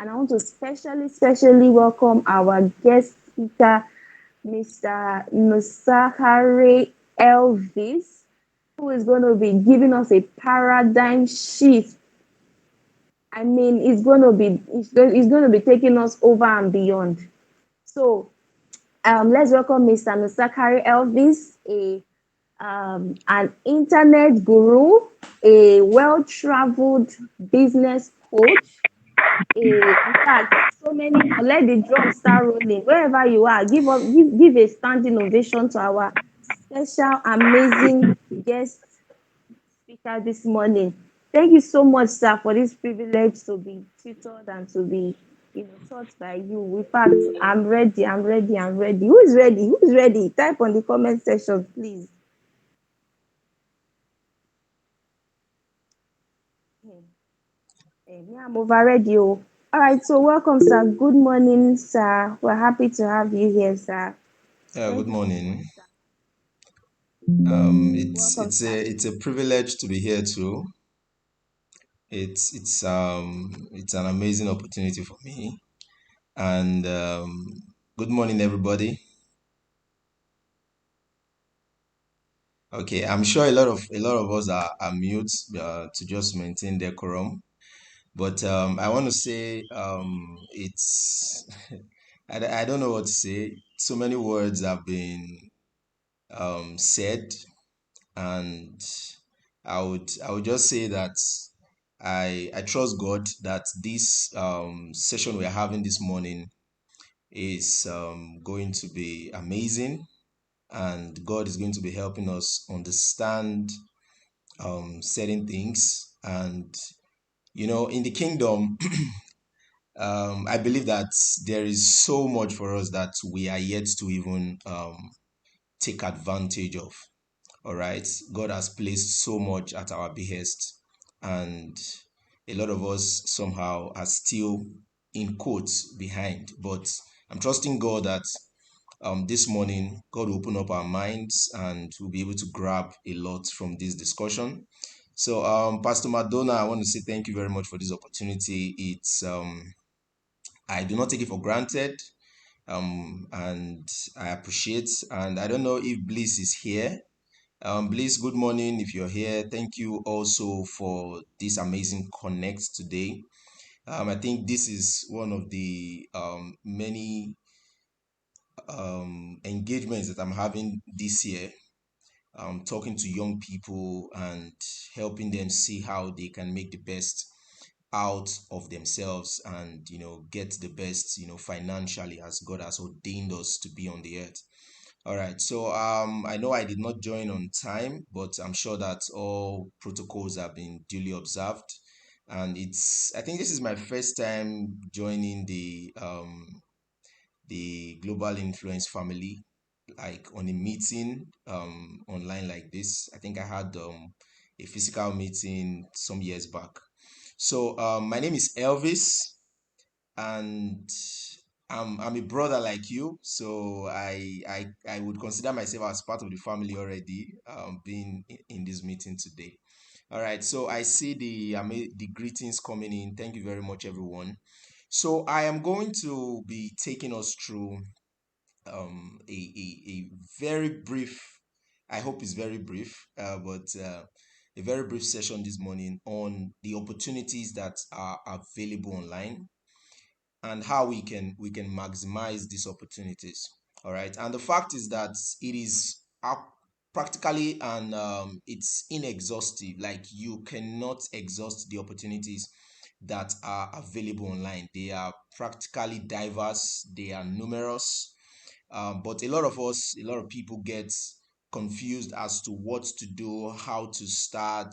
And I want to specially welcome our guest speaker, Mr. Nusahare Elvis, who is going to be giving us a paradigm shift. I mean, it's going to be taking us over and beyond. So, let's welcome Mr. Nusakari Elvis, an internet guru, a well-traveled business coach. In fact, so many more. Let the drums start rolling. Wherever you are, give a standing ovation to our special, amazing guest speaker this morning. Thank you so much, sir, for this privilege to be tutored and to be, taught by you. In fact, I'm ready. I'm ready. I'm ready. Who is ready? Who is ready? Type on the comment section, please. Me, I'm over ready. Oh. All right. So, welcome, sir. Good morning, sir. We're happy to have you here, sir. Yeah, Thank good you so much, morning. sir. It's Welcome, it's a sir. it's a privilege to be here too. It's an amazing opportunity for me. And good morning, everybody. Okay, I'm sure a lot of us are mute to just maintain decorum. But I want to say it's I don't know what to say. So many words have been said, and I would just say that I trust God that this session we're having this morning is going to be amazing, and God is going to be helping us understand certain things. And in the kingdom, I believe that there is so much for us that we are yet to even take advantage of. All right. God has placed so much at our behest, and a lot of us somehow are still in quotes behind. But I'm trusting God that this morning God will open up our minds and we'll be able to grab a lot from this discussion. So, Pastor Madonna, I want to say thank you very much for this opportunity. It's I do not take it for granted, and I appreciate. And I don't know if Bliss is here. Bliss, good morning if you're here. Thank you also for this amazing connect today. I think this is one of the many engagements that I'm having this year, talking to young people and helping them see how they can make the best out of themselves and get the best financially as God has ordained us to be on the earth. All right. So I know I did not join on time, but I'm sure that all protocols have been duly observed. And I think this is my first time joining the Global Influence family, like on a meeting online like this. I think I had a physical meeting some years back. So my name is Elvis, and I'm a brother like you, so I would consider myself as part of the family already, being in this meeting today. All right, so I see the greetings coming in. Thank you very much, everyone. So I am going to be taking us through a very brief, I hope it's very brief, but a very brief session this morning on the opportunities that are available online and how we can maximize these opportunities. All right, and the fact is that it is practically, and it's inexhaustive. Like, you cannot exhaust the opportunities that are available online. They are practically diverse, they are numerous, but a lot of people get confused as to what to do, how to start,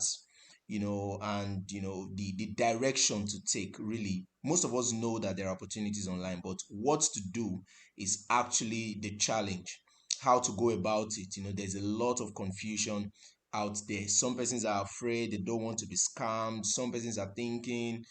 and the direction to take. Really, most of us know that there are opportunities online, but what to do is actually the challenge. How to go about it. There's a lot of confusion out there. Some persons are afraid, they don't want to be scammed. Some persons are thinking,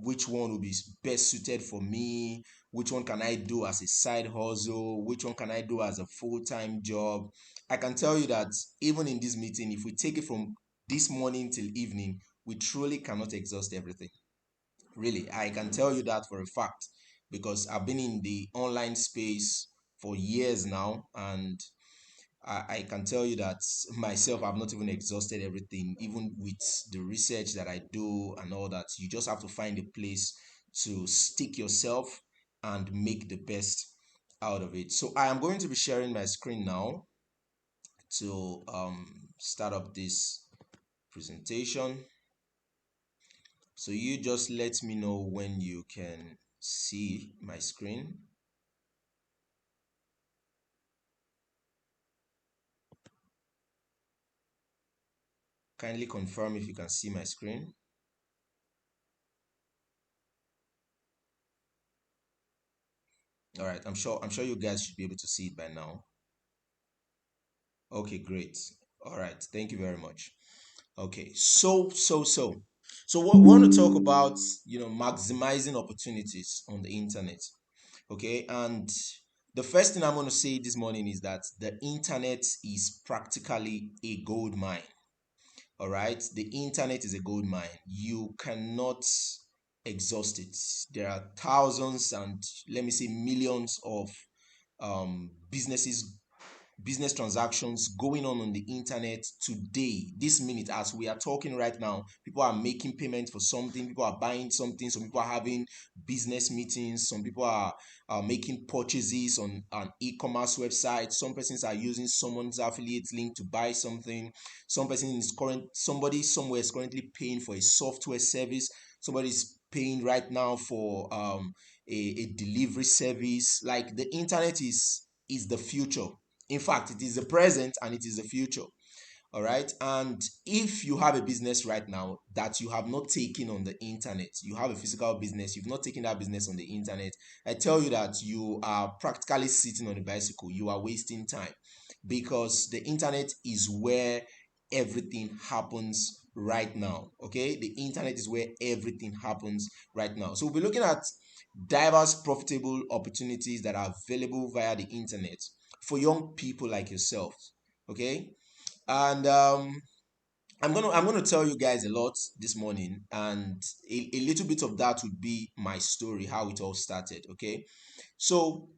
which one will be best suited for me, which one can I do as a side hustle, which one can I do as a full-time job. I can tell you that even in this meeting, if we take it from this morning till evening, we truly cannot exhaust everything. Really, I can tell you that for a fact because I've been in the online space for years now, and I can tell you that myself, I've not even exhausted everything, even with the research that I do and all that. You just have to find a place to stick yourself and make the best out of it. So I am going to be sharing my screen now to start up this presentation. So you just let me know when you can see my screen. Kindly confirm if you can see my screen. All right, I'm sure you guys should be able to see it by now. Okay, great. All right, thank you very much. Okay, so what we want to talk about, maximizing opportunities on the internet. Okay, and the first thing I'm going to say this morning is that the internet is practically a gold mine. All right, the internet is a gold mine. You cannot exhaust it. There are thousands and let me say millions of business transactions going on the internet today, this minute, as we are talking right now. People are making payments for something, people are buying something, some people are having business meetings, some people are making purchases on an e-commerce website, some persons are using someone's affiliate link to buy something, somebody somewhere is currently paying for a software service, somebody is paying right now for a delivery service. Like, the internet is the future. In fact, it is the present and it is the future. All right. And if you have a business right now that you have not taken on the internet, you have a physical business, you've not taken that business on the internet, I tell you that you are practically sitting on a bicycle. You are wasting time because the internet is where everything happens right now. Okay. The internet is where everything happens right now. So we'll be looking at diverse profitable opportunities that are available via the internet for young people like yourself. Okay. And I'm gonna tell you guys a lot this morning, and a little bit of that would be my story, how it all started. Okay, so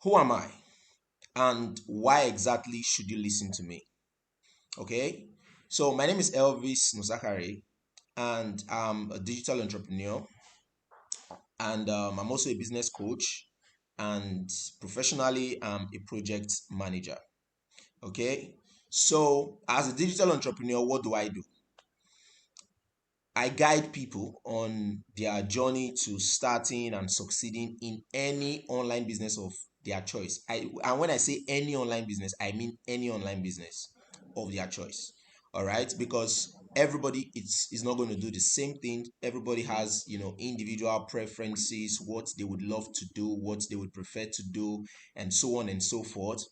who am I, and why exactly should you listen to me? Okay, so my name is Elvis Nosakare, and I'm a digital entrepreneur, and I'm also a business coach, and professionally, I'm a project manager. Okay, so as a digital entrepreneur, what do I do? I guide people on their journey to starting and succeeding in any online business of their choice. And when I say any online business, I mean any online business of their choice. All right, because everybody is not going to do the same thing. Everybody has, individual preferences, what they would love to do, what they would prefer to do, and so on and so forth.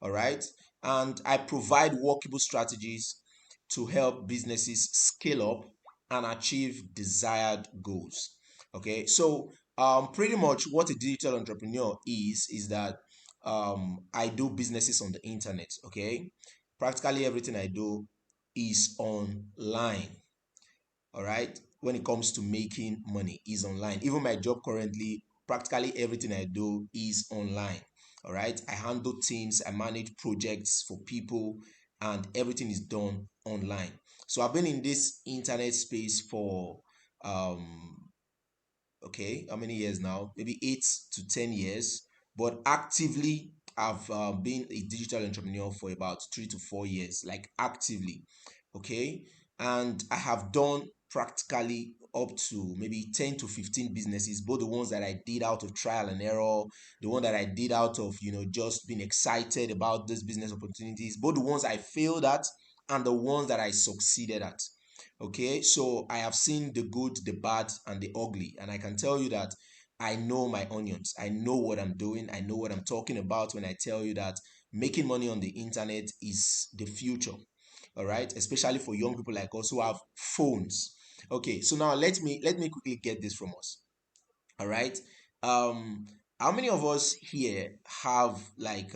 All right, and I provide workable strategies to help businesses scale up and achieve desired goals. Okay, so pretty much what a digital entrepreneur is that I do businesses on the internet. Okay, practically everything I do is online. All right, when it comes to making money is online. Even my job currently, practically everything I do is online. All right, I handle teams, I manage projects for people, and everything is done online. So I've been in this internet space for um okay, how many years now? Maybe 8 to 10 years. But actively, I've been a digital entrepreneur for about 3 to 4 years, like actively. Okay. And I have done practically up to maybe 10 to 15 businesses, both the ones that I did out of trial and error, the one that I did out of, just being excited about these business opportunities, both the ones I failed at and the ones that I succeeded at. Okay, so I have seen the good, the bad, and the ugly, and I can tell you that I know my onions. I know what I'm doing. I know what I'm talking about when I tell you that making money on the internet is the future. All right, especially for young people like us who have phones. Okay, so now let me quickly get this from us. All right, how many of us here have like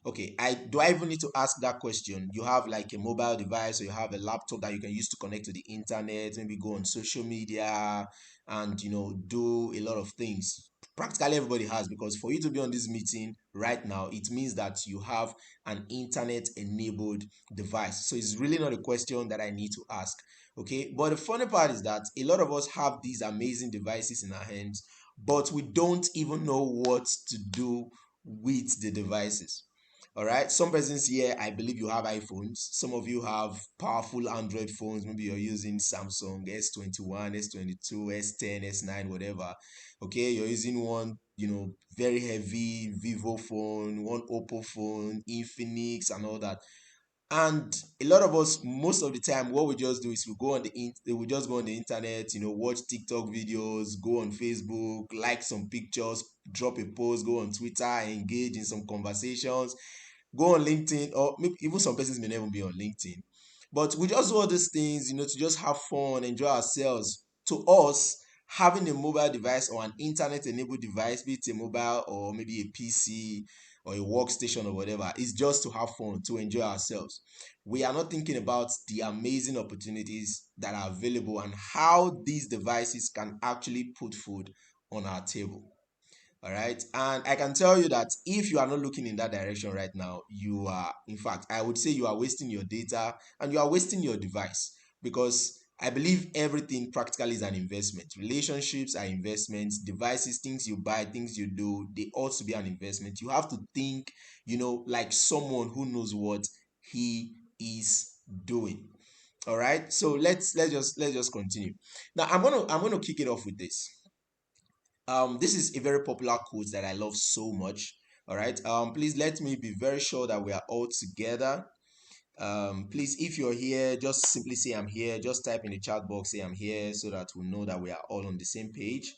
Okay, I even need to ask that question? You have like a mobile device or you have a laptop that you can use to connect to the internet, maybe go on social media and do a lot of things. Practically everybody has, because for you to be on this meeting right now, it means that you have an internet enabled device. So it's really not a question that I need to ask. Okay, but the funny part is that a lot of us have these amazing devices in our hands, but we don't even know what to do with the devices. All right. Some persons here, I believe you have iPhones. Some of you have powerful Android phones. Maybe you're using Samsung S21, S22, S10, S9, whatever. Okay. You're using one, very heavy Vivo phone, one Oppo phone, Infinix, and all that. And a lot of us, most of the time, what we just do is we just go on the internet, watch TikTok videos, go on Facebook, like some pictures, drop a post, go on Twitter, engage in some conversations, go on LinkedIn, or maybe even some persons may never be on LinkedIn. But we just do all these things, to just have fun, enjoy ourselves. To us, having a mobile device or an internet enabled device, be it a mobile or maybe a PC or a workstation or whatever, is just to have fun, to enjoy ourselves. We are not thinking about the amazing opportunities that are available and how these devices can actually put food on our table. All right. And I can tell you that if you are not looking in that direction right now, you are, in fact, I would say you are wasting your data and you are wasting your device, because I believe everything practically is an investment. Relationships are investments, devices, things you buy, things you do, they ought to be an investment. You have to think, like someone who knows what he is doing. All right. So let's just continue. Now I'm gonna kick it off with this. This is a very popular quote that I love so much. All right. Please let me be very sure that we are all together. Please, if you're here, just simply say I'm here. Just type in the chat box, say I'm here, so that we know that we are all on the same page.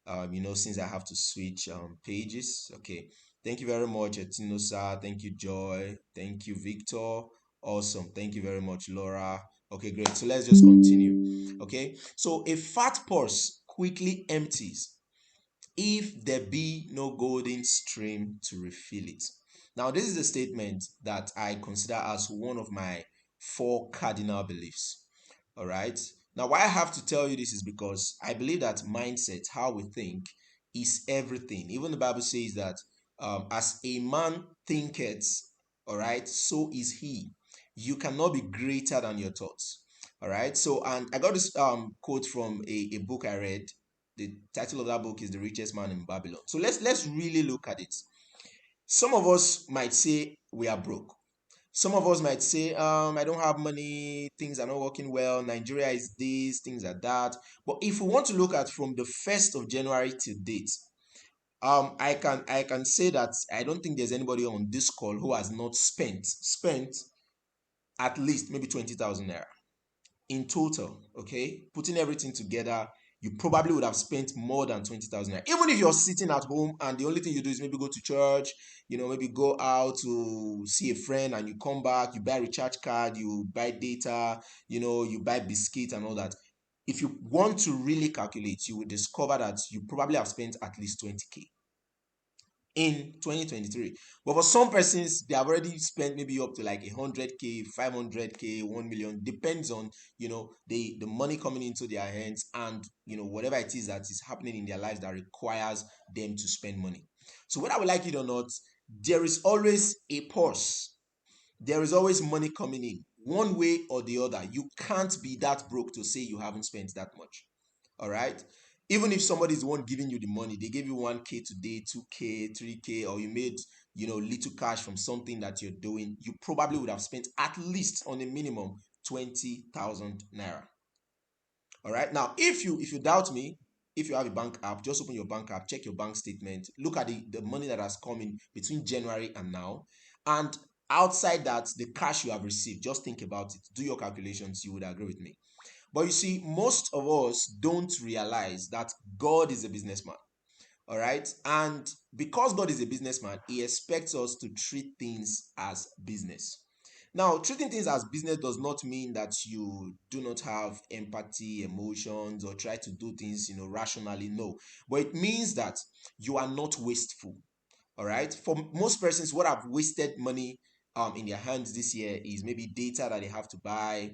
Since I have to switch pages. Okay. Thank you very much, Etinosa. Thank you, Joy. Thank you, Victor. Awesome. Thank you very much, Laura. Okay, great. So let's just continue. Okay. So a fat purse quickly empties if there be no golden stream to refill it. Now, this is a statement that I consider as one of my four cardinal beliefs. All right. Now, why I have to tell you this is because I believe that mindset, how we think, is everything. Even the Bible says that as a man thinketh, all right, so is he. You cannot be greater than your thoughts. All right. So, and I got this quote from a book I read. The title of that book is The Richest Man in Babylon. So let's really look at it. Some of us might say we are broke. Some of us might say, I don't have money, things are not working well, Nigeria is this, things are that. But if we want to look at from the 1st of January to date, I can say that I don't think there's anybody on this call who has not spent at least maybe 20,000 naira in total. Okay, putting everything together, you probably would have spent more than 20,000 naira. Even if you're sitting at home and the only thing you do is maybe go to church, maybe go out to see a friend and you come back, you buy a recharge card, you buy data, you buy biscuits and all that. If you want to really calculate, you will discover that you probably have spent at least 20K in 2023. But for some persons, they have already spent maybe up to like 100K, 500K, 1 million, depends on, the money coming into their hands and, whatever it is that is happening in their lives that requires them to spend money. So whether we like it or not, there is always a purse. There is always money coming in one way or the other. You can't be that broke to say you haven't spent that much. All right. Even if somebody is the one giving you the money, they gave you 1K today, 2K, 3K, or you made, little cash from something that you're doing, you probably would have spent at least on a minimum 20,000 naira. All right. Now, if you doubt me, if you have a bank app, just open your bank app, check your bank statement, look at the money that has come in between January and now. And outside that, the cash you have received, just think about it. Do your calculations. You would agree with me. But you see, most of us don't realize that God is a businessman. All right. And because God is a businessman, he expects us to treat things as business. Now, treating things as business does not mean that you do not have empathy, emotions, or try to do things, rationally. No. But it means that you are not wasteful. All right. For most persons, what have wasted money in their hands this year is maybe data that they have to buy.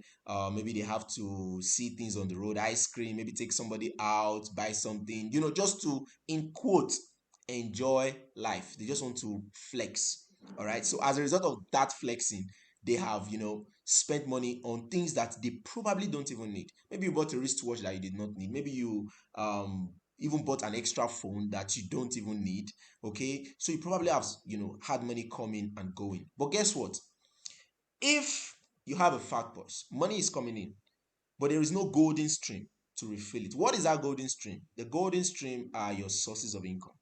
Maybe they have to see things on the road, ice cream, maybe take somebody out, buy something, just to, in quote, enjoy life. They just want to flex. All right. So as a result of that flexing, they have, spent money on things that they probably don't even need. Maybe you bought a wristwatch that you did not need. Maybe you even bought an extra phone that you don't even need. Okay, so you probably have had money coming and going, but guess what? If you have a fat purse, money is coming in, but there is no golden stream to refill it. What is that golden stream? The golden stream are your sources of income.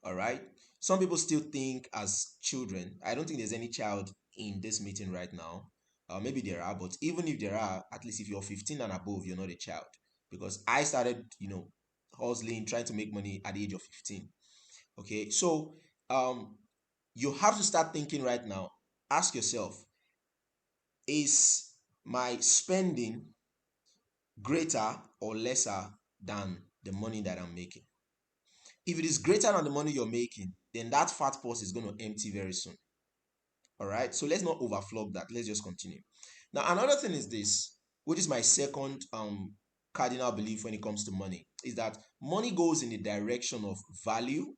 All right. Some people still think as children. I don't think there's any child in this meeting right now. Maybe there are, but even if there are, at least if you're 15 and above, you're not a child. Because I started, hustling, trying to make money at the age of 15. Okay, so um, you have to start thinking right now. Ask yourself, is my spending greater or lesser than the money that I'm making? If it is greater than the money you're making, then that fat purse is going to empty very soon. All right, so let's not overflog that. Let's just continue. Now, another thing is this, which is my second cardinal belief when it comes to money, is that money goes in the direction of value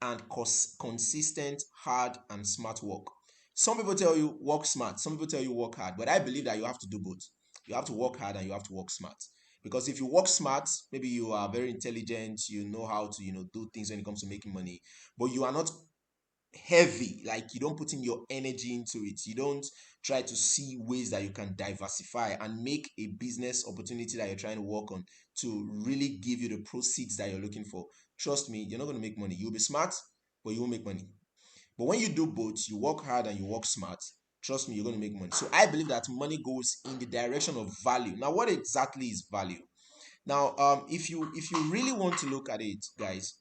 and consistent, hard, and smart work. Some people tell you work smart, some people tell you work hard, but I believe that you have to do both. You have to work hard and you have to work smart. Because if you work smart, maybe you are very intelligent, you know how to, do things when it comes to making money, but you are not heavy, like you don't put in your energy into it. You don't try to see ways that you can diversify and make a business opportunity that you're trying to work on to really give you the proceeds that you're looking for. Trust me, you're not going to make money. You'll be smart, but you won't make money. But when you do both, you work hard and you work smart, trust me, you're going to make money. So I believe that money goes in the direction of value. Now, what exactly is value? Now, if you really want to look at it, guys,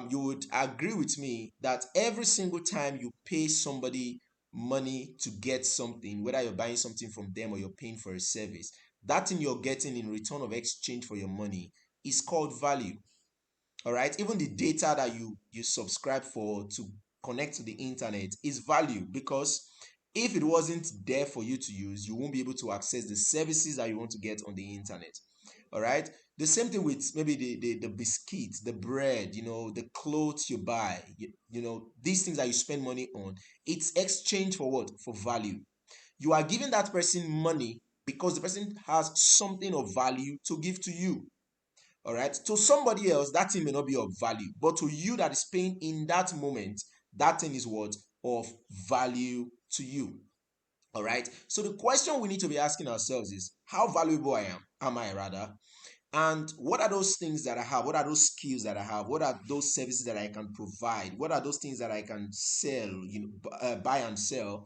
you would agree with me that every single time you pay somebody money to get something, whether you're buying something from them or you're paying for a service, that thing you're getting in return of exchange for your money is called value. All right, even the data that you subscribe for to connect to the internet is value, because if it wasn't there for you to use, you won't be able to access the services that you want to get on the internet. All right, the same thing with maybe the biscuits, the bread, the clothes you buy, these things that you spend money on. It's exchange for what? For value. You are giving that person money because the person has something of value to give to you. All right, to somebody else that thing may not be of value, but to you that is paying in that moment, that thing is what? Of value to you. All right, so the question we need to be asking ourselves is, how valuable am I rather, and what are those things that I have? What are those skills that I have? What are those services that I can provide? What are those things that I can sell, buy and sell,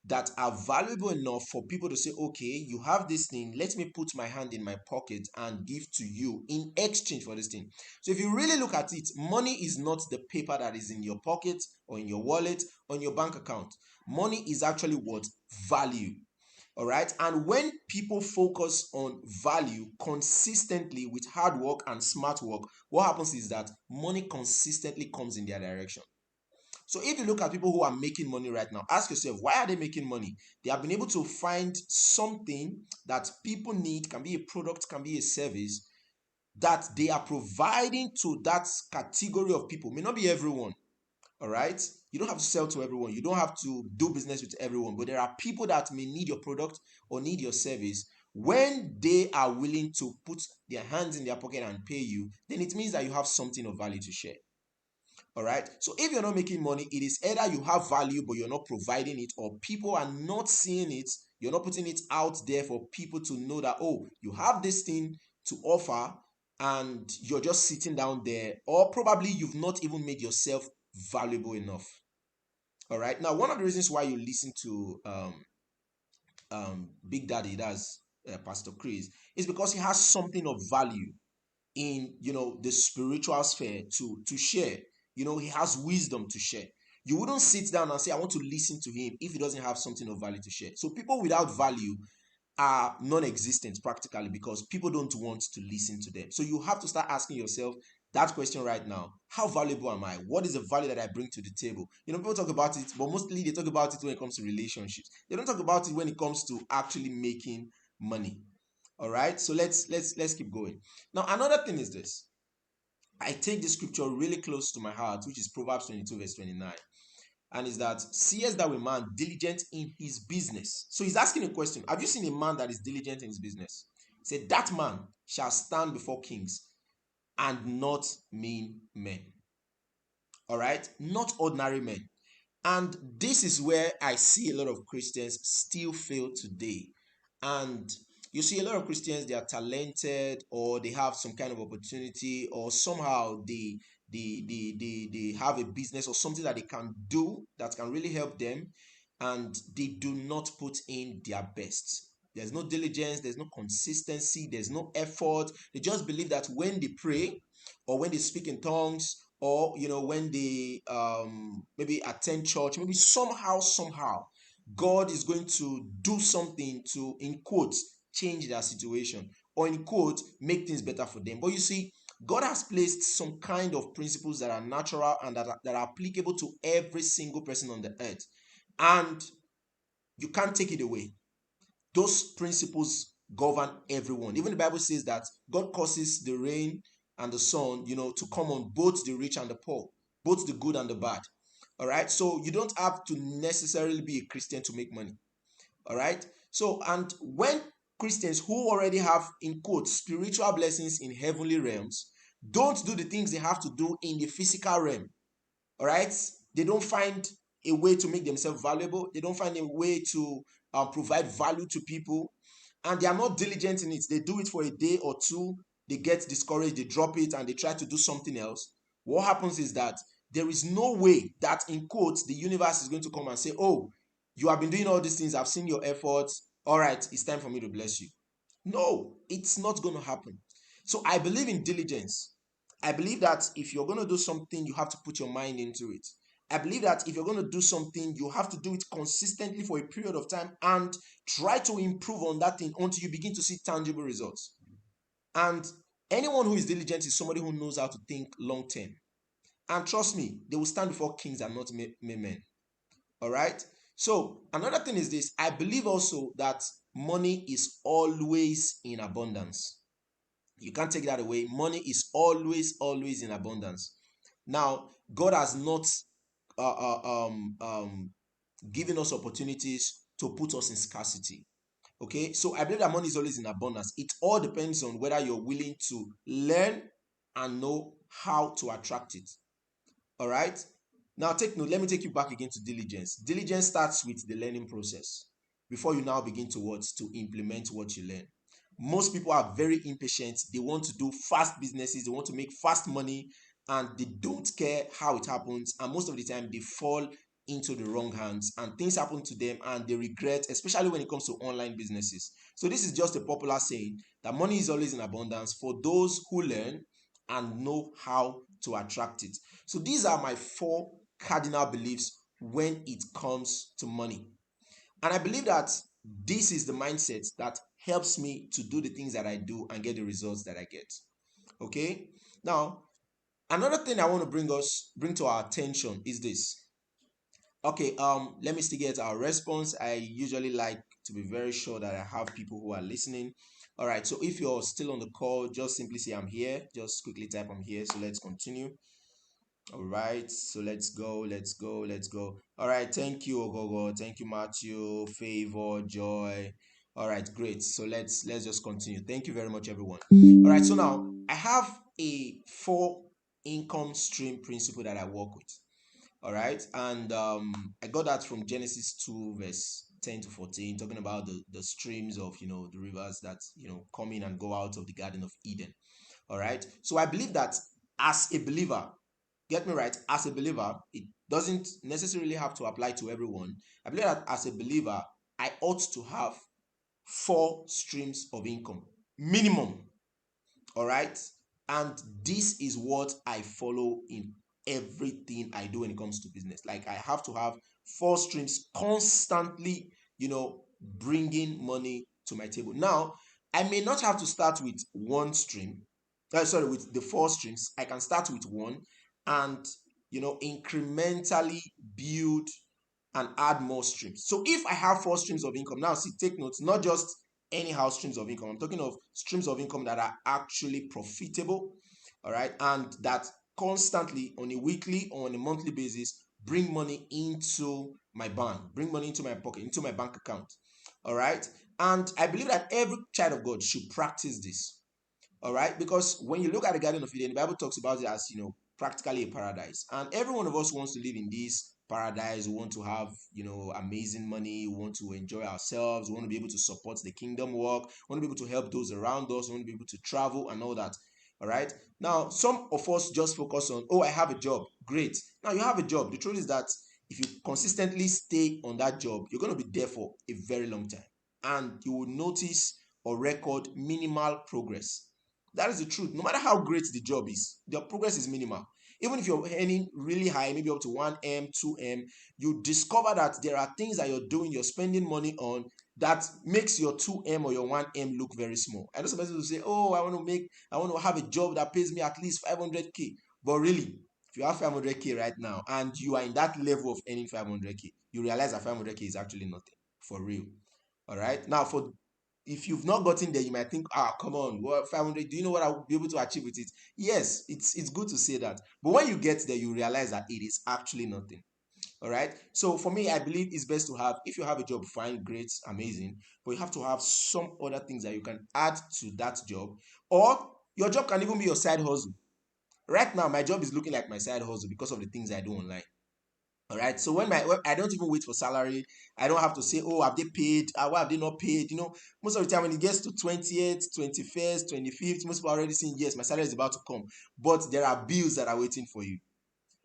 that are valuable enough for people to say, okay, you have this thing, let me put my hand in my pocket and give to you in exchange for this thing. So if you really look at it, money is not the paper that is in your pocket or in your wallet or in your bank account. Money is actually what? Value. All right. And when people focus on value consistently with hard work and smart work, what happens is that money consistently comes in their direction. So if you look at people who are making money right now, ask yourself, why are they making money? They have been able to find something that people need, can be a product, can be a service, that they are providing to that category of people. May not be everyone. All right. You don't have to sell to everyone. You don't have to do business with everyone. But there are people that may need your product or need your service. When they are willing to put their hands in their pocket and pay you, then it means that you have something of value to share. All right. So if you're not making money, it is either you have value, but you're not providing it, or people are not seeing it. You're not putting it out there for people to know that, oh, you have this thing to offer, and you're just sitting down there, or probably you've not even made yourself valuable enough. All right. Now, one of the reasons why you listen to Big Daddy, that's Pastor Chris, is because he has something of value in the spiritual sphere to share. He has wisdom to share. You wouldn't sit down and say, I want to listen to him if he doesn't have something of value to share. So people without value are non-existent practically, because people don't want to listen to them. So you have to start asking yourself, that question right now. How valuable am I? What is the value that I bring to the table? People talk about it, but mostly they talk about it when it comes to relationships. They don't talk about it when it comes to actually making money. All right, so let's keep going. Now, another thing is this. I take this scripture really close to my heart, which is Proverbs 22, verse 29. And is that, seest thou a man diligent in his business? So he's asking a question. Have you seen a man that is diligent in his business? He said, that man shall stand before kings and not mean men. All right, not ordinary men. And this is where I see a lot of Christians still fail today. And you see a lot of Christians, they are talented, or they have some kind of opportunity, or somehow they have a business or something that they can do that can really help them, and they do not put in their best. There's no diligence, there's no consistency, there's no effort. They just believe that when they pray, or when they speak in tongues, or when they maybe attend church, maybe somehow God is going to do something to, in quotes, change their situation, or in quotes, make things better for them. But you see, God has placed some kind of principles that are natural and that are applicable to every single person on the earth, and you can't take it away. Those principles govern everyone. Even the Bible says that God causes the rain and the sun, to come on both the rich and the poor, both the good and the bad. All right. So you don't have to necessarily be a Christian to make money. All right. So, and when Christians who already have, in quotes, spiritual blessings in heavenly realms don't do the things they have to do in the physical realm, all right, they don't find a way to make themselves valuable. They don't find a way to provide value to people, and they are not diligent in it. They do it for a day or two, they get discouraged, they drop it, and they try to do something else. What happens is that there is no way that, in quotes, the universe is going to come and say, oh, you have been doing all these things, I've seen your efforts, all right, it's time for me to bless you. No, it's not going to happen. So I believe in diligence. I believe that if you're going to do something, you have to put your mind into it. I believe that if you're going to do something, you have to do it consistently for a period of time and try to improve on that thing until you begin to see tangible results. And anyone who is diligent is somebody who knows how to think long term. And trust me, they will stand before kings and not men. All right. So another thing is this. I believe also that money is always in abundance. You can't take that away. Money is always in abundance. Now, God has not given us opportunities to put us in scarcity. Okay, so I believe that money is always in abundance. It all depends on whether you're willing to learn and know how to attract it. All right. Now take note. Let me take you back again to diligence. Diligence starts with the learning process before you now begin to implement what you learn. Most people are very impatient. They want to do fast businesses. They want to make fast money, and they don't care how it happens. And most of the time, they fall into the wrong hands, and things happen to them, and they regret, especially when it comes to online businesses. So this is just a popular saying that money is always in abundance for those who learn and know how to attract it. So these are my 4 cardinal beliefs when it comes to money. And I believe that this is the mindset that helps me to do the things that I do and get the results that I get. Okay? Now, another thing I want to bring to our attention is this. Okay, let me still get our response. I usually like to be very sure that I have people who are listening. All right, so if you're still on the call, just simply say I'm here. Just quickly type I'm here. So let's continue. All right, so let's go. All right, thank you, Ogogo. Thank you, Matthew, Favor, Joy. All right, great. So let's just continue. Thank you very much, everyone. All right, so now I have a 4 income stream principle that I work with. All right, and I got that from Genesis 2, verse 10 to 14, talking about the streams of the rivers that come in and go out of the Garden of Eden. All right, so I believe that as a believer, get me right, as a believer, it doesn't necessarily have to apply to everyone. I believe that as a believer, I ought to have 4 streams of income minimum. All right, and this is what I follow in everything I do when it comes to business. Like, I have to have 4 streams constantly, bringing money to my table. Now, I may not have to start with 1 stream. sorry, with the four streams, I can start with one and incrementally build and add more streams. So if I have four streams of income, now see, take notes, not just anyhow streams of income. I'm talking of streams of income that are actually profitable, all right, and that constantly on a weekly or on a monthly basis bring money into my bank, bring money into my pocket, into my bank account. All right. And I believe that every child of God should practice this. All right, because when you look at the Garden of Eden, the Bible talks about it as practically a paradise, and every one of us wants to live in this paradise. We want to have amazing money. We want to enjoy ourselves. We want to be able to support the kingdom work. We want to be able to help those around us. We want to be able to travel and all that. All right. Now, some of us just focus on, oh, I have a job. Great. Now you have a job. The truth is that if you consistently stay on that job, you're going to be there for a very long time, and you will notice or record minimal progress. That is the truth. No matter how great the job is, the progress is minimal. Even if you're earning really high, maybe up to 1M, 2M, you discover that there are things that you're doing, you're spending money on that makes your 2M or your 1M look very small. I know some people will say, oh, I want to have a job that pays me at least 500K. But really, if you have 500K right now and you are in that level of earning 500K, you realize that 500K is actually nothing for real. All right. Now, for if you've not gotten there, you might think, come on, what 500? Do you know what I will be able to achieve with it? Yes, it's good to say that, but when you get there, you realize that it is actually nothing. All right. So for me, I believe it's best to have. If you have a job, fine, great, amazing, but you have to have some other things that you can add to that job, or your job can even be your side hustle. Right now, my job is looking like my side hustle because of the things I do online. All right. So when I don't even wait for salary, I don't have to say, oh, have they paid? Why have they not paid? Most of the time when it gets to 20th, 21st, 25th, most people are already saying, yes, my salary is about to come. But there are bills that are waiting for you.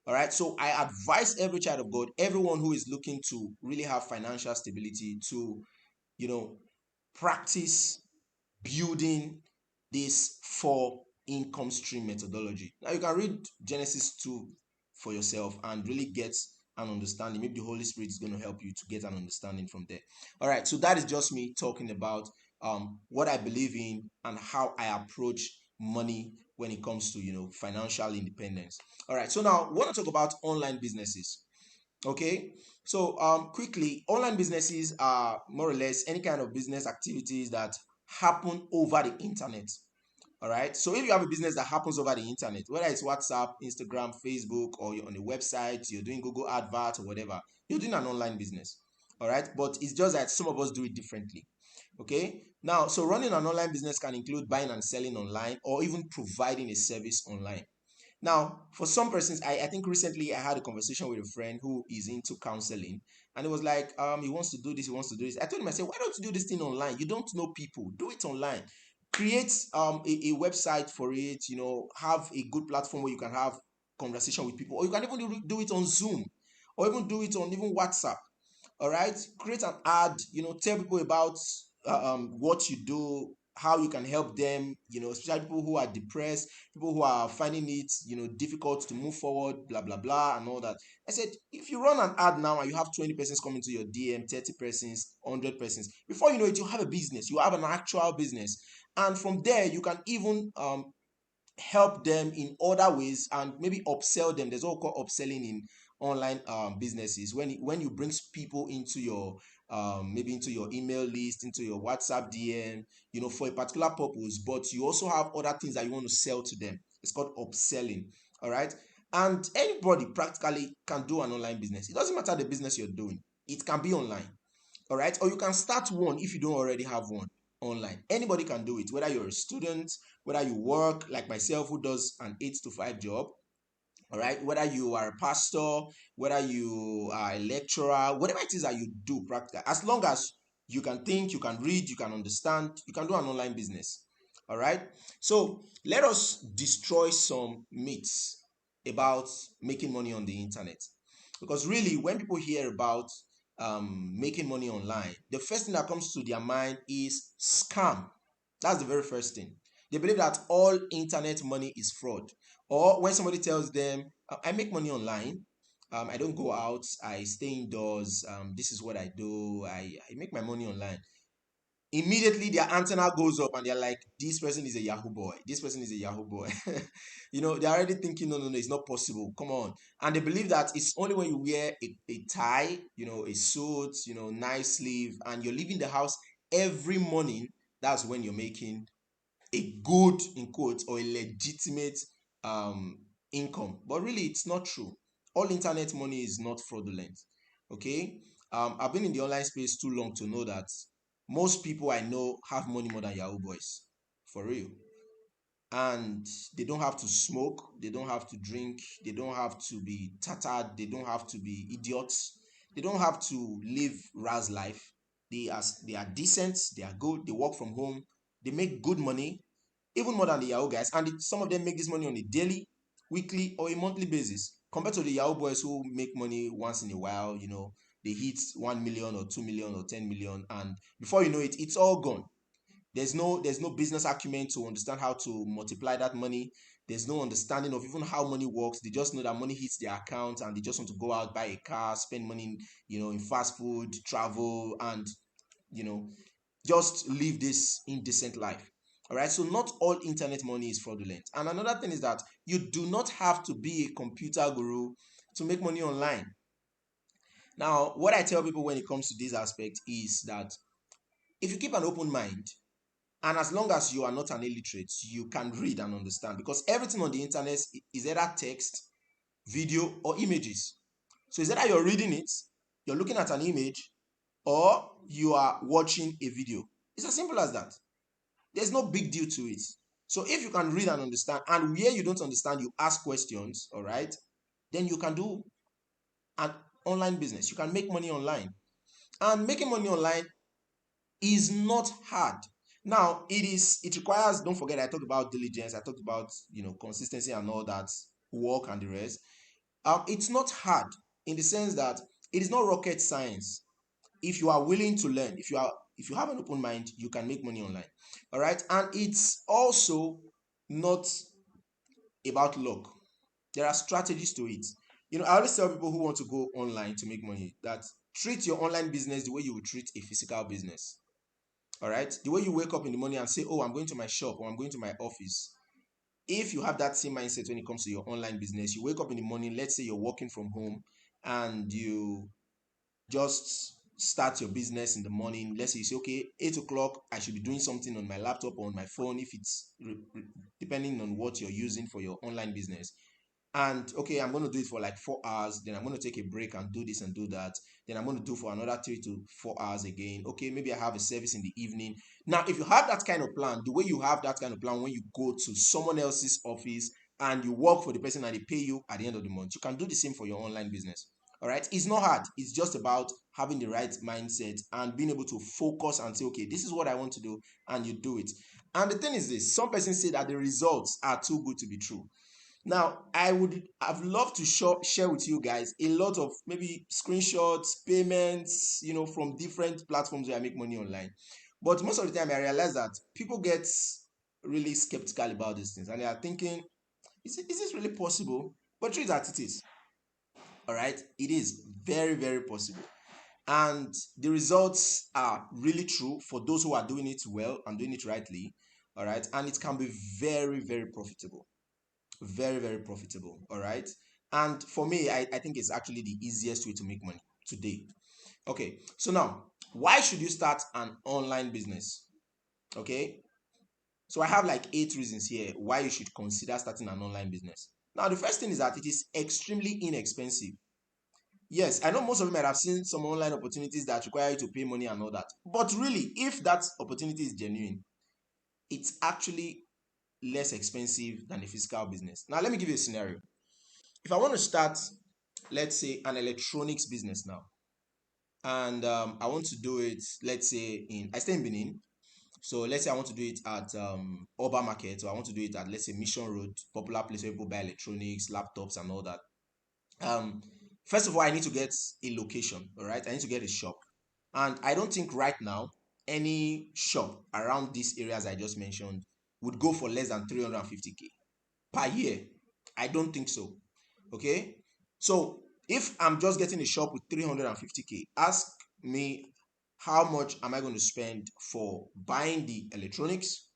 All right. So I advise every child of God, everyone who is looking to really have financial stability, to, you know, practice building this four income stream methodology. Now you can read Genesis 2 for yourself and really get an understanding. Maybe the Holy Spirit is going to help you to get an understanding from there. All right, so that is just me talking about what I believe in and how I approach money when it comes to financial independence. All right, so now I want to talk about online businesses. Okay, so quickly, online businesses are more or less any kind of business activities that happen over the internet. All right, so if you have a business that happens over the internet, whether it's WhatsApp, Instagram, Facebook, or you're on a website, you're doing Google Advert or whatever, you're doing an online business. All right, but it's just that some of us do it differently. Okay, now, so running an online business can include buying and selling online or even providing a service online. Now, for some persons, I think recently I had a conversation with a friend who is into counseling, and it was like, he wants to do this, he wants to do this. I told him, I said, why don't you do this thing online? You don't know people, do it online. Create a website for it, have a good platform where you can have conversation with people, or you can even do it on Zoom, or even do it on even WhatsApp. All right, create an ad, tell people about what you do, how you can help them, especially people who are depressed, people who are finding it difficult to move forward, blah blah blah and all that. I said, if you run an ad now and you have 20 persons coming to your DM, 30 persons, 100 persons, before you know it, you have a business, you have an actual business. And from there you can even help them in other ways and maybe upsell them. There's what we call upselling in online businesses. When you bring people into your maybe into your email list, into your WhatsApp DM, for a particular purpose, but you also have other things that you want to sell to them. It's called upselling. All right. And anybody practically can do an online business. It doesn't matter the business you're doing, it can be online. All right, or you can start one if you don't already have one online. Anybody can do it, whether you're a student, whether you work like myself who does an 8 to 5 job. All right, whether you are a pastor, whether you are a lecturer, whatever it is that you do practical, as long as you can think, you can read, you can understand, you can do an online business. All right, so let us destroy some myths about making money on the internet, because really when people hear about making money online, the first thing that comes to their mind is scam. That's the very first thing. They believe that all internet money is fraud. Or when somebody tells them, I make money online, I don't go out, I stay indoors, this is what I do, I make my money online. immediately their antenna goes up and they're like, this person is a Yahoo boy. This person is a Yahoo boy. They're already thinking, no, no, no, it's not possible. Come on. And they believe that it's only when you wear a tie, a suit, nice sleeve, and you're leaving the house every morning, that's when you're making a good, in quotes, or a legitimate um, income. But really, it's not true. All internet money is not fraudulent. Okay. I've been in the online space too long to know that most people I know have money more than Yahoo boys. For real. And they don't have to smoke, they don't have to drink, they don't have to be tattered, they don't have to be idiots, they don't have to live Raz life. They are decent, they are good, they work from home, they make good money, even more than the Yahoo guys. And some of them make this money on a daily, weekly, or a monthly basis, compared to the Yahoo boys who make money once in a while. They hit 1 million or 2 million or 10 million, and before you know it, it's all gone. There's no business acumen to understand how to multiply that money. There's no understanding of even how money works. They just know that money hits their account and they just want to go out, buy a car, spend money in fast food, travel, and you know just live this indecent life. All right. So not all internet money is fraudulent. And another thing is that you do not have to be a computer guru to make money online. Now, what I tell people when it comes to this aspect is that if you keep an open mind, and as long as you are not an illiterate, you can read and understand, because everything on the internet is either text, video, or images. So it's either you're reading it, you're looking at an image, or you are watching a video. It's as simple as that. There's no big deal to it. So if you can read and understand, and where you don't understand, you ask questions, all right, then you can do an online business. You can make money online. And making money online is not hard. Now, it requires, don't forget, I talked about diligence, I talked about, consistency and all that, work and the rest. It's not hard in the sense that it is not rocket science. If you are willing to learn, if you have an open mind, you can make money online. All right. And it's also not about luck. There are strategies to it. I always tell people who want to go online to make money that treat your online business the way you would treat a physical business. All right. The way you wake up in the morning and say, oh, I'm going to my shop or I'm going to my office. If you have that same mindset when it comes to your online business, you wake up in the morning, let's say you're working from home, and you just start your business in the morning. Let's say you say, okay, 8 o'clock, I should be doing something on my laptop or on my phone, if it's depending on what you're using for your online business. And okay, I'm going to do it for like 4 hours, then I'm going to take a break and do this and do that, then I'm going to do for another 3 to 4 hours again. Okay, maybe I have a service in the evening. Now if you have that kind of plan, the way you have that kind of plan, when you go to someone else's office and you work for the person and they pay you at the end of the month, you can do the same for your online business. All right, it's not hard. It's just about having the right mindset and being able to focus and say, okay, this is what I want to do, and you do it. And the thing is this: some persons say that the results are too good to be true. Now, I would have loved to share with you guys a lot of maybe screenshots, payments, from different platforms where I make money online. But most of the time, I realize that people get really skeptical about these things and they are thinking, is this really possible? But truth is that it is. All right, it is very, very possible. And the results are really true for those who are doing it well and doing it rightly. All right, and it can be very, very profitable. Very, very profitable. All right. And for me, I think it's actually the easiest way to make money today. Okay. So now, why should you start an online business? Okay. So I have like 8 reasons here why you should consider starting an online business. Now, the first thing is that it is extremely inexpensive. Yes, I know most of you might have seen some online opportunities that require you to pay money and all that. But really, if that opportunity is genuine, it's actually less expensive than a physical business. Now, let me give you a scenario. If I want to start, let's say, an electronics business now, and I want to do it, let's say, I stay in Benin. So let's say I want to do it at Oba Market, or I want to do it at, let's say, Mission Road, popular place where people buy electronics, laptops, and all that. Um, First of all, I need to get a location, all right? I need to get a shop. And I don't think right now any shop around these areas I just mentioned would go for less than 350K per year. I don't think so. Okay. So if I'm just getting a shop with 350K, ask me how much am I going to spend for buying the electronics?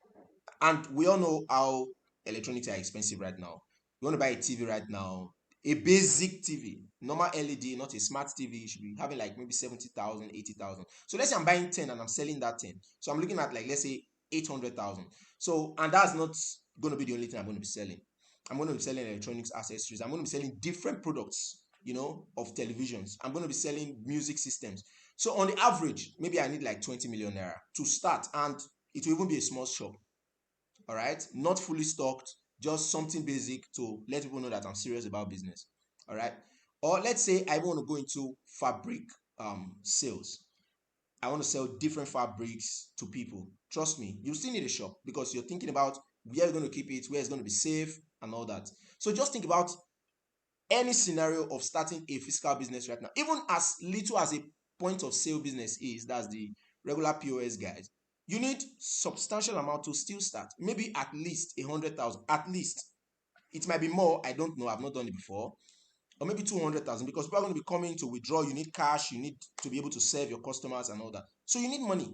And we all know how electronics are expensive right now. You want to buy a TV right now, a basic TV, normal LED, not a smart TV, you should be having like maybe 70,000, 80,000. So let's say I'm buying 10 and I'm selling that 10. So I'm looking at like, let's say 800,000. So, and that's not going to be the only thing I'm going to be selling. I'm going to be selling electronics accessories. I'm going to be selling different products, of televisions. I'm going to be selling music systems. So on the average, maybe I need like 20 million naira to start, and it will even be a small shop. All right, not fully stocked, just something basic to let people know that I'm serious about business. All right, or let's say I want to go into fabric sales. I want to sell different fabrics to people. Trust me, you still need a shop because you're thinking about where you're going to keep it, where it's going to be safe, and all that. So just think about any scenario of starting a physical business right now, even as little as a point of sale business is, that's the regular POS guys, you need substantial amount to still start. Maybe at least 100,000, at least. It might be more, I don't know, I've not done it before. Or maybe 200,000, because people are going to be coming to withdraw. You need cash, you need to be able to serve your customers and all that. So you need money,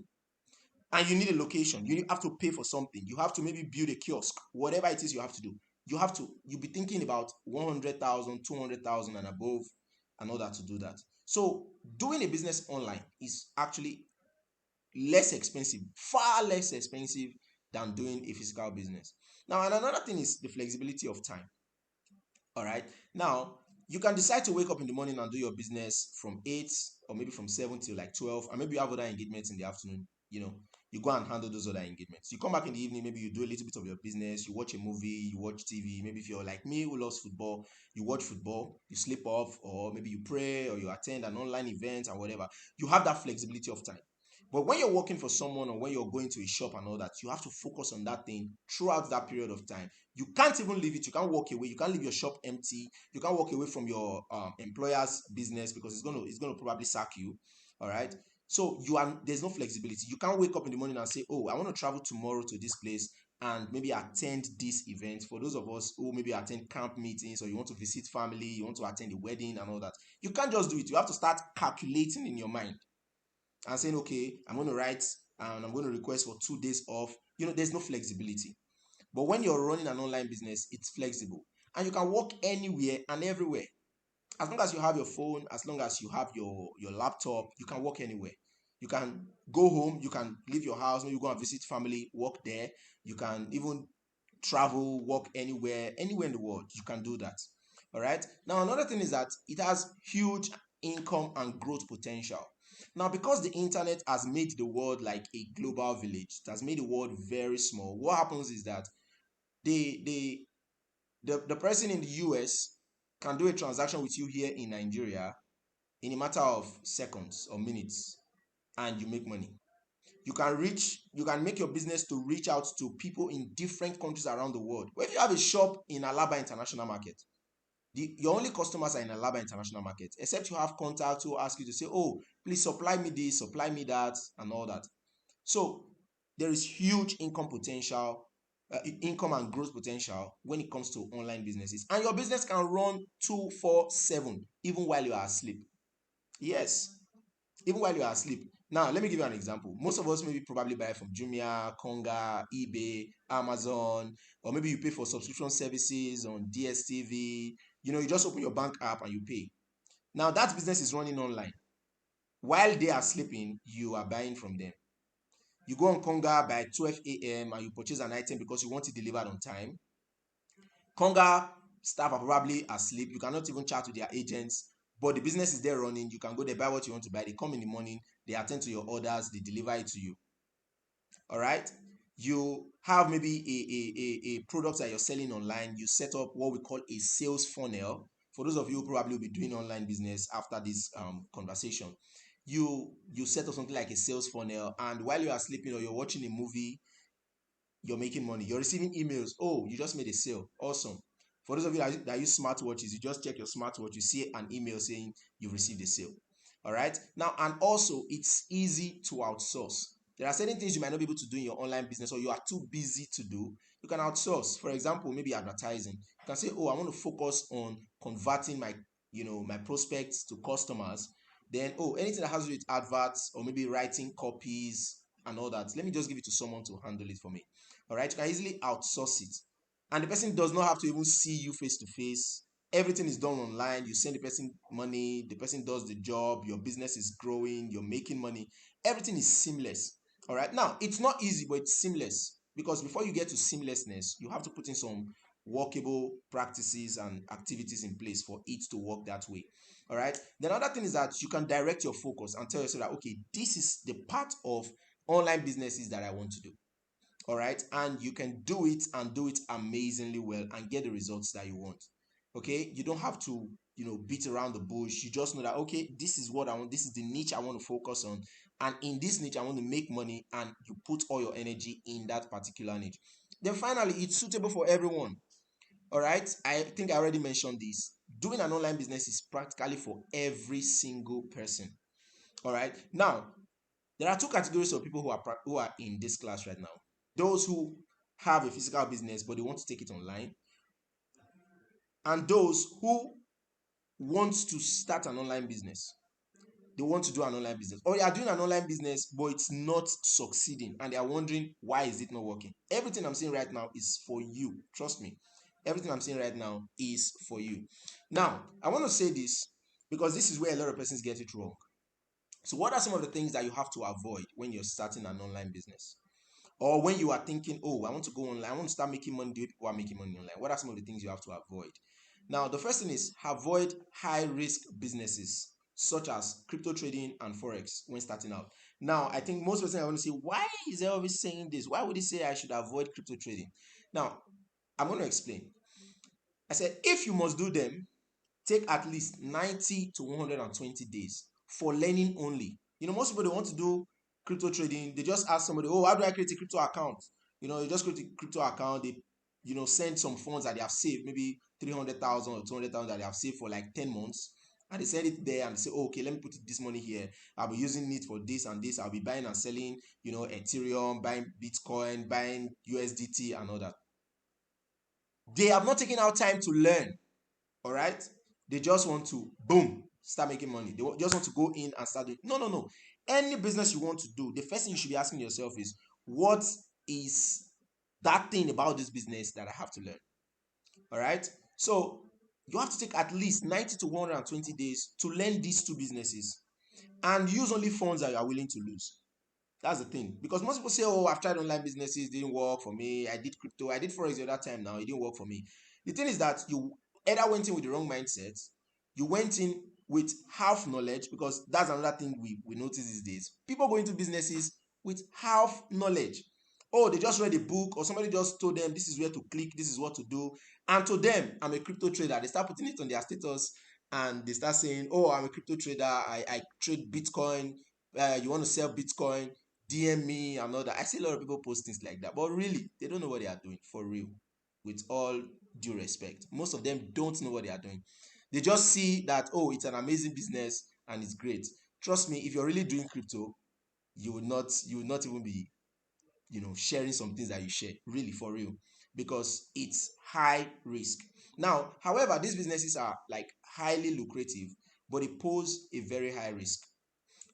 and you need a location. You have to pay for something. You have to maybe build a kiosk, whatever it is you have to do. You'll be thinking about 100,000, 200,000 and above and all that to do that. So doing a business online is actually less expensive, far less expensive than doing a physical business. Now, and another thing is the flexibility of time. All right. Now, you can decide to wake up in the morning and do your business from 8 or maybe from 7 till like 12, and maybe you have other engagements in the afternoon. You go and handle those other engagements. You come back in the evening, maybe you do a little bit of your business, you watch a movie, you watch TV. Maybe if you're like me who loves football, you watch football, you sleep off, or maybe you pray or you attend an online event and whatever. You have that flexibility of time. But when you're working for someone or when you're going to a shop and all that, you have to focus on that thing throughout that period of time. You can't even leave it. You can't walk away. You can't leave your shop empty. You can't walk away from your employer's business because it's gonna probably sack you. All right. So there's no flexibility. You can't wake up in the morning and say, "Oh, I want to travel tomorrow to this place and maybe attend this event." For those of us who maybe attend camp meetings, or you want to visit family, you want to attend a wedding and all that, you can't just do it. You have to start calculating in your mind and saying, "Okay, I'm going to write and I'm going to request for 2 days off." There's no flexibility. But when you're running an online business, it's flexible and you can work anywhere and everywhere. As long as you have your phone, as long as you have your laptop, you can work anywhere. You can go home, you can leave your house, maybe you go and visit family, work there. You can even travel, work anywhere in the world. You can do that. All right. Now, another thing is that it has huge income and growth potential. Now, because the internet has made the world like a global village, it has made the world very small. What happens is that the the the person in the US can do a transaction with you here in Nigeria in a matter of seconds or minutes, and you make money. You can make your business to reach out to people in different countries around the world. But if you have a shop in Alaba International Market, your only customers are in Alaba International Market, except you have contacts who ask you to say, "Oh, please supply me this, supply me that," and all that. So there is huge income and growth potential when it comes to online businesses, and your business can run 247 even while you are asleep. Yes, even while you are asleep. Now, let me give you an example. Most of us maybe probably buy from Jumia, Konga, eBay, Amazon, or maybe you pay for subscription services on DSTV. You just open your bank app and you pay. Now, that business is running online. While they are sleeping, you are buying from them. You go on Konga by 12 a.m. and you purchase an item because you want it delivered on time. Konga staff are probably asleep. You cannot even chat with their agents, but the business is there running. You can go there, buy what you want to buy. They come in the morning, they attend to your orders, they deliver it to you. All right. You have maybe a product that you're selling online. You set up what we call a sales funnel. For those of you who probably will be doing online business after this conversation, you set up something like a sales funnel, and while you are sleeping or you're watching a movie, you're making money. You're receiving emails. "Oh, you just made a sale. Awesome." For those of you that use smartwatches, you just check your smartwatch, you see an email saying you've received a sale. All right. Now, and also it's easy to outsource. There are certain things you might not be able to do in your online business, or you are too busy to do. You can outsource. For example, maybe advertising. You can say, "Oh, I want to focus on converting my prospects to customers." Then, anything that has to do with adverts or maybe writing copies and all that, let me just give it to someone to handle it for me. All right, you can easily outsource it, and the person does not have to even see you face to face. Everything is done online. You send the person money, the person does the job, your business is growing, you're making money. Everything is seamless. All right, now it's not easy, but it's seamless, because before you get to seamlessness, you have to put in some workable practices and activities in place for it to work that way. All right, the other thing is that you can direct your focus and tell yourself that, okay, this is the part of online businesses that I want to do. All right, and you can do it and do it amazingly well and get the results that you want. Okay, you don't have to beat around the bush. You just know that, okay, this is what I want, this is the niche I want to focus on, and in this niche I want to make money, and you put all your energy in that particular niche. Then finally, it's suitable for everyone. All right, I think I already mentioned this. Doing an online business is practically for every single person. All right, now there are two categories of people who are in this class right now. Those who have a physical business but they want to take it online, and those who want to start an online business. They want to do an online business, or they are doing an online business but it's not succeeding, and they are wondering why is it not working. Everything I'm saying right now is for you. Trust me. Everything I'm saying right now is for you. Now, I want to say this because this is where a lot of persons get it wrong. So, what are some of the things that you have to avoid when you're starting an online business? Or when you are thinking, oh, I want to go online, I want to start making money the way people are making money online. What are some of the things you have to avoid? Now, the first thing is avoid high risk businesses such as crypto trading and forex when starting out. Now, I think most person are going to say, why is he always saying this? Why would he say I should avoid crypto trading? Now, I'm going to explain. I said, if you must do them, take at least 90 to 120 days for learning only. Most people, they want to do crypto trading. They just ask somebody, oh, how do I create a crypto account? You just create a crypto account. They, send some funds that they have saved, maybe 300,000 or 200,000 that they have saved for like 10 months. And they send it there and they say, oh, okay, let me put this money here. I'll be using it for this and this. I'll be buying and selling, Ethereum, buying Bitcoin, buying USDT and all that. They have not taken out time to learn. All right, they just want to boom start making money. They just want to go in and start doing. No, no, no. Any business you want to do, the first thing you should be asking yourself is, what is that thing about this business that I have to learn? All right, so you have to take at least 90 to 120 days to learn these two businesses, and use only funds that you are willing to lose. That's the thing. Because most people say, oh, I've tried online businesses, didn't work for me. I did crypto, I did forex the other time now, it didn't work for me. The thing is that you either went in with the wrong mindset, you went in with half knowledge, because that's another thing we notice these days. People go into businesses with half knowledge. Oh, they just read a book, or somebody just told them this is where to click, this is what to do. And to them, I'm a crypto trader. They start putting it on their status and they start saying, oh, I'm a crypto trader. I trade Bitcoin. You want to sell Bitcoin? DM me and all that. I see a lot of people post things like that, but really, they don't know what they are doing for real. With all due respect, most of them don't know what they are doing. They just see that, oh, it's an amazing business and it's great. Trust me, if you're really doing crypto, you will not even be, sharing some things that you share, really, for real, because it's high risk. Now, however, these businesses are like highly lucrative, but they pose a very high risk.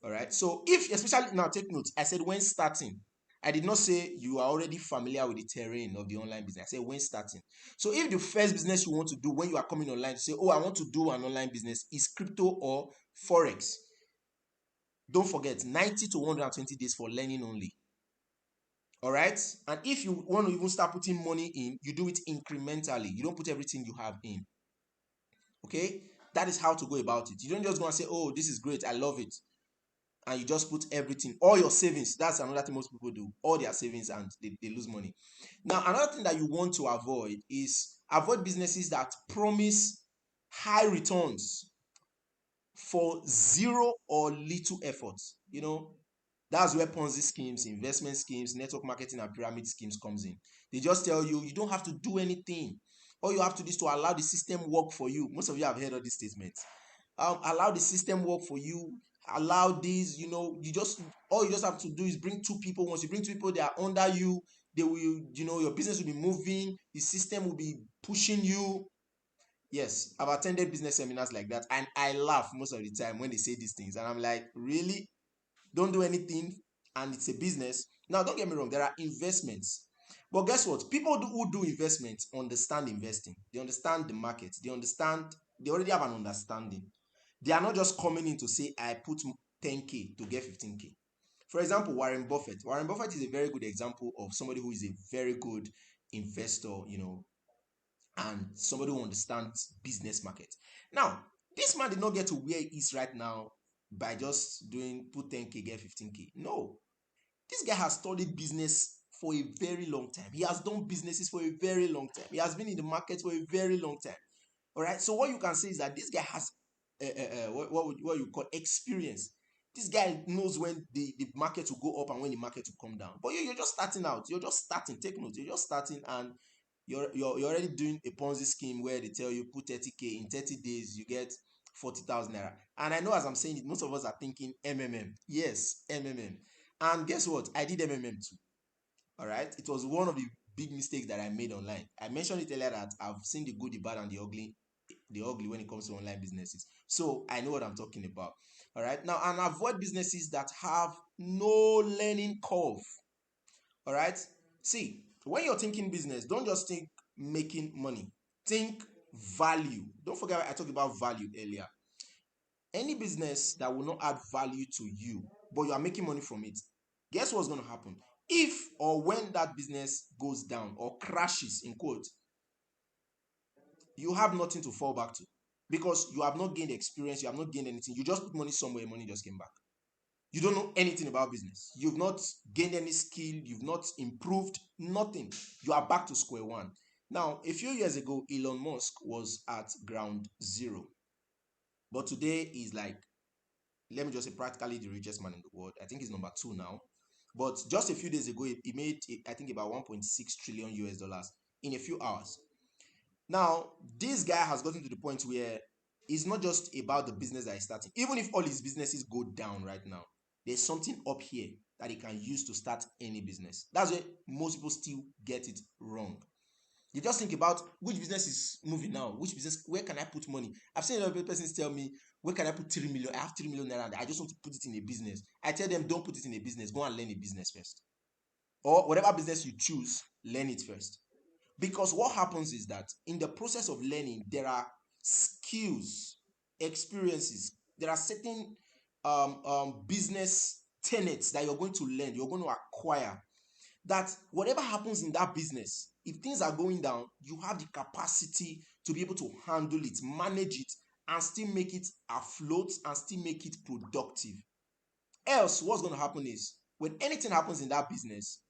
All right. So if, especially now, take note, I said when starting. I did not say you are already familiar with the terrain of the online business. I said when starting. So if the first business you want to do when you are coming online to say, oh, I want to do an online business is crypto or forex, don't forget 90 to 120 days for learning only. All right. And if you want to even start putting money in, you do it incrementally. You don't put everything you have in. Okay. That is how to go about it. You don't just go and say, oh, this is great, I love it, and you just put everything, all your savings. That's another thing most people do, all their savings, and they lose money. Now, another thing that you want to avoid is avoid businesses that promise high returns for zero or little effort. That's where Ponzi schemes, investment schemes, network marketing, and pyramid schemes comes in. They just tell you you don't have to do anything. All you have to do is to allow the system work for you. Most of you have heard of these statements. Allow the system work for you. Allow this, you just, all you just have to do is bring two people. Once you bring two people, they are under you. They will, your business will be moving. The system will be pushing you. Yes, I've attended business seminars like that, and I laugh most of the time when they say these things. And I'm like, really? Don't do anything, and it's a business. Now, don't get me wrong, there are investments. But guess what? People who do investments understand investing. They understand the market. They already have an understanding. They are not just coming in to say, I put 10K to get 15K. For example, Warren Buffett. Warren Buffett is a very good example of somebody who is a very good investor, and somebody who understands business market. Now, this man did not get to where he is right now by just doing put 10K, get 15K. No, this guy has studied business for a very long time. He has done businesses for a very long time. He has been in the market for a very long time. All right. So what you can say is that this guy has what you call experience. This guy knows when the market will go up and when the market will come down. But you're just starting out. You're just starting. Take note. You're just starting, and you're already doing a Ponzi scheme where they tell you put 30K in 30 days you get 40,000 naira. And I know as I'm saying it, most of us are thinking MMM. Yes, MMM. And guess what? I did MMM too. All right. It was one of the big mistakes that I made online. I mentioned it earlier that I've seen the good, the bad, and the ugly when it comes to online businesses. So I know what I'm talking about. All right. Now, and avoid businesses that have no learning curve. All right. See, when you're thinking business, don't just think making money. Think value. Don't forget I talked about value earlier. Any business that will not add value to you, but you are making money from it, guess what's going to happen? If or when that business goes down or crashes, in quote, you have nothing to fall back to because you have not gained experience, you have not gained anything. You just put money somewhere, money just came back. You don't know anything about business. You've not gained any skill, you've not improved, nothing. You are back to square one. Now, a few years ago, Elon Musk was at ground zero, but today he's like, let me just say, practically the richest man in the world. I think he's number two now. But just a few days ago, he made, I think, about 1.6 trillion US dollars in a few hours. Now, this guy has gotten to the point where it's not just about the business that he's starting. Even if all his businesses go down right now, there's something up here that he can use to start any business. That's where most people still get it wrong. You just think about which business is moving now, which business, where can I put money? I've seen a lot of persons tell me, where can I put 3 million? I have 3 million naira and I just want to put it in a business. I tell them, don't put it in a business, go and learn a business first. Or whatever business you choose, learn it first. Because what happens is that in the process of learning, there are skills, experiences, there are certain business tenets that you're going to learn, you're going to acquire, that whatever happens in that business, if things are going down, you have the capacity to be able to handle it, manage it, and still make it afloat and still make it productive. Else, what's going to happen is when anything happens in that business,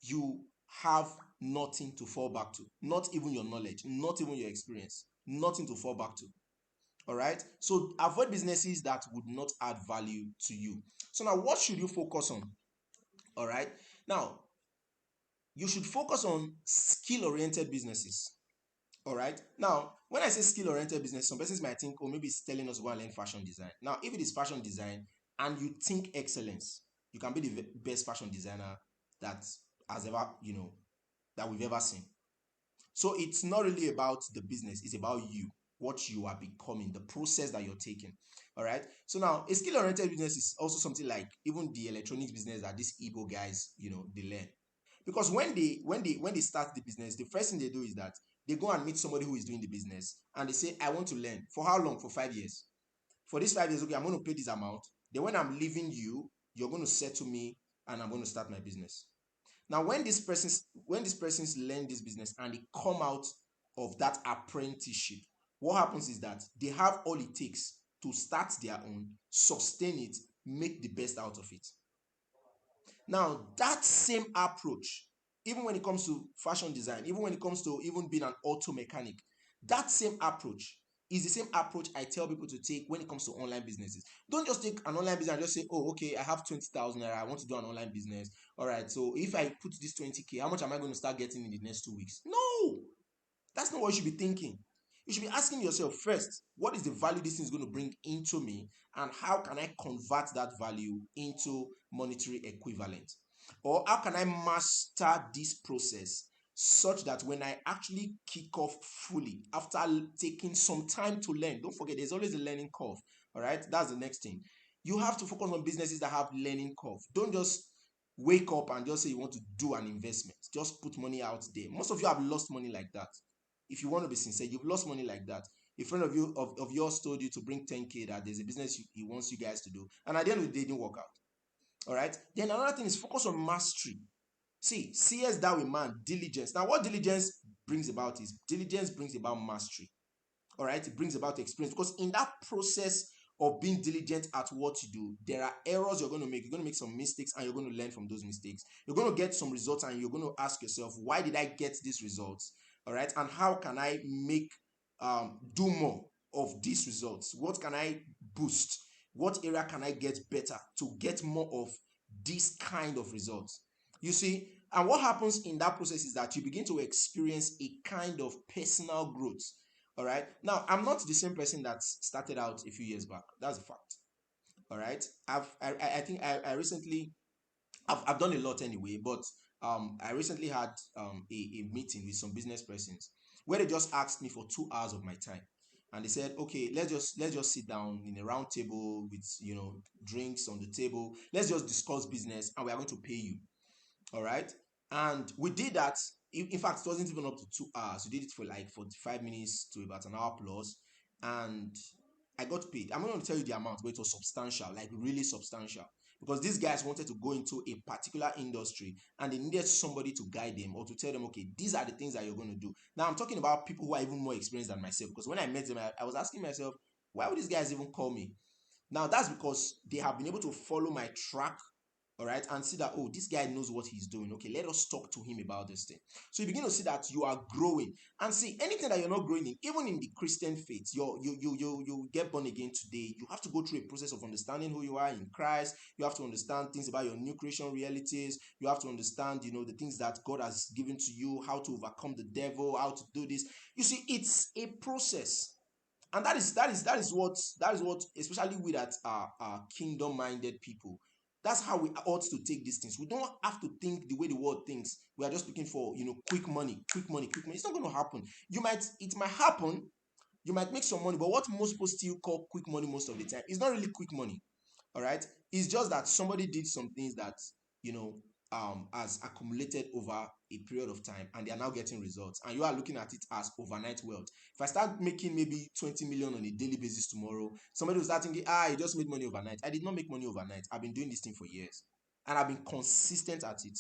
you have nothing to fall back to, not even your knowledge, not even your experience, nothing to fall back to. All right. So avoid businesses that would not add value to you. So now, what should you focus on? All right. Now, you should focus on skill oriented businesses. All right. Now, when I say skill oriented business, some persons might think, oh, maybe it's telling us to go and learn fashion design. Now, if it is fashion design and you think excellence, you can be the best fashion designer that has ever, that we've ever seen. So it's not really about the business, it's about you, what you are becoming, the process that you're taking. All right. So now a skill oriented business is also something like even the electronics business that these Igbo guys, they learn. Because when they start the business, the first thing they do is that they go and meet somebody who is doing the business and they say, I want to learn. For how long? For 5 years. For these 5 years, okay, I'm going to pay this amount. Then when I'm leaving you, you're going to settle me and I'm going to start my business. Now, when these persons learn this business and they come out of that apprenticeship, what happens is that they have all it takes to start their own, sustain it, make the best out of it. Now, that same approach, even when it comes to fashion design, even when it comes to even being an auto mechanic, that same approach is the same approach I tell people to take when it comes to online businesses. Don't just take an online business and just say, oh, okay, I have 20,000 naira, I want to do an online business. All right, so if I put this 20K, how much am I going to start getting in the next 2 weeks? No, that's not what you should be thinking. You should be asking yourself first, what is the value this thing is going to bring into me, and how can I convert that value into monetary equivalent? Or how can I master this process such that when I actually kick off fully after taking some time to learn, don't forget there's always a learning curve. All right, that's the next thing. You have to focus on businesses that have learning curve. Don't just wake up and just say you want to do an investment. Just put money out there. Most of you have lost money like that. If you want to be sincere, you've lost money like that. A friend of you of yours told you to bring 10K, that there's a business he wants you guys to do, and at the end of the day, it didn't work out. All right. Then another thing is focus on mastery. See, seest thou a man diligence. Now, what diligence brings about is diligence brings about mastery. All right, it brings about experience, because in that process of being diligent at what you do, there are errors you're going to make. You're going to make some mistakes and you're going to learn from those mistakes. You're going to get some results and you're going to ask yourself, why did I get these results? All right, and how can I make do more of these results? What can I boost? What area can I get better to get more of this kind of results? You see, and what happens in that process is that you begin to experience a kind of personal growth. All right. Now, I'm not the same person that started out a few years back. That's a fact. All right. I think I recently I've done a lot anyway, but I recently had a meeting with some business persons where they just asked me for 2 hours of my time. And they said, okay, let's just sit down in a round table with drinks on the table. Let's just discuss business and we are going to pay you. All right. And we did that. In fact, it wasn't even up to 2 hours. We did it for like 45 minutes to about an hour plus. And I got paid. I'm not going to tell you the amount, but it was substantial, like really substantial. Because these guys wanted to go into a particular industry and they needed somebody to guide them or to tell them, okay, these are the things that you're going to do. Now, I'm talking about people who are even more experienced than myself. Because when I met them, I was asking myself, why would these guys even call me? Now, that's because they have been able to follow my track, all right, and see that, oh, this guy knows what he's doing. Okay, let us talk to him about this thing. So you begin to see that you are growing, and see anything that you're not growing in, even in the Christian faith, you get born again today. You have to go through a process of understanding who you are in Christ. You have to understand things about your new creation realities. You have to understand, the things that God has given to you, how to overcome the devil, how to do this. You see, it's a process. And that is what especially we that are kingdom minded people, that's how we ought to take these things. We don't have to think the way the world thinks. We are just looking for quick money, quick money, quick money. It's not going to happen. It might happen. You might make some money, but what most people still call quick money most of the time is not really quick money. All right. It's just that somebody did some things that you know has accumulated over a period of time and they are now getting results, and you are looking at it as overnight wealth. If I start making maybe 20 million on a daily basis tomorrow, somebody will start thinking, you just made money overnight. I did not make money overnight. I've been doing this thing for years and I've been consistent at it.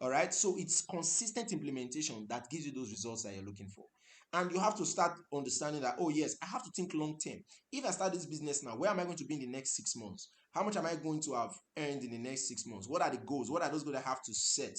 All right, so it's consistent implementation that gives you those results that you're looking for. And you have to start understanding that, oh yes, I have to think long term. If I start this business now, where am I going to be in the next 6 months? How much am I going to have earned in the next 6 months? What are the goals? What are those goals I have to set?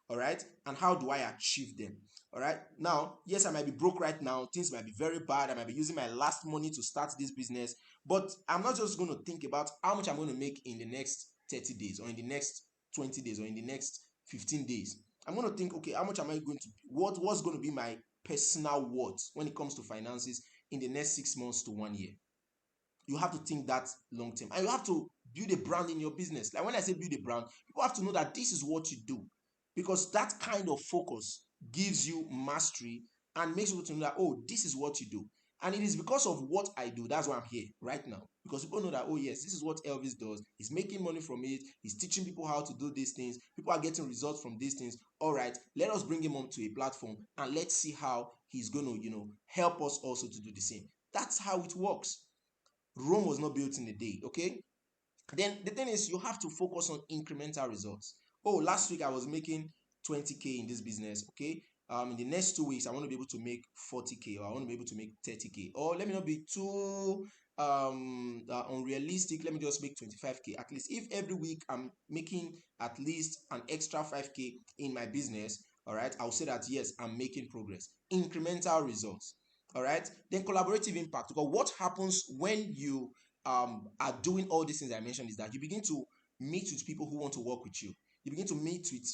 All right, and how do I achieve them? All right, now, yes, I might be broke right now. Things might be very bad. I might be using my last money to start this business, but I'm not just going to think about how much I'm going to make in the next 30 days or in the next 20 days or in the next 15 days. I'm going to think, okay, how much am I going to, what's going to be my personal worth when it comes to finances in the next 6 months to 1 year? You have to think that long term, and you have to build a brand in your business. Like when I say build a brand, people have to know that this is what you do, because that kind of focus gives you mastery and makes people to know that, oh, this is what you do. And it is because of what I do, that's why I'm here right now, because people know that, oh yes, this is what Elvis does. He's making money from it. He's teaching people how to do these things. People are getting results from these things. All right, let us bring him onto a platform and let's see how he's going to help us also to do the same. That's how it works. Rome was not built in a day, okay? Then the thing is, you have to focus on incremental results. Oh, last week I was making 20K in this business, okay? In the next 2 weeks, I want to be able to make 40K, or I want to be able to make 30K. Or let me not be too unrealistic. Let me just make 25K. At least if every week I'm making at least an extra 5K in my business, all right, I'll say that yes, I'm making progress. Incremental results. All right. Then collaborative impact. Because what happens when you are doing all these things I mentioned is that you begin to meet with people who want to work with you. You begin to meet with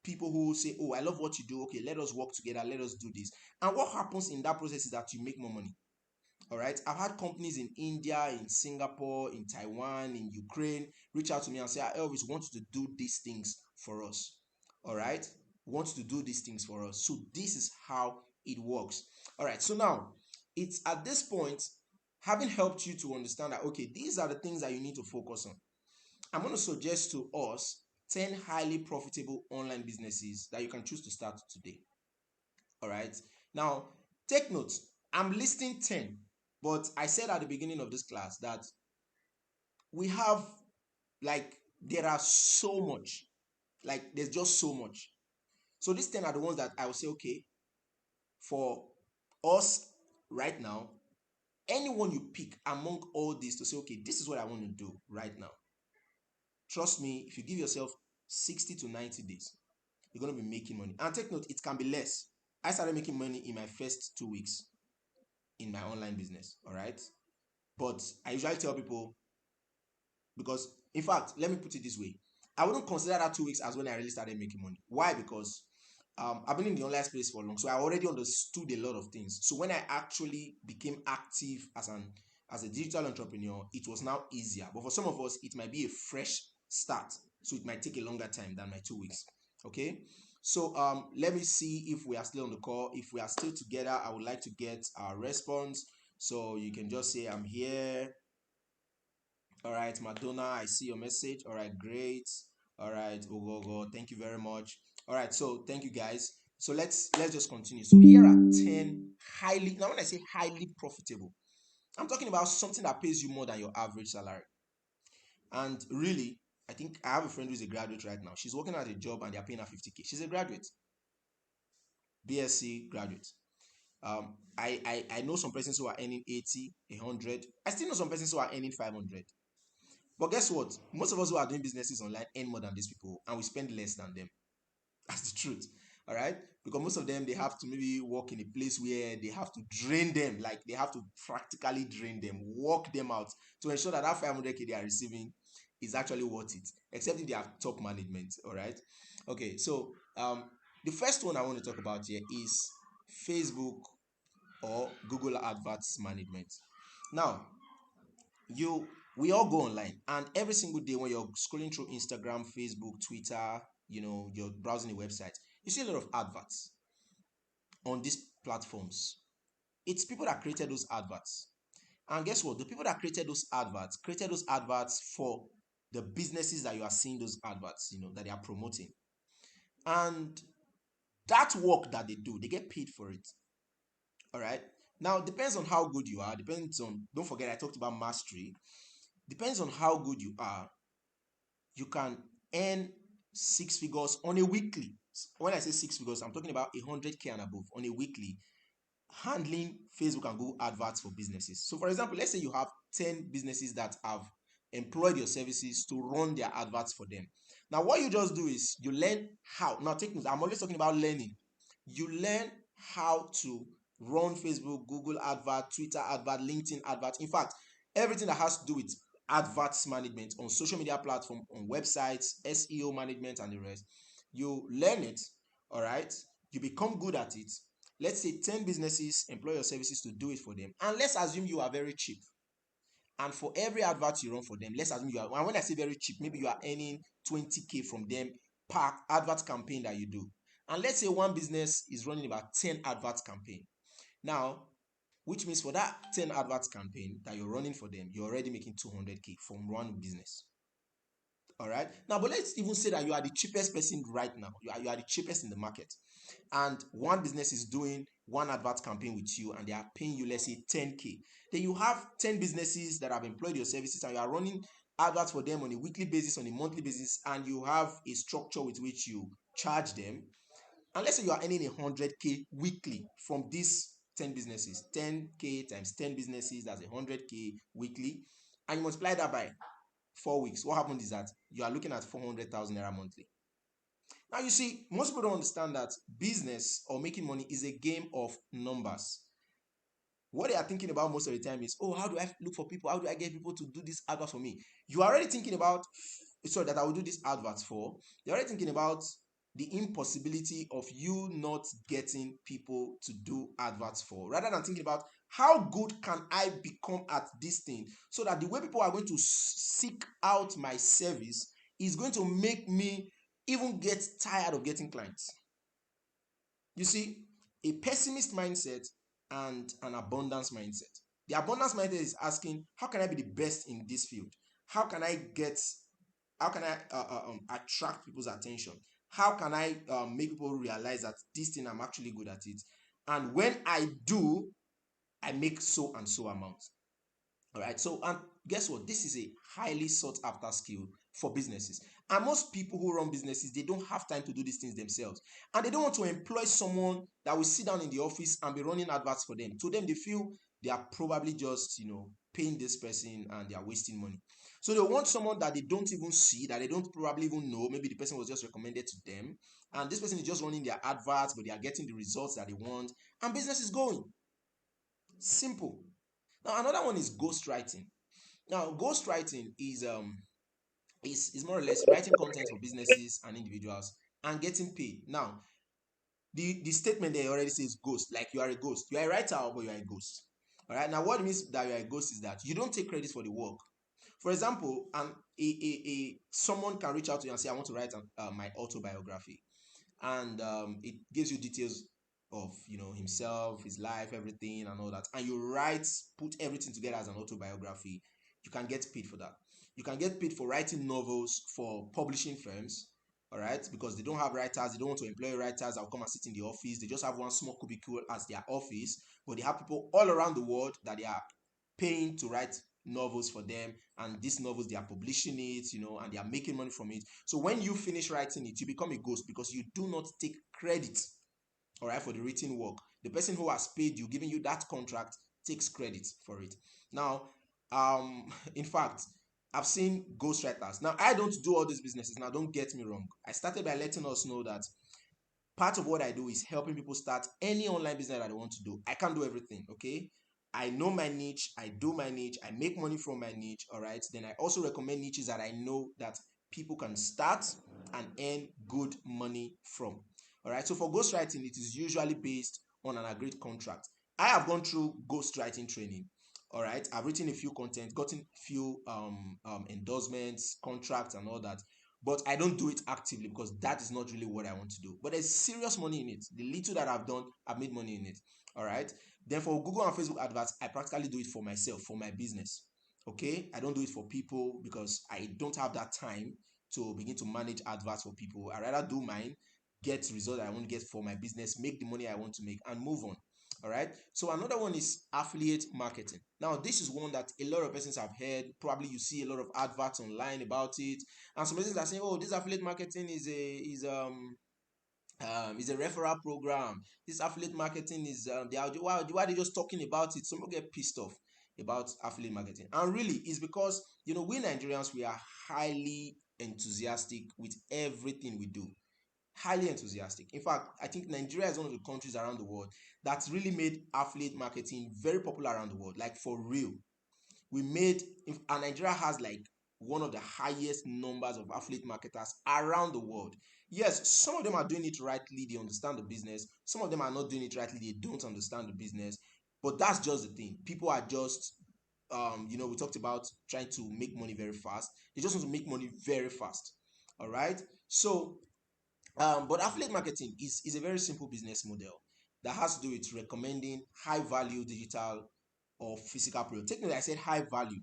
people who say, oh, I love what you do. Okay, let us work together. Let us do this. And what happens in that process is that you make more money. All right. I've had companies in India, in Singapore, in Taiwan, in Ukraine reach out to me and say, Elvis, we want you to do these things for us. All right. wants to do these things for us. So this is how it works. All right, so now it's at this point, having helped you to understand that, okay, these are the things that you need to focus on. I'm going to suggest to us 10 highly profitable online businesses that you can choose to start today. All right, now take note, I'm listing 10, but I said at the beginning of this class that we have, like, there are so much, like, there's just so much. So these 10 are the ones that I will say, okay, for us right now, anyone you pick among all these to say, okay, this is what I want to do right now. Trust me, if you give yourself 60 to 90 days, you're going to be making money. And take note, it can be less. I started making money in my first 2 weeks in my online business. All right. But I usually tell people, because, in fact, let me put it this way, I wouldn't consider that 2 weeks as when I really started making money. Why? Because I've been in the online space for long, so I already understood a lot of things. So when I actually became active as a digital entrepreneur, it was now easier. But for some of us, it might be a fresh start, so it might take a longer time than my 2 weeks. Okay, so let me see if we are still on the call. If we are still together, I would like to get our response. So you can just say I'm here. All right, Madonna, I see your message. All right, great. All right, Ogogo, thank you very much. All right, so thank you guys. So let's just continue. So here are 10 highly, now when I say highly profitable, I'm talking about something that pays you more than your average salary. And really, I think I have a friend who's a graduate right now. She's working at a job and they're paying her 50K. She's a graduate, BSc graduate. I know some persons who are earning 80, 100. I still know some persons who are earning 500. But guess what? Most of us who are doing businesses online earn more than these people, and we spend less than them. That's the truth. All right, because most of them, they have to maybe work in a place where they have to drain them, like they have to practically drain them, work them out to ensure that 500K they are receiving is actually worth it, except if they have top management. All right, okay, so the first one I want to talk about here is Facebook or Google Adverts Management. Now, you we all go online, and every single day when you're scrolling through Instagram, Facebook, Twitter, you're browsing a website, you see a lot of adverts on these platforms. It's people that created those adverts. And guess what? The people that created those adverts for the businesses that you are seeing those adverts, that they are promoting. And that work that they do, they get paid for it. All right. Now, it depends on how good you are. Depends on, don't forget, I talked about mastery. Depends on how good you are. You can earn 6 figures on a weekly. When I say 6 figures, I'm talking about 100K and above on a weekly, handling Facebook and Google adverts for businesses. So, for example, let's say you have 10 businesses that have employed your services to run their adverts for them. Now, what you just do is you learn how. Now, take note, I'm always talking about learning. You learn how to run Facebook, Google advert, Twitter advert, LinkedIn advert. In fact, everything that has to do with adverts management on social media platform, on websites, SEO management, and the rest. You learn it, all right? You become good at it. Let's say 10 businesses employ your services to do it for them. And let's assume you are very cheap. And for every advert you run for them, let's assume you are, and when I say very cheap, maybe you are earning 20K from them per advert campaign that you do. And let's say one business is running about 10 advert campaign. Now, which means for that 10 advert campaign that you're running for them, you're already making 200K from one business. All right. Now, but let's even say that you are the cheapest person right now. You are the cheapest in the market. And one business is doing one advert campaign with you and they are paying you, let's say, 10K. Then you have 10 businesses that have employed your services and you are running adverts for them on a weekly basis, on a monthly basis, and you have a structure with which you charge them. And let's say you are earning 100K weekly from these 10 businesses. 10K times 10 businesses, that's 100K weekly. And you multiply that by 4 weeks. What happens is that you are looking at 400,000 naira monthly. Now, you see, most people don't understand that business or making money is a game of numbers. What they are thinking about most of the time is, oh, how do I look for people? How do I get people to do this advert for me? You are already thinking about, sorry, that I will do this advert for. You're already thinking about the impossibility of you not getting people to do adverts for, rather than thinking about how good can I become at this thing so that the way people are going to seek out my service is going to make me even get tired of getting clients. You see, a pessimist mindset and an abundance mindset. The abundance mindset is asking, how can I be the best in this field? How can I get, how can I attract people's attention? How can I make people realize that this thing I'm actually good at it? And when I do, I make so and so amount. All right. So, and guess what? This is a highly sought after skill for businesses. And most people who run businesses, they don't have time to do these things themselves. And they don't want to employ someone that will sit down in the office and be running adverts for them. To them, they feel they are probably just, paying this person and they are wasting money. So they want someone that they don't even see, that they don't probably even know. Maybe the person was just recommended to them. And this person is just running their adverts, but they are getting the results that they want. And business is going. Simple. Now, another one is ghostwriting. Now, ghostwriting is more or less writing content for businesses and individuals and getting paid. Now, the statement there already says ghost, like you are a ghost. You are a writer, but you are a ghost. All right. Now, what it means that you are a ghost is that you don't take credit for the work. For example, someone can reach out to you and say, "I want to write my autobiography." And it gives you details of himself, his life, everything and all that, and you write, put everything together as an autobiography. You can get paid for that. You can get paid for writing novels for publishing firms. All right, because they don't have writers, they don't want to employ writers that will come and sit in the office. They just have one small cubicle as their office, but they have people all around the world that they are paying to write novels for them, and these novels they are publishing it, and they are making money from it. So when you finish writing it, you become a ghost because you do not take credit, all right, for the written work. The person who has paid you, giving you that contract, takes credit for it. Now, in fact, I've seen ghostwriters. Now, I don't do all these businesses. Now, don't get me wrong. I started by letting us know that part of what I do is helping people start any online business that they want to do. I can't do everything, okay? I know my niche, I do my niche, I make money from my niche, all right? Then I also recommend niches that I know that people can start and earn good money from. All right. So for ghostwriting, it is usually based on an agreed contract. I have gone through ghostwriting training. All right. I've written a few content, gotten a few endorsements, contracts, and all that. But I don't do it actively because that is not really what I want to do. But there's serious money in it. The little that I've done, I've made money in it. All right. Then for Google and Facebook adverts, I practically do it for myself, for my business. Okay. I don't do it for people because I don't have that time to begin to manage adverts for people. I rather do mine, get results I want to get for my business, make the money I want to make, and move on. All right. So another one is affiliate marketing. Now, this is one that a lot of persons have heard. Probably you see a lot of adverts online about it, and some persons are saying, "Oh, this affiliate marketing is a referral program. This affiliate marketing is why are they just talking about it?" Some people get pissed off about affiliate marketing, and really, it's because we Nigerians, we are highly enthusiastic with everything we do. Highly enthusiastic. In fact, I think Nigeria is one of the countries around the world that's really made affiliate marketing very popular around the world, like for real. We made and Nigeria has like one of the highest numbers of affiliate marketers around the world. Yes, some of them are doing it rightly, they understand the business. Some of them are not doing it rightly, they don't understand the business. But that's just the thing. People are just we talked about trying to make money very fast. They just want to make money very fast. All right. So but affiliate marketing is a very simple business model that has to do with recommending high value digital or physical product. Take note, I said high value,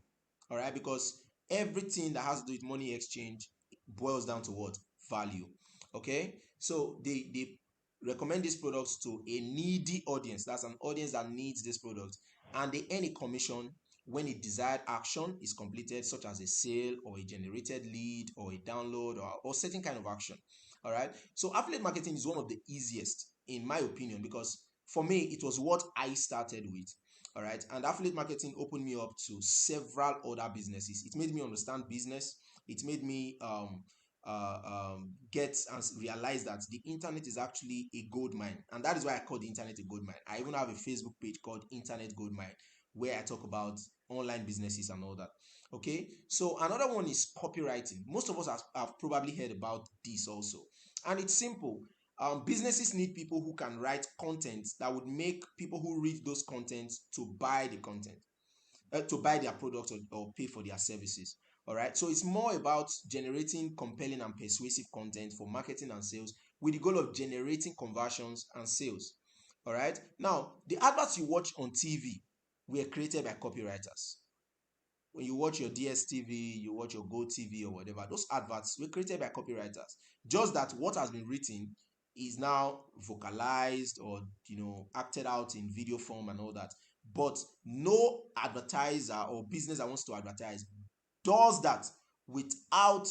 all right, because everything that has to do with money exchange boils down to what? Value. Okay, so they recommend these products to a needy audience. That's an audience that needs this product, and they earn a commission when a desired action is completed, such as a sale or a generated lead or a download or certain kind of action. All right. So affiliate marketing is one of the easiest, in my opinion, because for me, it was what I started with. All right. And affiliate marketing opened me up to several other businesses. It made me understand business. It made me get and realize that the internet is actually a gold mine. And that is why I call the internet a gold mine. I even have a Facebook page called Internet Gold Mine, where I talk about online businesses and all that. Okay, so another one is copywriting. Most of us have probably heard about this also, and it's simple. Businesses need people who can write content that would make people who read those contents to buy the content, to buy their products or pay for their services. All right, so it's more about generating compelling and persuasive content for marketing and sales with the goal of generating conversions and sales. All right. Now, the adverts you watch on TV were created by copywriters. When you watch your DSTV, you watch your GoTV or whatever, those adverts were created by copywriters. Just that what has been written is now vocalized or acted out in video form and all that. But no advertiser or business that wants to advertise does that without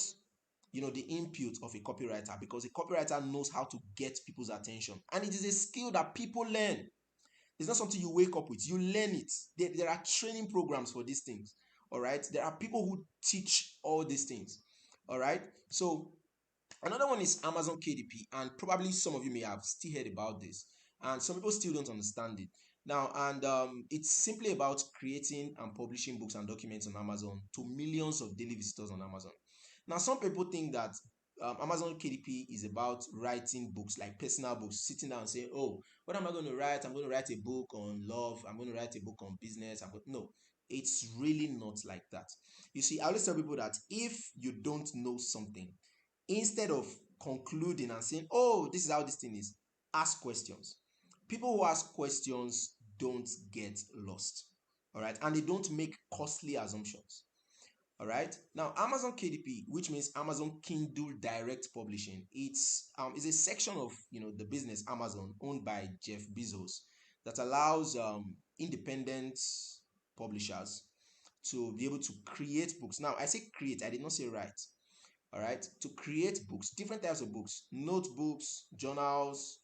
the input of a copywriter, because a copywriter knows how to get people's attention, and it is a skill that people learn. It's not something you wake up with. You learn it. There are training programs for these things. All right. There are people who teach all these things. All right. So another one is Amazon KDP, and probably some of you may have still heard about this, and some people still don't understand it now. And it's simply about creating and publishing books and documents on Amazon to millions of daily visitors on Amazon. Now, some people think that Amazon KDP is about writing books, like personal books, sitting down and saying, "Oh, what am I going to write? I'm going to write a book on love. I'm going to write a book on business." No, it's really not like that. You see, I always tell people that if you don't know something, instead of concluding and saying, "Oh, this is how this thing is," ask questions. People who ask questions don't get lost. All right. And they don't make costly assumptions. All right. Now, Amazon KDP, which means Amazon Kindle Direct Publishing, it's a section of the business Amazon, owned by Jeff Bezos, that allows independent publishers to be able to create books. Now, I say create, I did not say write. All right, to create books, different types of books: notebooks, journals,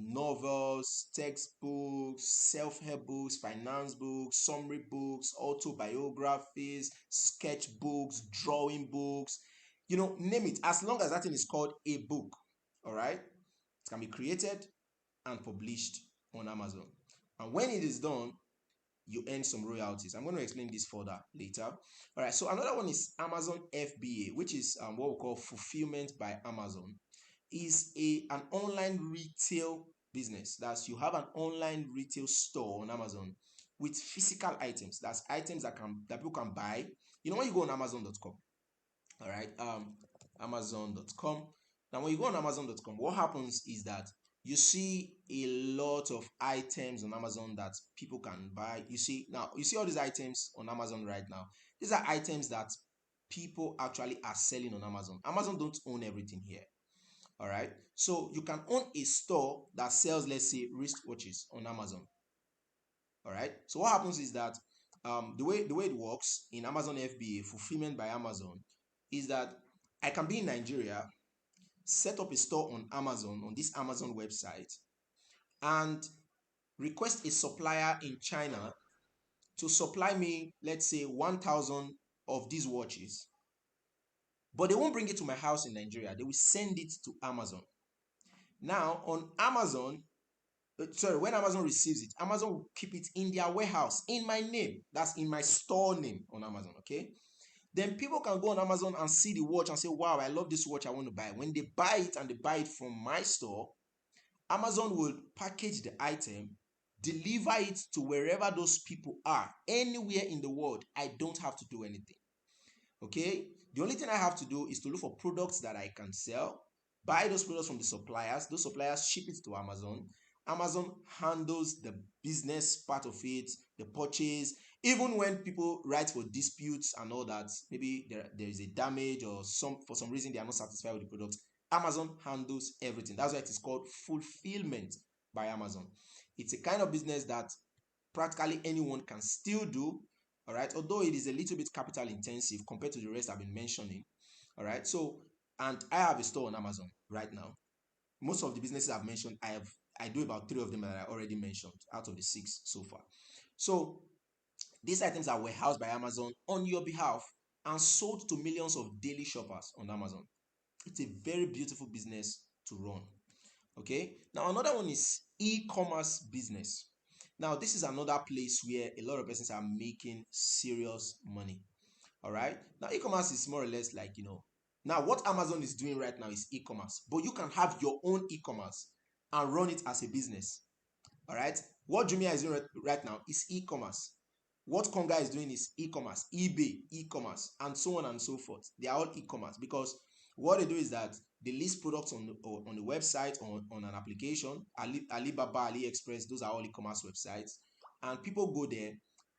novels, textbooks, self-help books, finance books, summary books, autobiographies, sketchbooks, drawing books, name it. As long as that thing is called a book, all right, it can be created and published on Amazon. And when it is done, you earn some royalties. I'm going to explain this further later. All right, so another one is Amazon FBA, which is what we call fulfillment by Amazon. Is an online retail business. That's, you have an online retail store on Amazon with physical items. That's items that people can buy. When you go on Amazon.com, all right, Amazon.com. Now, when you go on Amazon.com, what happens is that you see a lot of items on Amazon that people can buy. You see all these items on Amazon right now. These are items that people actually are selling on Amazon. Amazon don't own everything here. All right. So you can own a store that sells, let's say, wristwatches on Amazon. All right. So what happens is that the way it works in Amazon FBA, fulfillment by Amazon, is that I can be in Nigeria, set up a store on Amazon, on this Amazon website, and request a supplier in China to supply me, let's say, 1,000 of these watches. But they won't bring it to my house in Nigeria. They will send it to Amazon. Now, on Amazon, when Amazon receives it, Amazon will keep it in their warehouse in my name. That's in my store name on Amazon, okay? Then people can go on Amazon and see the watch and say, "Wow, I love this watch, I want to buy it." When they buy it and they buy it from my store, Amazon will package the item, deliver it to wherever those people are, anywhere in the world. I don't have to do anything. Okay, the only thing I have to do is to look for products that I can sell, buy those products from the suppliers. Those suppliers ship it to Amazon. Amazon handles the business part of it, the purchase. Even when people write for disputes and all that, maybe there is a damage or for some reason they are not satisfied with the product, Amazon handles everything. That's why it is called fulfillment by Amazon. It's a kind of business that practically anyone can still do. All right, although it is a little bit capital intensive compared to the rest I've been mentioning. All right, so, and I have a store on Amazon right now. Most of the businesses I've mentioned, I do about 3 of them that I already mentioned out of the 6 so far. So these items are warehoused by Amazon on your behalf and sold to millions of daily shoppers on Amazon. It's a very beautiful business to run. Okay, now another one is e-commerce business. Now, this is another place where a lot of persons are making serious money. All right, now e-commerce is more or less like, now what Amazon is doing right now is e-commerce, but you can have your own e-commerce and run it as a business. All right, what Jumia is doing right now is e-commerce. What Konga is doing is e-commerce, eBay, e-commerce, and so on and so forth. They are all e-commerce, because what they do is that They list products on the website, on an application. Alibaba, AliExpress, those are all e-commerce websites. And people go there,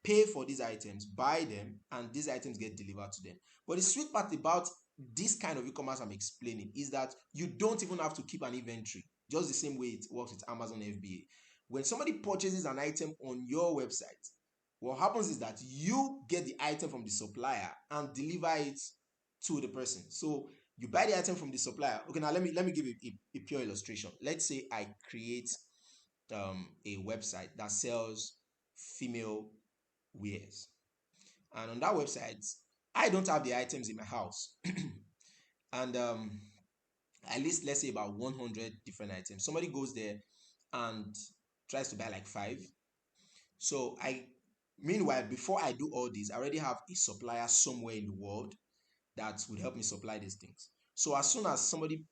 pay for these items, buy them, and these items get delivered to them. But the sweet part about this kind of e-commerce I'm explaining is that you don't even have to keep an inventory, just the same way it works with Amazon FBA. When somebody purchases an item on your website, what happens is that you get the item from the supplier and deliver it to the person. So you buy the item from the supplier. Okay, now let me give you a pure illustration. Let's say I create a website that sells female wears, and on that website I don't have the items in my house, and I list, let's say, about 100 different items. Somebody goes there and tries to buy like five. So meanwhile, before I do all this, I already have a supplier somewhere in the world that would help me supply these things. So as soon as somebody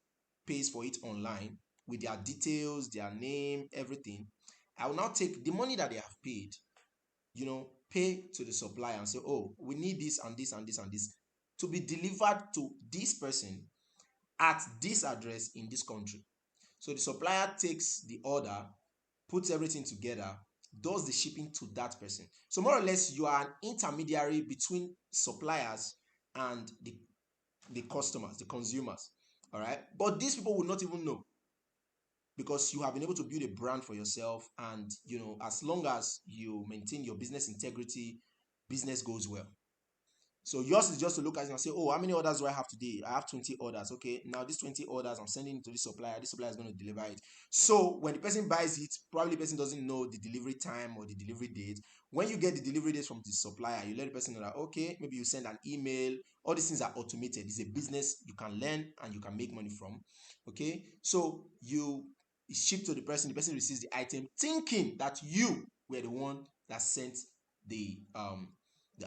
pays for it online with their details, their name, everything, I will now take the money that they have paid, pay to the supplier and say, oh, we need this and this and this and this to be delivered to this person at this address in this country. So the supplier takes the order, puts everything together, does the shipping to that person. So more or less, you are an intermediary between suppliers and the customers, the consumers. All right. But these people will not even know, because you have been able to build a brand for yourself. And, as long as you maintain your business integrity, business goes well. So yours is just to look at it and say, oh, how many orders do I have today? I have 20 orders. Okay, now these 20 orders, I'm sending it to the supplier. This supplier is going to deliver it. So when the person buys it, probably the person doesn't know the delivery time or the delivery date. When you get the delivery date from the supplier, you let the person know that, okay, maybe you send an email. All these things are automated. It's a business you can learn and you can make money from. Okay, so you ship to the person receives the item thinking that you were the one that sent the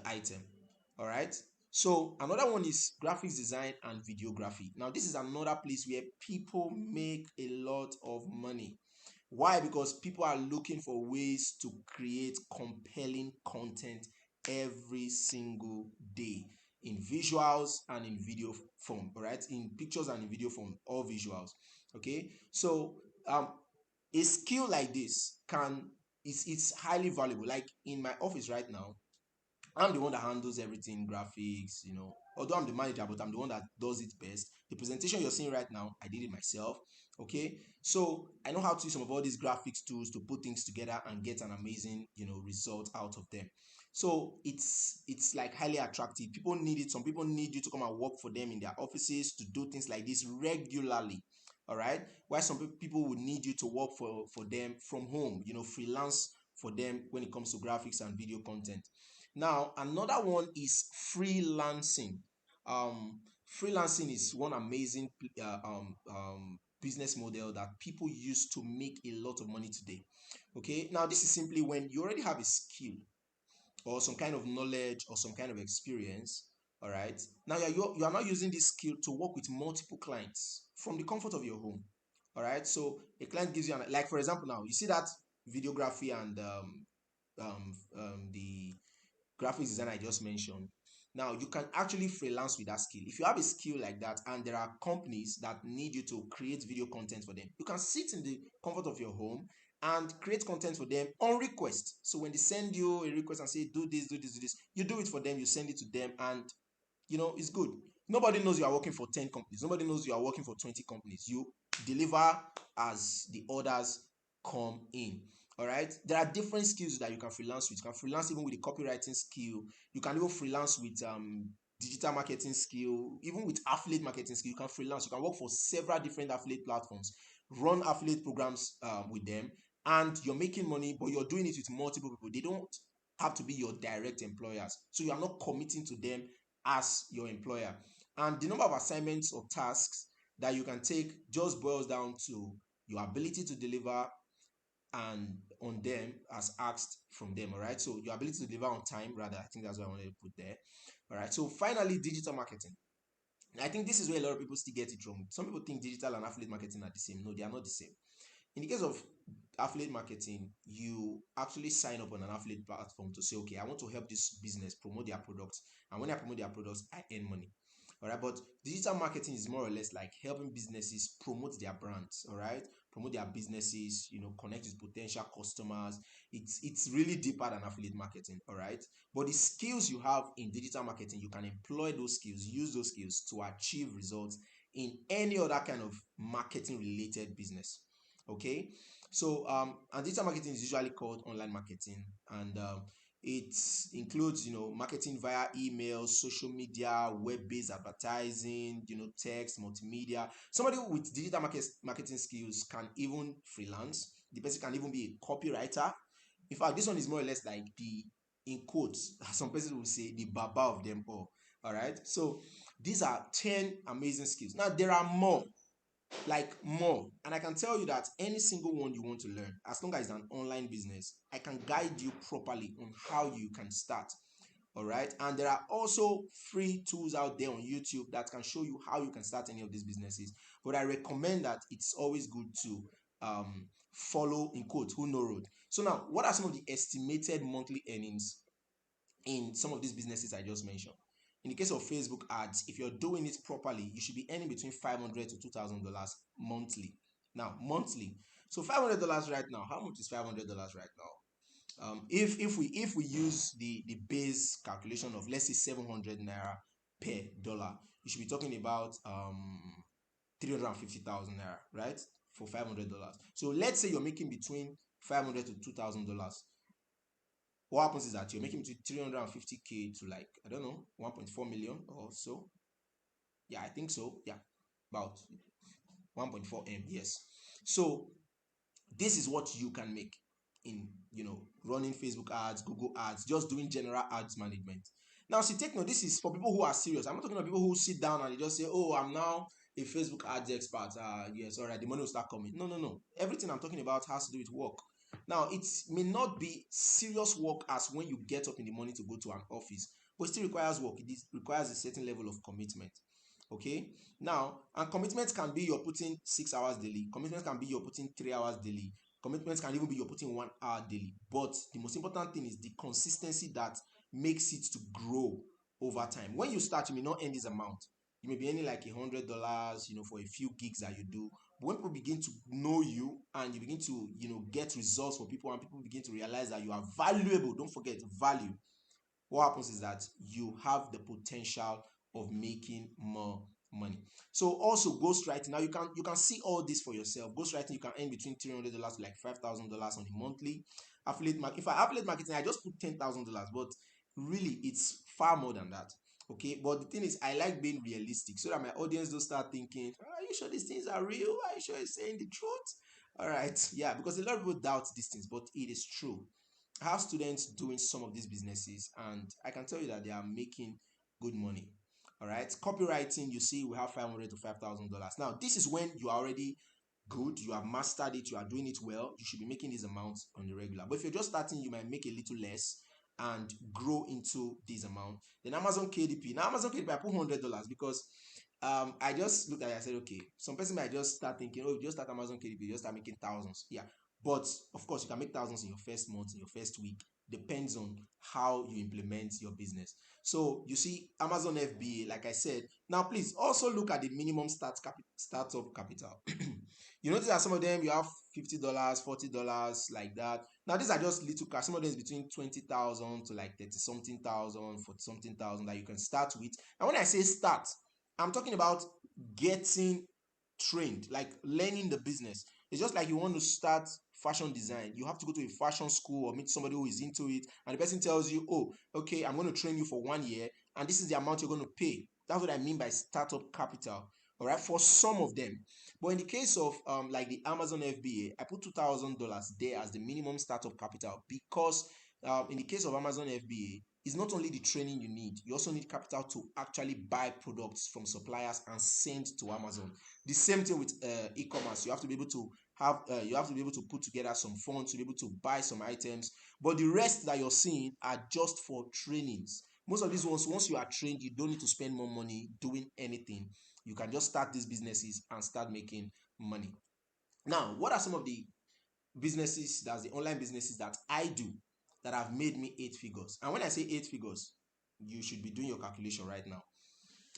item. All right. So another one is graphics design and videography. Now, this is another place where people make a lot of money. Why? Because people are looking for ways to create compelling content every single day in visuals and in video form, all right? In pictures and in video form, all visuals. Okay. So a skill like this it's highly valuable. Like in my office right now, I'm the one that handles everything, graphics, Although I'm the manager, but I'm the one that does it best. The presentation you're seeing right now, I did it myself. Okay. So I know how to use some of all these graphics tools to put things together and get an amazing, result out of them. So it's like highly attractive. People need it. Some people need you to come and work for them in their offices to do things like this regularly. All right. While some people would need you to work for them from home, freelance for them when it comes to graphics and video content. Now, another one is freelancing. Freelancing is one amazing business model that people use to make a lot of money today. Okay, now this is simply when you already have a skill or some kind of knowledge or some kind of experience. All right, now you are now using this skill to work with multiple clients from the comfort of your home. All right, so a client gives you like, for example, now you see that videography and the graphics design I just mentioned. Now you can actually freelance with that skill. If you have a skill like that and there are companies that need you to create video content for them, you can sit in the comfort of your home and create content for them on request. So when they send you a request and say, do this, do this, do this, you do it for them, you send it to them, and it's good. Nobody knows you are working for 10 companies. Nobody knows you are working for 20 companies. You deliver as the orders come in. All right. There are different skills that you can freelance with. You can freelance even with a copywriting skill. You can even freelance with digital marketing skill, even with affiliate marketing skill. You can freelance. You can work for several different affiliate platforms, run affiliate programs with them, and you're making money, but you're doing it with multiple people. They don't have to be your direct employers. So you are not committing to them as your employer. And the number of assignments or tasks that you can take just boils down to your ability to deliver and on them as asked from them. All right. So your ability to deliver on time, rather, I think that's what I wanted to put there. All right. So finally, digital marketing. I think this is where a lot of people still get it wrong. Some people think digital and affiliate marketing are the same. No, they are not the same. In the case of affiliate marketing, you actually sign up on an affiliate platform to say, okay, I want to help this business promote their products. And when I promote their products, I earn money. All right, but digital marketing is more or less like helping businesses promote their brands. All right, promote their businesses, connect with potential customers. It's really deeper than affiliate marketing. All right, but the skills you have in digital marketing, you can employ those skills, use those skills to achieve results in any other kind of marketing related business. Okay, so and digital marketing is usually called online marketing, and it includes marketing via email, social media, web-based advertising, text, multimedia. Somebody with digital marketing skills can even freelance. The person can even be a copywriter. In fact, this one is more or less like the, in quotes, some persons will say, the baba of them all right, so these are 10 amazing skills. Now there are more, like more, and I can tell you that any single one you want to learn, as long as it's an online business, I can guide you properly on how you can start. All right, and there are also free tools out there on YouTube that can show you how you can start any of these businesses, but I recommend that it's always good to follow, in quote, who know road. So now, what are some of the estimated monthly earnings in some of these businesses I just mentioned? In the case of Facebook ads, if you're doing it properly, you should be earning between $500 to $2,000 monthly. Now, monthly. So $500 right now, how much is $500 right now? If we use the base calculation of, let's say, 700 naira per dollar, you should be talking about 350,000 naira, right? For $500. So let's say you're making between $500 to $2,000. What happens is that you're making between 350K to, like, I don't know, 1.4 million or so. Yeah, I think so. Yeah, about 1.4 M. Yes. So this is what you can make in running Facebook ads, Google ads, just doing general ads management. Now, see, take note, this is for people who are serious. I'm not talking about people who sit down and they just say, oh, I'm now a Facebook ads expert. Yes, all right, the money will start coming. No, no, no. Everything I'm talking about has to do with work. Now, it may not be serious work as when you get up in the morning to go to an office, but it still requires work. It requires a certain level of commitment. Okay, now, and commitment can be you're putting 6 hours daily, commitment can be you're putting 3 hours daily, commitment can even be you're putting 1 hour daily. But the most important thing is the consistency that makes it to grow over time. When you start, you may not earn this amount. You may be earning like $100, for a few gigs that you do. But when people begin to know you and you begin to, get results for people, and people begin to realize that you are valuable, don't forget value, what happens is that you have the potential of making more money. So also ghostwriting. Now you can see all this for yourself. Ghostwriting, you can earn between $300 to like $5,000 on a monthly. Affiliate marketing. If I affiliate marketing, I just put $10,000, but really it's far more than that. Okay, but the thing is, I like being realistic so that my audience don't start thinking, are you sure these things are real? Are you sure you're saying the truth? All right, yeah, because a lot of people doubt these things, but it is true. I have students doing some of these businesses, and I can tell you that they are making good money. All right, copywriting, you see, we have $500 to $5,000. Now, this is when you are already good, you have mastered it, you are doing it well. You should be making these amounts on the regular. But if you're just starting, you might make a little less and grow into this amount. Then Amazon KDP. Now, Amazon KDP, I put $100 because I just looked at it. I said, okay, some person might just start thinking, oh, you just start Amazon KDP, you just start making thousands. Yeah, but of course, you can make thousands in your first month, in your first week. Depends on how you implement your business. So you see, Amazon FBA, like I said. Now, please also look at the minimum startup capital. You notice that some of them you have $50, $40, like that. Now, these are just little cash. Some of them is between 20,000 to like 30 something thousand, 40 something thousand that you can start with. And when I say start, I'm talking about getting trained, like learning the business. It's just like you want to start fashion design. You have to go to a fashion school or meet somebody who is into it, and the person tells you, oh, okay, I'm going to train you for 1 year, and this is the amount you're going to pay. That's what I mean by startup capital. All right, for some of them. But in the case of like the Amazon FBA, I put $2,000 there as the minimum startup capital because in the case of Amazon FBA, it's not only the training you need, you also need capital to actually buy products from suppliers and send to Amazon. The same thing with e-commerce. You have to be able to put together some funds to be able to buy some items. But the rest that you're seeing are just for trainings. Most of these ones, once you are trained, you don't need to spend more money doing anything. You can just start these businesses and start making money. Now, what are some of the businesses, that's the online businesses that I do, that have made me 8 figures? And when I say 8 figures, you should be doing your calculation right now.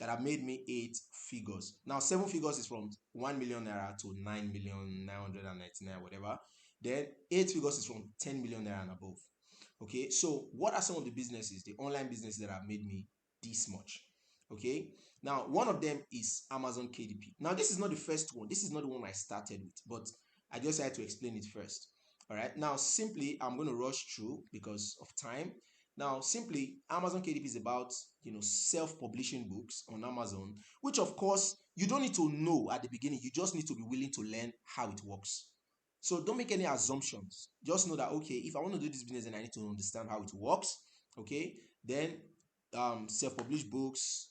that have made me 8 figures. Now, 7 figures is from 1 million naira to 9,999,000, whatever. Then 8 figures is from 10 million naira and above. Okay, so what are some of the businesses, the online businesses that have made me this much? Okay, now one of them is Amazon KDP. Now, this is not the first one, this is not the one I started with, but I just had to explain it first. All right, now simply I'm going to rush through because of time. Now, simply, Amazon KDP is about self-publishing books on Amazon, which of course you don't need to know at the beginning. You just need to be willing to learn how it works. So don't make any assumptions. Just know that okay, if I want to do this business, then I need to understand how it works. Okay, then self-published books,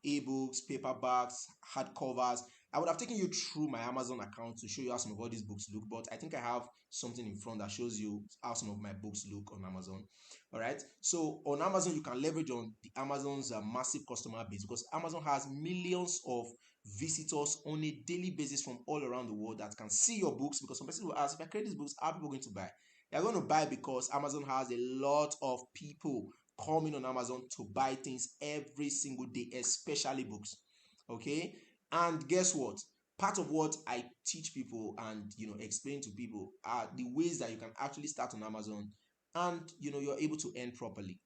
ebooks, paperbacks, hardcovers. I would have taken you through my Amazon account to show you how some of all these books look, but I think I have something in front that shows you how some of my books look on Amazon. All right. So on Amazon, you can leverage on the Amazon's massive customer base because Amazon has millions of visitors on a daily basis from all around the world that can see your books. Because some people will ask, if I create these books, how are people going to buy? They're going to buy because Amazon has a lot of people coming on Amazon to buy things every single day, especially books. Okay. And guess what? Part of what I teach people and explain to people are the ways that you can actually start on Amazon and you're able to earn properly.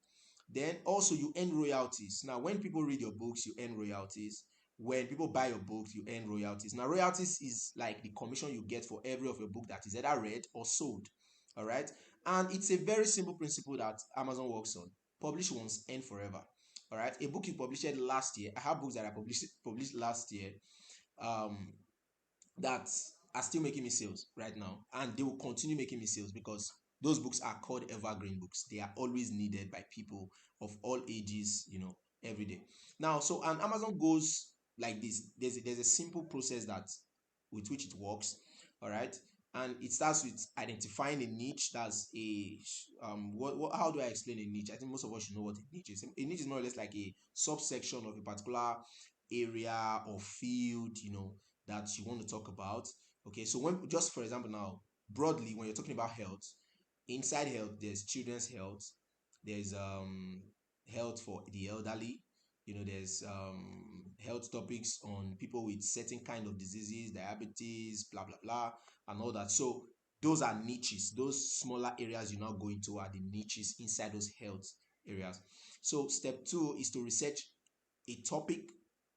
Then also you earn royalties. Now, when people read your books, you earn royalties. When people buy your books, you earn royalties. Now, royalties is like the commission you get for every of your book that is either read or sold. All right. And it's a very simple principle that Amazon works on. Publish once, earn forever. All right. A book you published last year. I have books that I published last year. Um, that are still making me sales right now, and they will continue making me sales because those books are called evergreen books. They are always needed by people of all ages, every day. Now, so and Amazon goes like this. There's a simple process that with which it works. All right. And it starts with identifying a niche. That's a what how do I explain a niche? I think most of us should know what a niche is. A niche is more or less like a subsection of a particular area or field, that you want to talk about. Okay, so when just for example now, broadly, when you're talking about health, inside health, there's children's health, there's health for the elderly, there's health topics on people with certain kind of diseases, diabetes, blah blah blah, and all that. So those are niches. Those smaller areas you now go into are the niches inside those health areas. So step two is to research a topic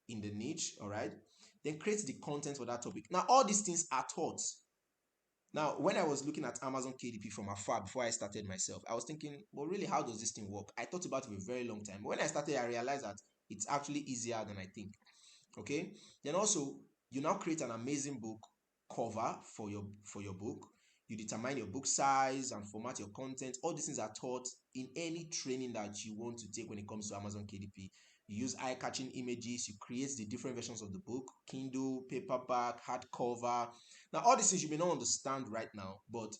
in the niche, all right? Then create the content for that topic. Now, all these things are taught. Now, when I was looking at Amazon KDP from afar before I started myself, I was thinking, well, really, how does this thing work? I thought about it for a very long time. But when I started, I realized that it's actually easier than I think. Okay. Then also, you now create an amazing book cover for your book. You determine your book size and format your content. All these things are taught in any training that you want to take when it comes to Amazon KDP. You use eye-catching images. You create the different versions of the book: Kindle, paperback, hardcover. Now, all these things you may not understand right now, but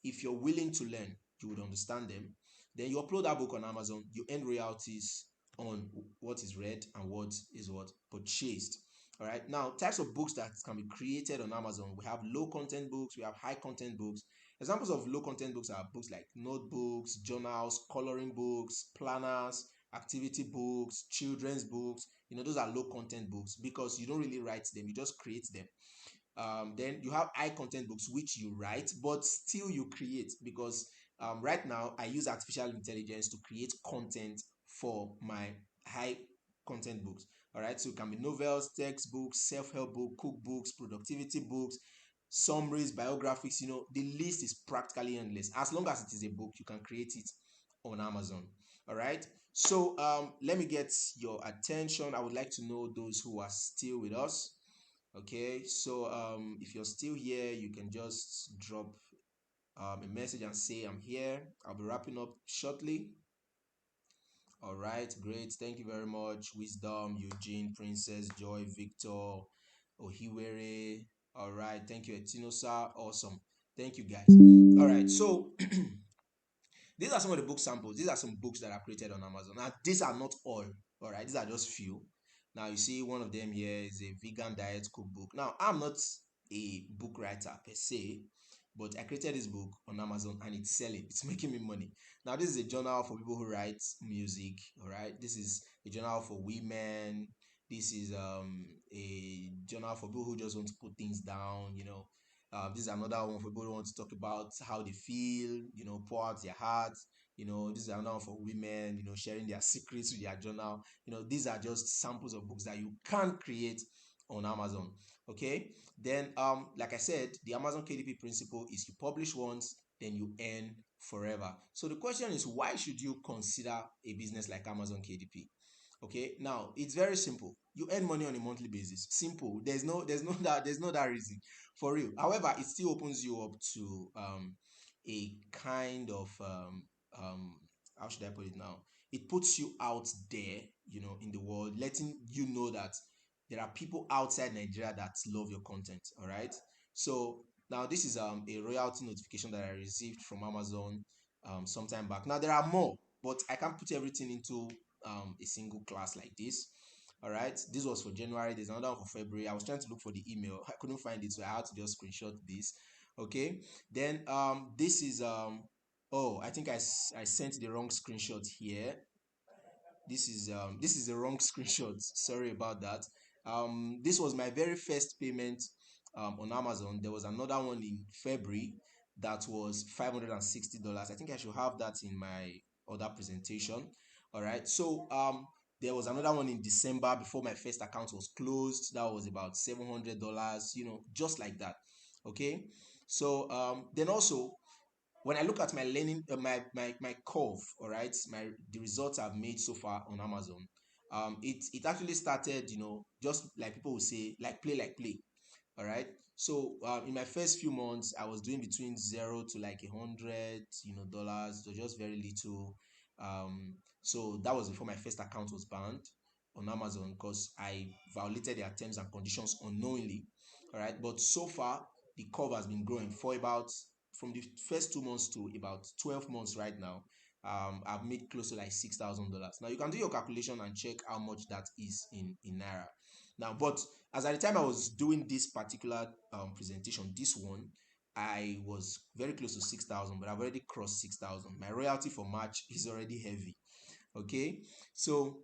if you're willing to learn, you would understand them. Then you upload that book on Amazon. You earn royalties on what is read and what is what purchased. All right. Now, types of books that can be created on Amazon. We have low content books, we have high content books. Examples of low content books are books like notebooks, journals, coloring books, planners, activity books, children's books. Those are low content books because you don't really write them, you just create them. Then you have high content books which you write but still you create because right now I use artificial intelligence to create content for my high content books. All right, so it can be novels, textbooks, self-help book, cookbooks, productivity books, summaries, biographics. The list is practically endless. As long as it is a book, you can create it on Amazon. All right, so let me get your attention. I would like to know those who are still with us. Okay, so if you're still here, you can just drop a message and say I'm here. I'll be wrapping up shortly. All right, great. Thank you very much. Wisdom, Eugene, Princess, Joy, Victor, Ohiwere. All right, thank you, Etinosa. Awesome. Thank you, guys. All right, so these are some of the book samples. These are some books that are created on Amazon. Now, these are not all. All right, these are just few. Now, you see one of them here is a vegan diet cookbook. Now, I'm not a book writer per se, but I created this book on Amazon and it's selling. It's making me money. Now, this is a journal for people who write music. All right, this is a journal for women. This is a journal for people who just want to put things down. This is another one for people who want to talk about how they feel. Pour out their hearts. This is another one for women. Sharing their secrets with their journal. These are just samples of books that you can create on Amazon. Okay. Then, like I said, the Amazon KDP principle is you publish once, then you earn forever. So the question is, why should you consider a business like Amazon KDP? Okay, now it's very simple. You earn money on a monthly basis. Simple. There's no that reason for real. However, it still opens you up to a kind of how should I put it now? It puts you out there, in the world, letting you know that there are people outside Nigeria that love your content. All right. So now this is a royalty notification that I received from Amazon sometime back. Now there are more, but I can't put everything into a single class like this. All right, this was for January. There's another one for February. I was trying to look for the email. I couldn't find it, so I had to just screenshot this. Okay, then this is oh, I think I sent the wrong screenshot here. This is the wrong screenshot. Sorry about that. This was my very first payment on Amazon. There was another one in February that was $560. I think I should have that in my other presentation. All right. So there was another one in December before my first account was closed. That was about $700. Just like that. Okay. So then also when I look at my learning, my curve, all right, the results I've made so far on Amazon, it actually started, just like people will say, like play. All right. So in my first few months, I was doing between zero to like 100, dollars. So just very little. So that was before my first account was banned on Amazon because I violated their terms and conditions unknowingly. All right. But so far, the curve has been growing for about from the first 2 months to about 12 months right now. I've made close to like $6,000. Now you can do your calculation and check how much that is in naira. Now, but as at the time I was doing this particular presentation, this one, I was very close to 6,000, but I've already crossed 6,000. My royalty for March is already heavy. Okay, so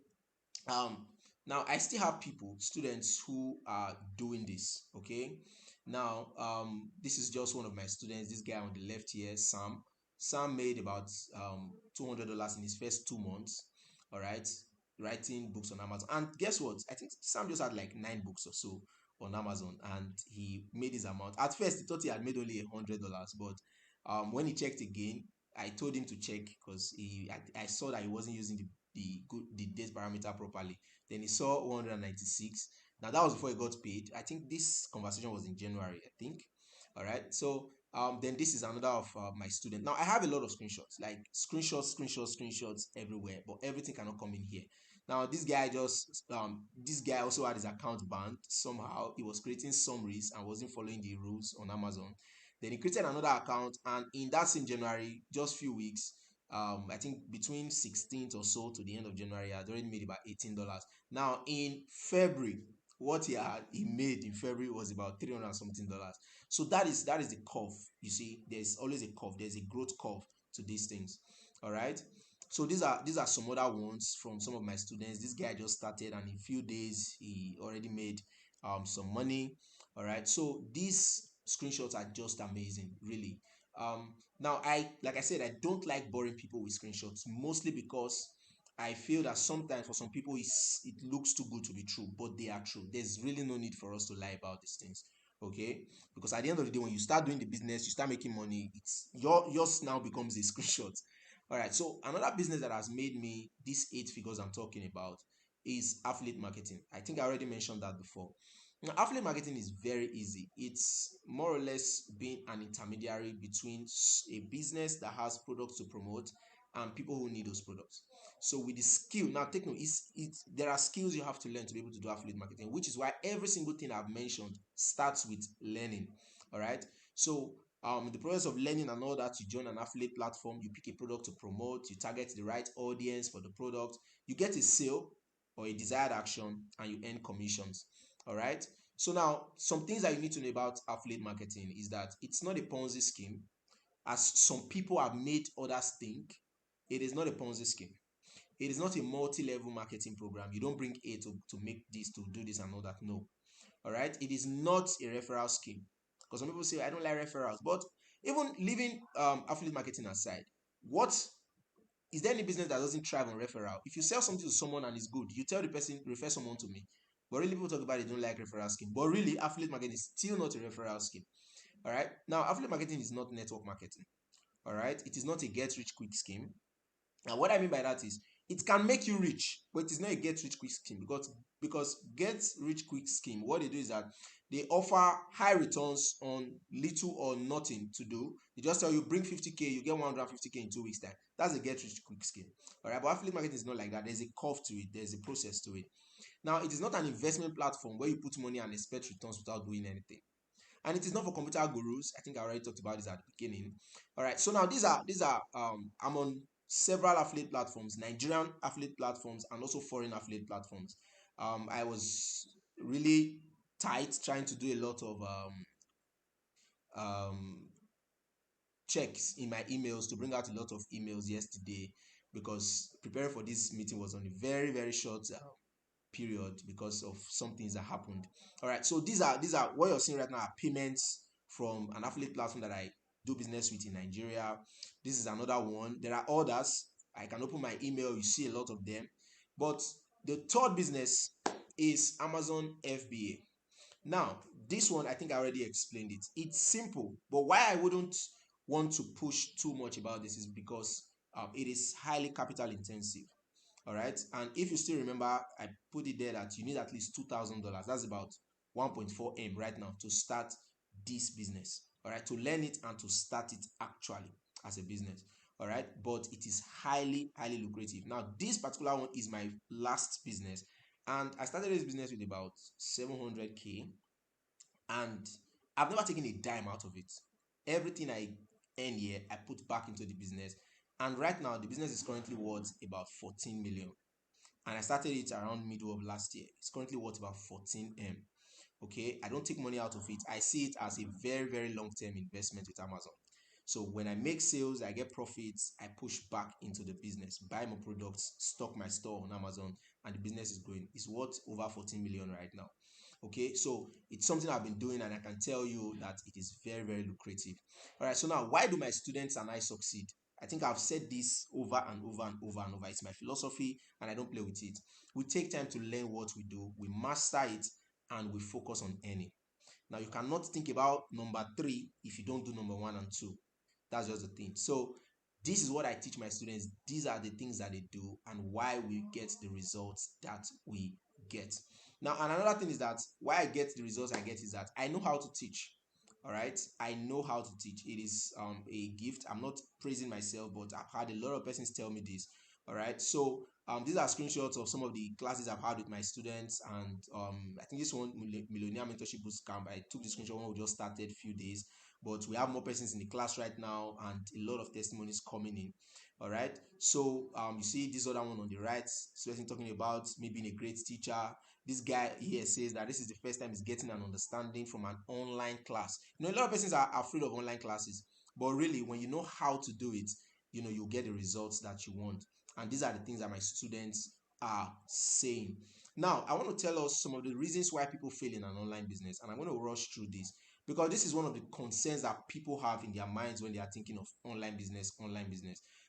um now I still have people, students who are doing this. Okay, now this is just one of my students, this guy on the left here, Sam made about $200 in his first 2 months. All right, writing books on Amazon. And guess what, I think Sam just had like 9 books or so on Amazon, and he made his amount. At first he thought he had made only $100, but when he checked again, I told him to check because I saw that he wasn't using the date parameter properly. Then he saw 196. Now that was before he got paid. I think this conversation was in January, I think. All right. So then this is another of my student. Now I have a lot of screenshots, like screenshots everywhere, but everything cannot come in here. Now this guy also had his account banned somehow. He was creating summaries and wasn't following the rules on Amazon. Then he created another account, and in that same January, just few weeks, I think between 16th or so to the end of January, I had already made about $18. Now in February, what he made in February was about 300 and something dollars. So that is the curve. You see, there's always a curve. There's a growth curve to these things. All right. So these are some other ones from some of my students. This guy just started, and in a few days he already made some money. All right. So these screenshots are just amazing, really. Now like I said, I don't like boring people with screenshots, mostly because I feel that sometimes for some people it looks too good to be true, but they are true. There's really no need for us to lie about these things. Okay, because at the end of the day, when you start doing the business, you start making money, it's yours now becomes a screenshot. All right. So another business that has made me these 8 figures I'm talking about is affiliate marketing. I think I already mentioned that before. Now, affiliate marketing is very easy. It's more or less being an intermediary between a business that has products to promote and people who need those products. So with the skill, now take note, there are skills you have to learn to be able to do affiliate marketing, which is why every single thing I've mentioned starts with learning. All right. So in the process of learning and all that, you join an affiliate platform, you pick a product to promote, you target the right audience for the product, you get a sale or a desired action, and you earn commissions. All right. So now some things that you need to know about affiliate marketing is that it's not a Ponzi scheme, as some people have made others think. It is not a Ponzi scheme. It is not a multi-level marketing program. You don't bring A to make this, to do this and all that. No. All right. It is not a referral scheme. Because some people say I don't like referrals. But even leaving affiliate marketing aside, what is there any business that doesn't thrive on referral? If you sell something to someone and it's good, you tell the person, refer someone to me. But really, people talk about they don't like referral scheme. But really, affiliate marketing is still not a referral scheme. All right. Now, affiliate marketing is not network marketing. All right. It is not a get rich quick scheme. And what I mean by that is it can make you rich, but it is not a get rich quick scheme because get rich quick scheme, what they do is that they offer high returns on little or nothing to do. They just tell you bring 50k, you get 150k in 2 weeks time. That's a get rich quick scheme. All right, but affiliate marketing is not like that. There's a curve to it. There's a process to it. Now, it is not an investment platform where you put money and expect returns without doing anything. And it is not for computer gurus. I think I already talked about this at the beginning. All right, so now these are I'm on several affiliate platforms, Nigerian affiliate platforms and also foreign affiliate platforms. I was really tight trying to do a lot of um, checks in my emails to bring out a lot of emails yesterday because preparing for this meeting was on a very short period because of some things that happened. All right, so these are what you're seeing right now are payments from an affiliate platform that I do business with in Nigeria. This is another one. There are others. I can open my email, you see a lot of them. But the third business is Amazon FBA. Now, this one I think I already explained it. It's simple, but why I wouldn't want to push too much about this is because it is highly capital intensive. All right. And if you still remember, I put it there that you need at least $2,000. That's about 1.4 M right now to start this business. All right. To learn it and to start it actually as a business. All right. But it is highly lucrative. Now, this particular one is my last business. And I started this business with about 700K. And I've never taken a dime out of it. Everything I earn here, I put back into the business. And right now, the business is currently worth about 14 million, and I started it around middle of last year. It's currently worth about 14M. Okay, I don't take money out of it. I see it as a very long-term investment with Amazon. So when I make sales, I get profits, I push back into the business, buy more products, stock my store on Amazon, and the business is growing. It's worth over 14 million right now. Okay, so it's something I've been doing, and I can tell you that it is very lucrative. All right, so now why do my students and I succeed? I think I've said this over and over. It's my philosophy, and I don't play with it. We take time to learn what we do, we master it, and we focus on earning. Now, you cannot think about number three if you don't do number one and two. That's just the thing. So, this is what I teach my students. These are the things that they do and why we get the results that we get. Now, and another thing is that why I get the results I get is that I know how to teach. All right, I know how to teach. It is a gift. I'm not praising myself, but I've had a lot of persons tell me this. All right, so these are screenshots of some of the classes I've had with my students, and I think this one Millionaire Mentorship Bootcamp. I took the screenshot when we just started a few days, but we have more persons in the class right now, and a lot of testimonies coming in. All right, so you see this other one on the right, so talking about me being a great teacher. This guy here says that this is the first time he's getting an understanding from an online class. You know, a lot of persons are afraid of online classes, but really, when you know how to do it, you know, you'll get the results that you want. And these are the things that my students are saying. Now, I want to tell us some of the reasons why people fail in an online business, and I'm going to rush through this because this is one of the concerns that people have in their minds when they are thinking of online business.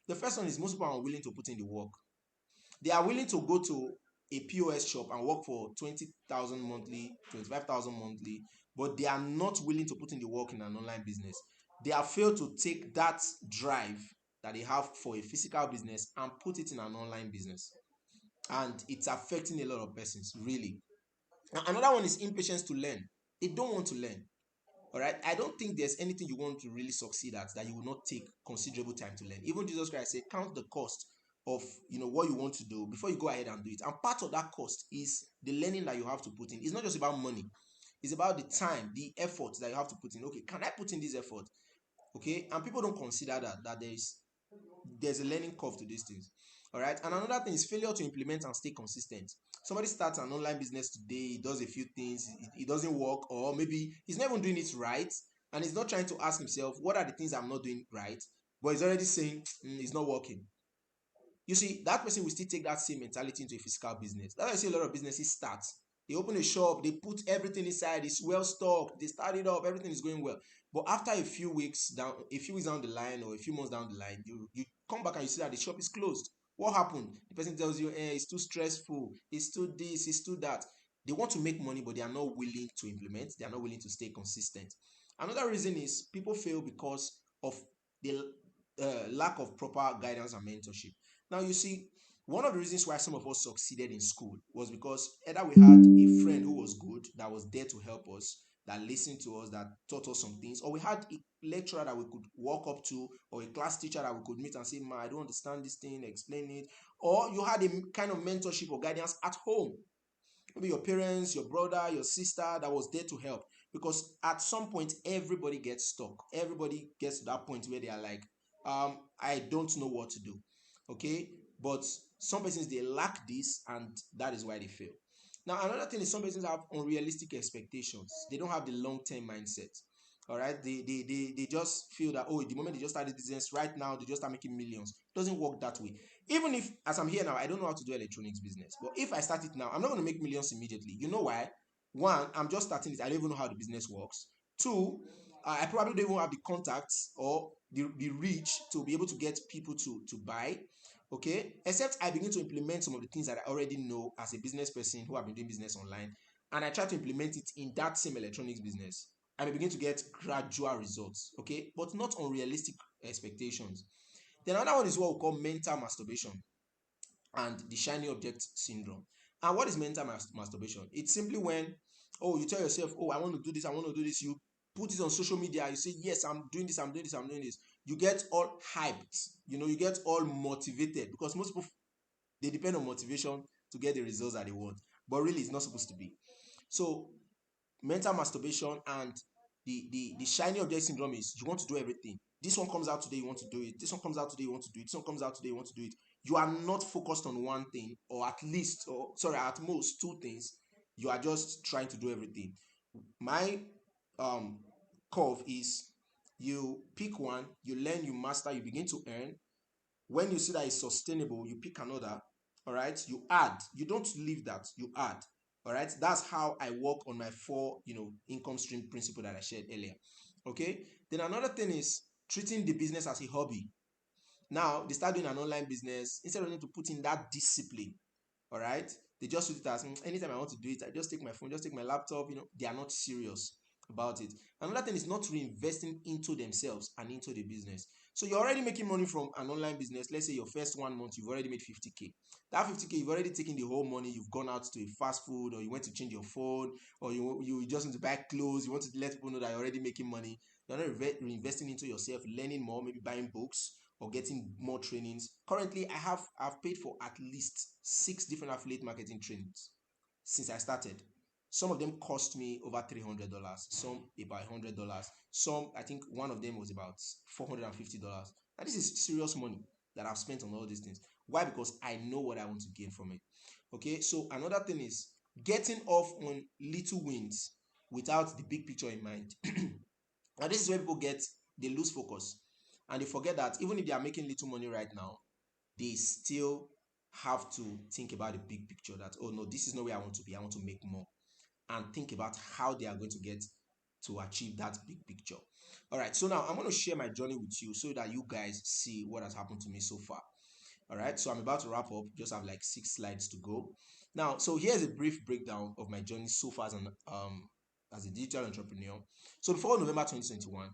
The first one is most people are unwilling to put in the work. They are willing to go to a POS shop and work for 20,000 monthly, 25,000 monthly, but they are not willing to put in the work in an online business. They have failed to take that drive that they have for a physical business and put it in an online business. And it's affecting a lot of persons, really. Now, another one is impatience to learn. They don't want to learn. All right. I don't think there's anything you want to really succeed at that you will not take considerable time to learn. Even Jesus Christ said, count the cost of what you want to do before you go ahead and do it. And part of that cost is the learning that you have to put in. It's not just about money. It's about the time, the effort that you have to put in. Okay, can I put in this effort? Okay, and people don't consider that there's a learning curve to these things. All right, and another thing is failure to implement and stay consistent. Somebody starts an online business today, he does a few things, it doesn't work, or maybe he's not even doing it right, and he's not trying to ask himself what are the things I'm not doing right, but he's already saying it's not working. you see, that person will still take that same mentality into a physical business. That's why I see a lot of businesses start. They open a shop, they put everything inside, it's well stocked, they start it up, everything is going well. But after a few weeks down the line, or a few months down the line, you come back and you see that the shop is closed. What happened? The person tells you, it's too stressful, it's too this, it's too that. They want to make money, but they are not willing to implement, they are not willing to stay consistent. Another reason is people fail because of the lack of proper guidance and mentorship. Now, you see, one of the reasons why some of us succeeded in school was because either we had a friend who was good, that was there to help us, that listened to us, that taught us some things, or we had a lecturer that we could walk up to, or a class teacher that we could meet and say, "Ma, I don't understand this thing, explain it." Or you had a kind of mentorship or guidance at home, maybe your parents, your brother, your sister, that was there to help. Because at some point, everybody gets stuck. Everybody gets to that point where they are like, I don't know what to do. Okay. But some persons, they lack this, and that is why they fail. Now, another thing is some persons have unrealistic expectations. They don't have the long-term mindset. All right. They just feel that, oh, the moment they just start this business right now, they just start making millions. It doesn't work that way. Even if, as I'm here now, I don't know how to do electronics business, but if I start it now, I'm not going to make millions immediately. You know why? One, I'm just starting it. I don't even know how the business works. Two, I probably don't even have the contacts or the reach to be able to get people to buy. Okay, except I begin to implement some of the things that I already know as a business person who have been doing business online, and I try to implement it in that same electronics business. I may begin to get gradual results, okay, but not unrealistic expectations. Then another one is what we call mental masturbation and the shiny object syndrome. And what is mental masturbation? It's simply when, oh, you tell yourself, oh, I want to do this, I want to do this. You put it on social media, you say, yes, I'm doing this, I'm doing this, I'm doing this. You get all hyped, you get all motivated, because most people, they depend on motivation to get the results that they want. But really, it's not supposed to be. So mental masturbation and the shiny object syndrome is you want to do everything. This one comes out today, you want to do it. This one comes out today, you want to do it. This one comes out today, you want to do it. You are not focused on one thing, or at least, or sorry, at most two things. You are just trying to do everything. My um curve is, you pick one, you learn, you master, you begin to earn. When you see that it's sustainable, you pick another. All right, you add. You don't leave that, you add. All right, that's how I work on my four income stream principle that I shared earlier. Okay, then another thing is treating the business as a hobby. Now they start doing an online business, instead of them to put in that discipline. All right, they just treat it as, anytime I want to do it, I just take my phone, just take my laptop. They are not serious about it. Another thing is not reinvesting into themselves and into the business. So you're already making money from an online business. Let's say your first 1 month, you've already made 50K. That 50K, you've already taken the whole money. You've gone out to a fast food, or you went to change your phone, or you just want to buy clothes. You want to let people know that you're already making money. You're not reinvesting into yourself, learning more, maybe buying books or getting more trainings. Currently, I've paid for at least 6 different affiliate marketing trainings since I started. Some of them cost me over $300, some about $100, some, I think one of them was about $450. And this is serious money that I've spent on all these things. Why? Because I know what I want to gain from it. Okay, so another thing is getting off on little wins without the big picture in mind. Now, this is where people they lose focus, and they forget that even if they are making little money right now, they still have to think about the big picture, that, oh no, this is not where I want to be. I want to make more, and think about how they are going to get to achieve that big picture. All right, so now I'm going to share my journey with you so that you guys see what has happened to me so far. All right, so I'm about to wrap up, just have like 6 slides to go. Now, so here's a brief breakdown of my journey so far as a digital entrepreneur. So before November 2021,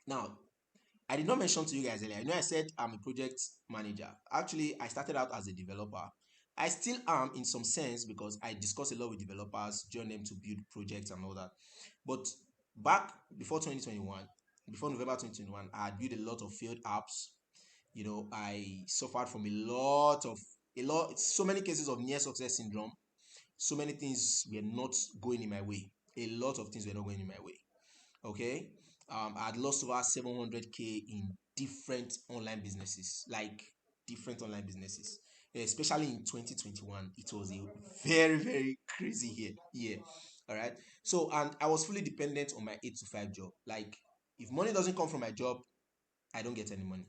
now I did not mention to you guys earlier. I said I'm a project manager. Actually, I started out as a developer. I still am in some sense, because I discuss a lot with developers, join them to build projects and all that. But back before 2021, before November 2021, I had built a lot of failed apps. I suffered from so many cases of near success syndrome. So many things were not going in my way. A lot of things were not going in my way. Okay, I had lost over 700K in different online businesses, like different online businesses. Especially in 2021, it was a very, very crazy year. All right, so, and I was fully dependent on my 8 to 5 job. Like, if money doesn't come from my job, I don't get any money.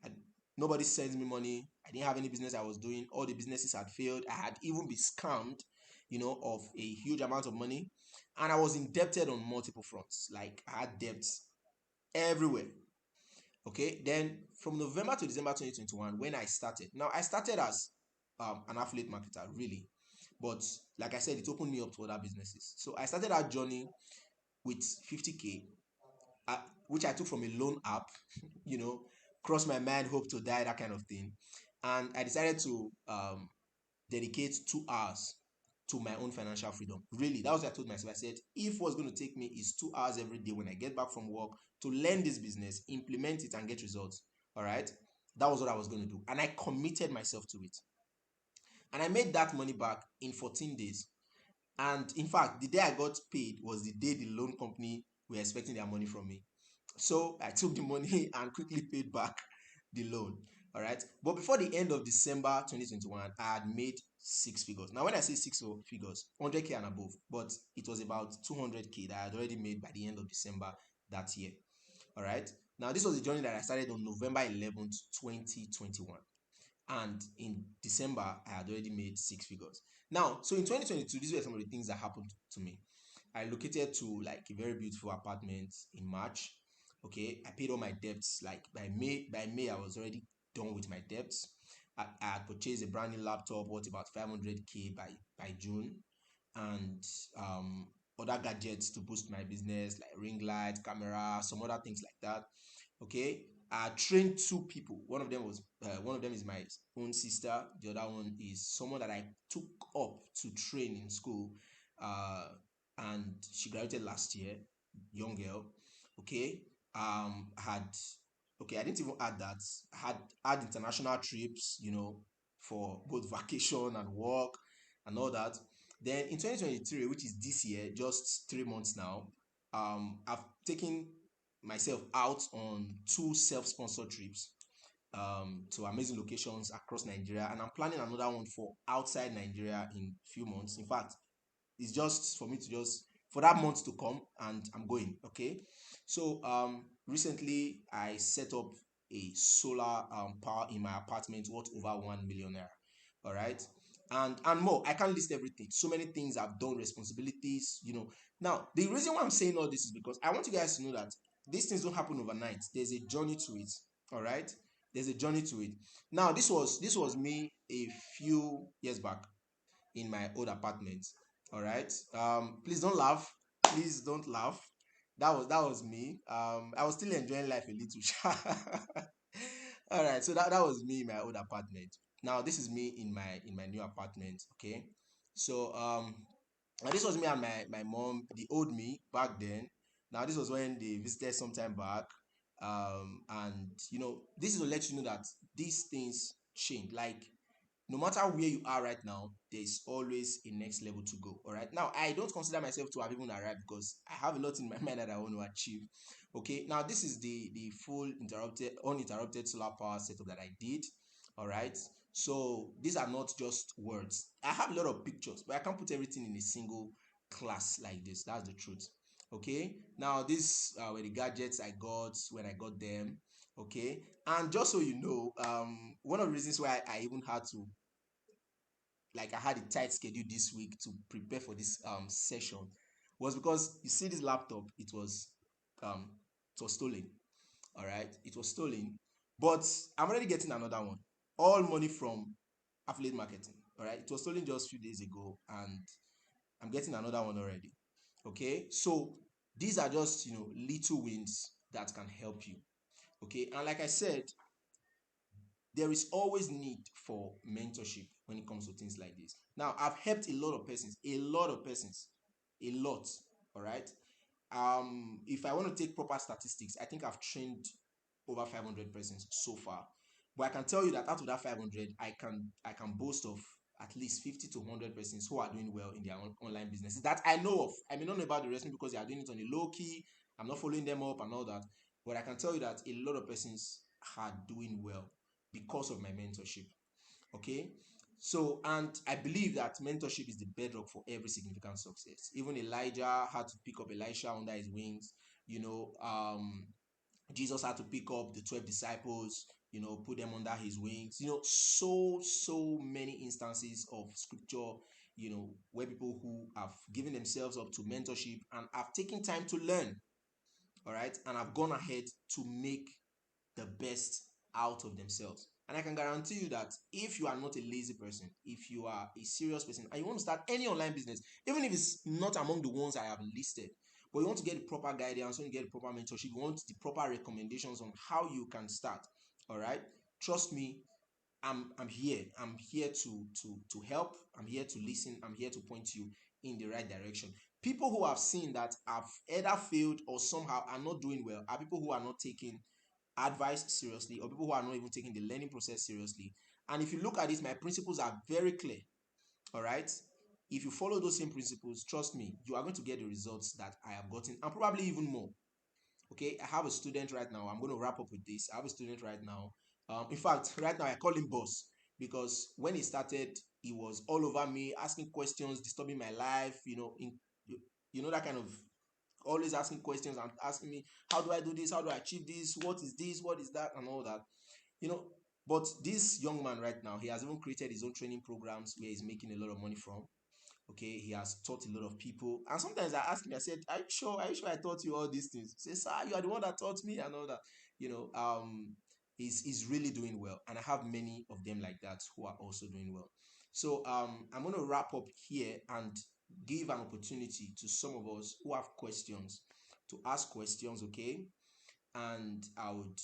I, Nobody sends me money. I didn't have any business I was doing. All the businesses had failed. I had even been scammed, of a huge amount of money. And I was indebted on multiple fronts. Like I had debts everywhere. Okay. Then from November to December 2021, when I started, now I started as an affiliate marketer, really. But like I said, it opened me up to other businesses. So I started that journey with 50K, which I took from a loan app, you know, cross my mind, hope to die, that kind of thing. And I decided to dedicate 2 hours to my own financial freedom. Really, that was what I told myself. I said, if what's going to take me is 2 hours every day when I get back from work to learn this business, implement it, and get results, all right, that was what I was going to do. And I committed myself to it. And I made that money back in 14 days. And in fact, the day I got paid was the day the loan company were expecting their money from me. So I took the money and quickly paid back the loan. All right. But before the end of December 2021, I had made six figures. Now, when I say six figures, 100K and above, but it was about 200K that I had already made by the end of December that year. All right. Now, this was a journey that I started on November 11th, 2021. And in December, I had already made six figures. Now, so in 2022, these were some of the things that happened to me. I located to like a very beautiful apartment in March. Okay, I paid all my debts. Like by May, I was already done with my debts. I had purchased a brand new laptop worth about 500K by June, and other gadgets to boost my business like ring light, camera, some other things like that. Okay, I trained two people. One of them is my own sister. The other one is someone that I took up to train in school, uh, and she graduated last year. Young girl. Okay, had okay. I didn't even add that. I had international trips, for both vacation and work and all that. Then in 2023, which is this year, just 3 months now, I've taken myself out on two self-sponsored trips to amazing locations across Nigeria, and I'm planning another one for outside Nigeria in few months. In fact, it's just for me to just for that month to come, and I'm going. Okay, so recently I set up a solar power in my apartment worth over 1 million naira. All right, and more. I can't list everything. So many things I've done, responsibilities. Now the reason why I'm saying all this is because I want you guys to know that these things don't happen overnight. There's a journey to it. All right, there's a journey to it. Now this was me a few years back in my old apartment. All right. Please don't laugh. Please don't laugh. That was me. I was still enjoying life a little. All right. So that was me in my old apartment. Now this is me in my new apartment. Okay. So now this was me and my mom, the old me back then. Now this was when they visited sometime back. And this is to let you know that these things change. Like no matter where you are right now, there's always a next level to go. All right. Now, I don't consider myself to have even arrived because I have a lot in my mind that I want to achieve. Okay. Now, this is the full uninterrupted solar power setup that I did. All right. So these are not just words. I have a lot of pictures, but I can't put everything in a single class like this. That's the truth. Okay. Now, these were the gadgets I got when I got them. Okay. And just so you know, one of the reasons why I even had to like I had a tight schedule this week to prepare for this session was because you see this laptop, um it was stolen. All right, it was stolen, but I'm already getting another one, all money from affiliate marketing. All right, it was stolen just a few days ago, and I'm getting another one already. Okay, so these are just little wins that can help you. Okay, and like I said, there is always need for mentorship when it comes to things like this. Now, I've helped a lot of persons, a lot. All right. If I want to take proper statistics, I think I've trained over 500 persons so far. But I can tell you that out of that 500, I can boast of at least 50 to 100 persons who are doing well in their online businesses that I know of. I may not know about the rest because they are doing it on a low key. I'm not following them up and all that. But I can tell you that a lot of persons are doing well because of my mentorship. Okay. So, and I believe that mentorship is the bedrock for every significant success. Even Elijah had to pick up Elisha under his wings. You know, Jesus had to pick up the 12 disciples put them under his wings. So many instances of scripture, where people who have given themselves up to mentorship and have taken time to learn, all right, and have gone ahead to make the best out of themselves. And I can guarantee you that if you are not a lazy person, if you are a serious person, and you want to start any online business, even if it's not among the ones I have listed, but you want to get the proper guidance, you want to get the proper mentorship, you want the proper recommendations on how you can start, all right, trust me, I'm here. I'm here to help. I'm here to listen. I'm here to point you in the right direction. People who have seen that have either failed or somehow are not doing well are people who are not taking advice seriously, or people who are not even taking the learning process seriously. And if you look at this, my principles are very clear. All right. If you follow those same principles, trust me, you are going to get the results that I have gotten, and probably even more. Okay, I have a student right now. I'm going to wrap up with this. I have a student right now. In fact, right now I call him boss, because when he started, he was all over me, asking questions, disturbing my life. That kind of, always asking questions and asking me, how do I do this? How do I achieve this? What is this? What is that? And all that. You know, but this young man right now, he has even created his own training programs where he's making a lot of money from. Okay, he has taught a lot of people, and sometimes I ask him, I said, are you sure, I taught you all these things? He says, sir, you are the one that taught me and all that. you know um he's really doing well, and I have many of them like that who are also doing well. So I'm going to wrap up here and give an opportunity to some of us who have questions to ask questions, okay? And I would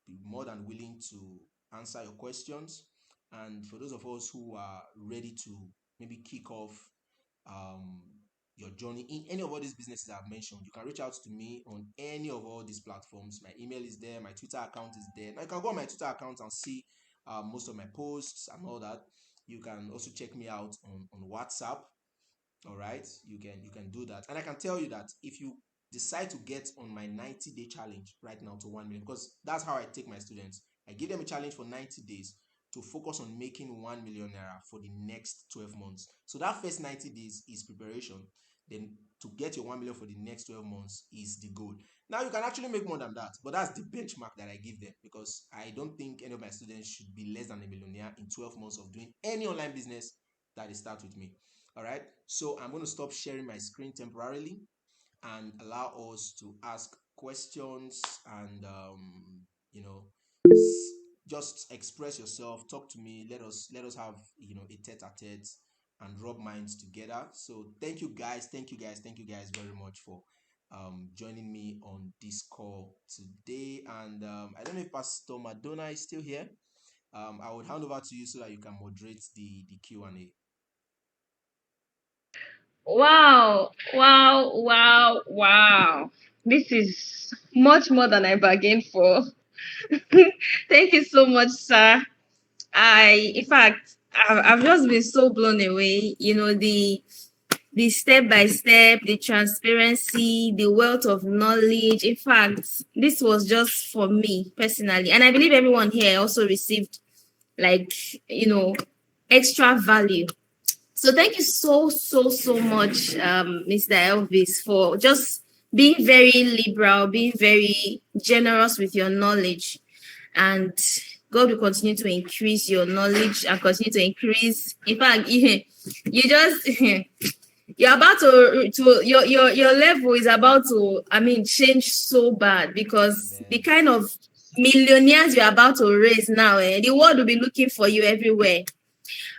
be more than willing to answer your questions. And for those of us who are ready to maybe kick off um, your journey in any of all these businesses I've mentioned, you can reach out to me on any of all these platforms. My email is there, my Twitter account is there. Now you can go on my Twitter account and see most of my posts and all that. You can also check me out on WhatsApp. All right, you can do that, and I can tell you that if you decide to get on my 90-day challenge right now to 1 million, because that's how I take my students. I give them a challenge for 90 days to focus on making 1 million naira for the next 12 months. So that first 90 days is preparation, then to get your 1 million for the next 12 months is the goal. Now you can actually make more than that, but that's the benchmark that I give them, because I don't think any of my students should be less than a millionaire in 12 months of doing any online business that they start with me. All right, so I'm going to stop sharing my screen temporarily and allow us to ask questions, and you know just express yourself, talk to me, let us have a tete-a-tete and rub minds together. So thank you guys very much for joining me on this call today. And I don't know if Pastor Madonna is still here. I would hand over to you so that you can moderate the Q&A. Wow, wow, wow, wow. This is much more than I bargained for. Thank you so much, sir. In fact, I've just been so blown away. The step by step, the transparency, the wealth of knowledge. In fact, this was just for me personally, and I believe everyone here also received like you know extra value. So thank you so much, Mr. Elvis, for just being very liberal, being very generous with your knowledge, and God will continue to increase your knowledge and continue to increase. In fact, you just you're about to your level is about to, I mean, change so bad, because the Amen. kind of millionaires you're about to raise now, the world will be looking for you everywhere.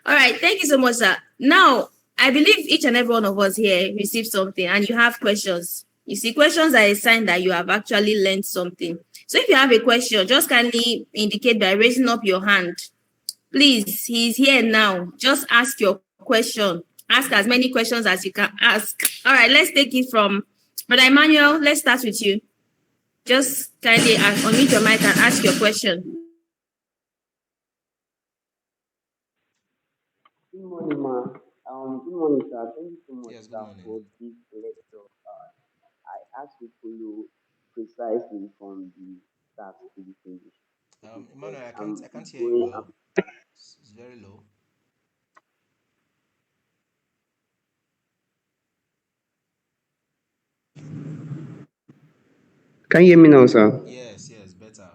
All right, thank you so much, sir. Now, I believe each and every one of us here received something, and you have questions. You see, questions are a sign that you have actually learned something. So if you have a question, just kindly indicate by raising up your hand. Please, he's here now. Just ask your question. Ask as many questions as you can ask. All right, let's take it from Brother Emmanuel. Let's start with you. Just kindly unmute your mic and ask your question. Good morning, ma. Good morning, sir. Thank you so much, Yes, good sir, morning. for this lecture. I asked you to follow precisely from the start to the finish. Okay, because Emmanuel, I can't hear you going. well. It's very low. Can you hear me now, sir? Yes, better.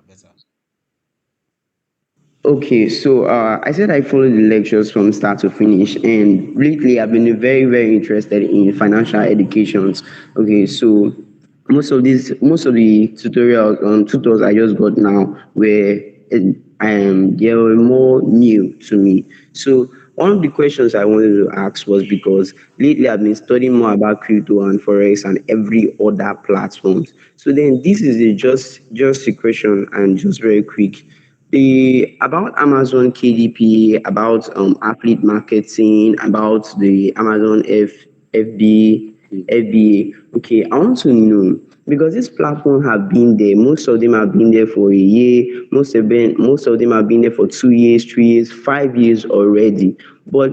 Okay, so I said I follow the lectures from start to finish, and lately I've been very, very interested in financial educations. Okay, so most of the tutors I just got now were they were more new to me. So one of the questions I wanted to ask was because lately I've been studying more about crypto and forex and every other platforms. So then this is a just a question and just very quick the about Amazon KDP, about affiliate marketing, about the Amazon FB, FBA. Okay, I want to know because these platforms have been there. Most of them have been there for a year. Most of them have been there for 2 years, 3 years, 5 years already. But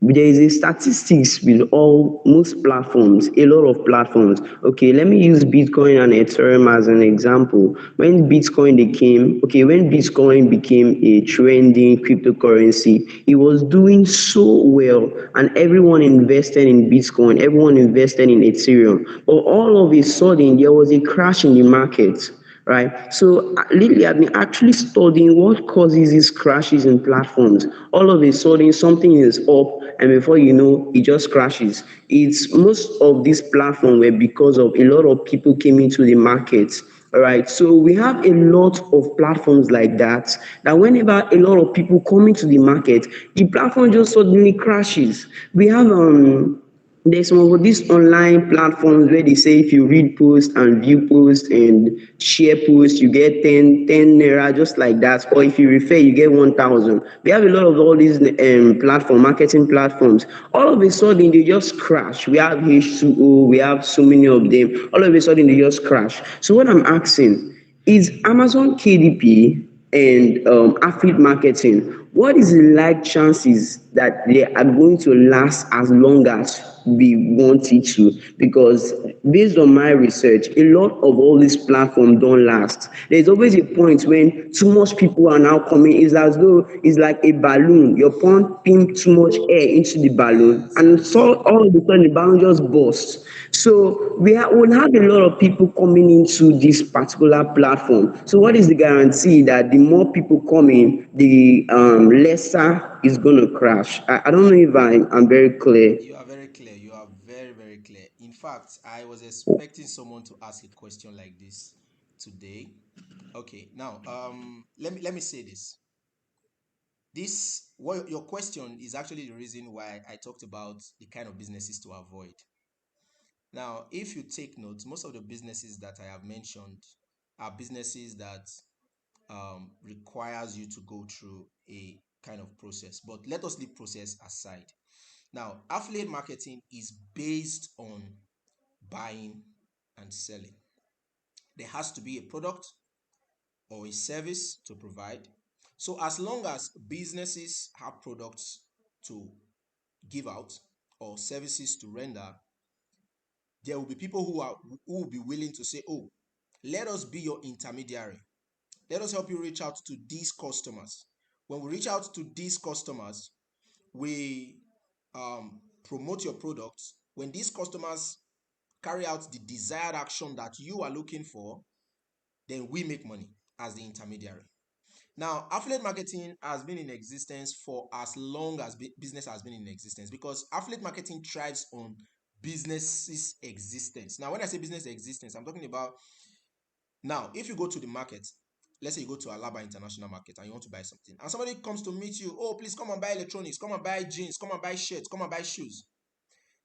there is a statistics with all most platforms, a lot of platforms. Okay, let me use Bitcoin and Ethereum as an example. When Bitcoin became a trending cryptocurrency, it was doing so well, and everyone invested in Bitcoin, everyone invested in Ethereum. But all of a sudden, there was a crash in the market, right? So lately, I've been actually studying what causes these crashes in platforms. All of a sudden, something is up, and before you know, it just crashes. It's most of these platforms were because of a lot of people came into the market. All right, so we have a lot of platforms like that. That whenever a lot of people come into the market, the platform just suddenly crashes. We have there's some of these online platforms where they say if you read posts and view posts and share posts, you get ten naira just like that. Or if you refer, you get 1,000. We have a lot of all these marketing platforms. All of a sudden, they just crash. We have H2O, we have so many of them. All of a sudden, they just crash. So what I'm asking is Amazon KDP and affiliate marketing, what is the like chances that they are going to last as long as we want it to? Because based on my research, a lot of all these platforms don't last. There's always a point when too much people are now coming. It's as though it's like a balloon. You're pumping too much air into the balloon, Yes, and yes. so all of a sudden the balloon just bursts. So will have a lot of people coming into this particular platform. So what is the guarantee that the more people come in, the lesser is going to crash? I don't know if I'm very clear. You are very clear. You are very, very clear. In fact, I was expecting someone to ask a question like this today. Okay, now let me say this. This what your question is actually the reason why I talked about the kind of businesses to avoid. Now, if you take note, most of the businesses that I have mentioned are businesses that requires you to go through a kind of process. But let us leave process aside. Now, affiliate marketing is based on buying and selling. There has to be a product or a service to provide. So, as long as businesses have products to give out or services to render, there will be people who will be willing to say, "Oh, let us be your intermediary. Let us help you reach out to these customers." When we reach out to these customers, we promote your products. When these customers carry out the desired action that you are looking for, then we make money as the intermediary. Now, affiliate marketing has been in existence for as long as business has been in existence because affiliate marketing thrives on businesses' existence. Now, when I say business existence, I'm talking about now, if you go to the market, let's say you go to Alaba International Market and you want to buy something, and somebody comes to meet you, "Oh, please come and buy electronics, come and buy jeans, come and buy shirts, come and buy shoes."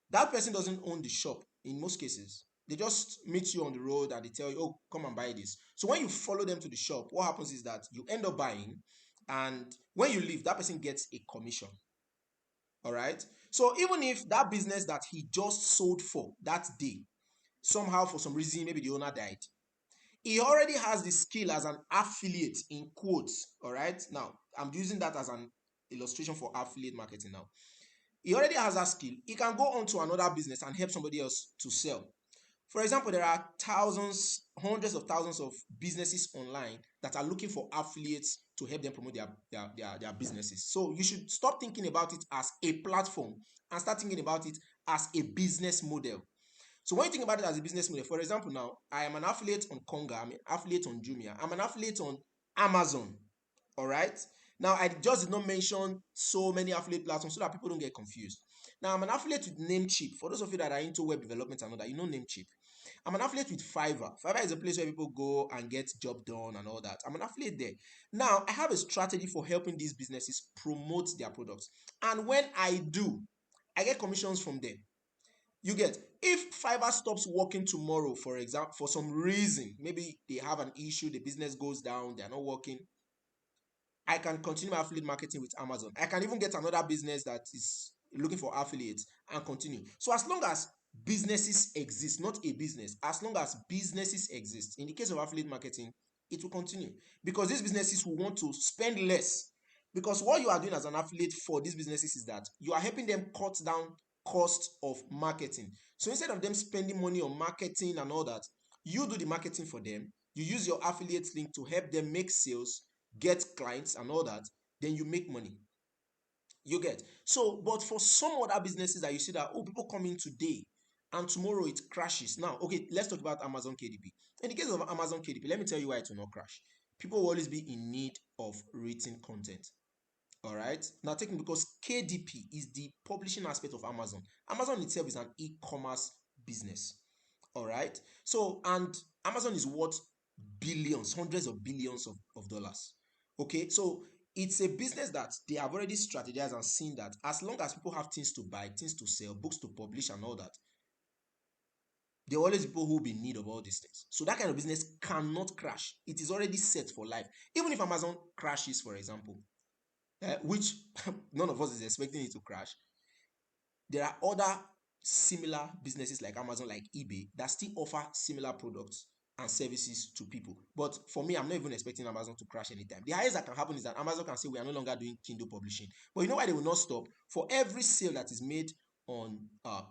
That person doesn't own the shop in most cases. They just meet you on the road and they tell you, "Oh, come and buy this." So when you follow them to the shop, what happens is that you end up buying, and when you leave, that person gets a commission. All right. So even if that business that he just sold for that day, somehow for some reason, maybe the owner died, he already has the skill as an affiliate in quotes. All right. Now, I'm using that as an illustration for affiliate marketing now. He already has that skill. He can go on to another business and help somebody else to sell. For example, there are thousands, hundreds of thousands of businesses online that are looking for affiliates to help them promote their businesses. So you should stop thinking about it as a platform and start thinking about it as a business model. So when you think about it as a business model, for example, now I am an affiliate on Konga, I'm an affiliate on Jumia, I'm an affiliate on Amazon. All right. Now, I just did not mention so many affiliate platforms so that people don't get confused. Now, I'm an affiliate with Namecheap. For those of you that are into web development and all that, you know Namecheap. I'm an affiliate with Fiverr. Fiverr is a place where people go and get job done and all that. I'm an affiliate there. Now, I have a strategy for helping these businesses promote their products. And when I do, I get commissions from them. You get, if Fiverr stops working tomorrow, for example, for some reason, maybe they have an issue, the business goes down, they're not working, I can continue my affiliate marketing with Amazon. I can even get another business that is looking for affiliates and continue. So as long as businesses exist, not a business, as long as businesses exist, in the case of affiliate marketing, it will continue because these businesses will want to spend less. Because what you are doing as an affiliate for these businesses is that you are helping them cut down cost of marketing. So instead of them spending money on marketing and all that, you do the marketing for them. You use your affiliate link to help them make sales, get clients and all that, then you make money. You get. So, but for some other businesses that you see that, oh, people come in today and tomorrow it crashes. Now, okay, let's talk about Amazon KDP. In the case of Amazon KDP, let me tell you why it will not crash. People will always be in need of written content. All right. Now, taking because KDP is the publishing aspect of Amazon. Amazon itself is an e-commerce business. All right. So, and Amazon is worth billions, hundreds of billions of dollars. Okay. So, it's a business that they have already strategized and seen that as long as people have things to buy, things to sell, books to publish, and all that, there are always people who will be in need of all these things. So, that kind of business cannot crash. It is already set for life. Even if Amazon crashes, for example, which none of us is expecting it to crash, there are other similar businesses like Amazon, like eBay, that still offer similar products and services to people. But for me, I'm not even expecting Amazon to crash anytime. The highest that can happen is that Amazon can say we are no longer doing Kindle publishing. But you know why they will not stop? For every sale that is made on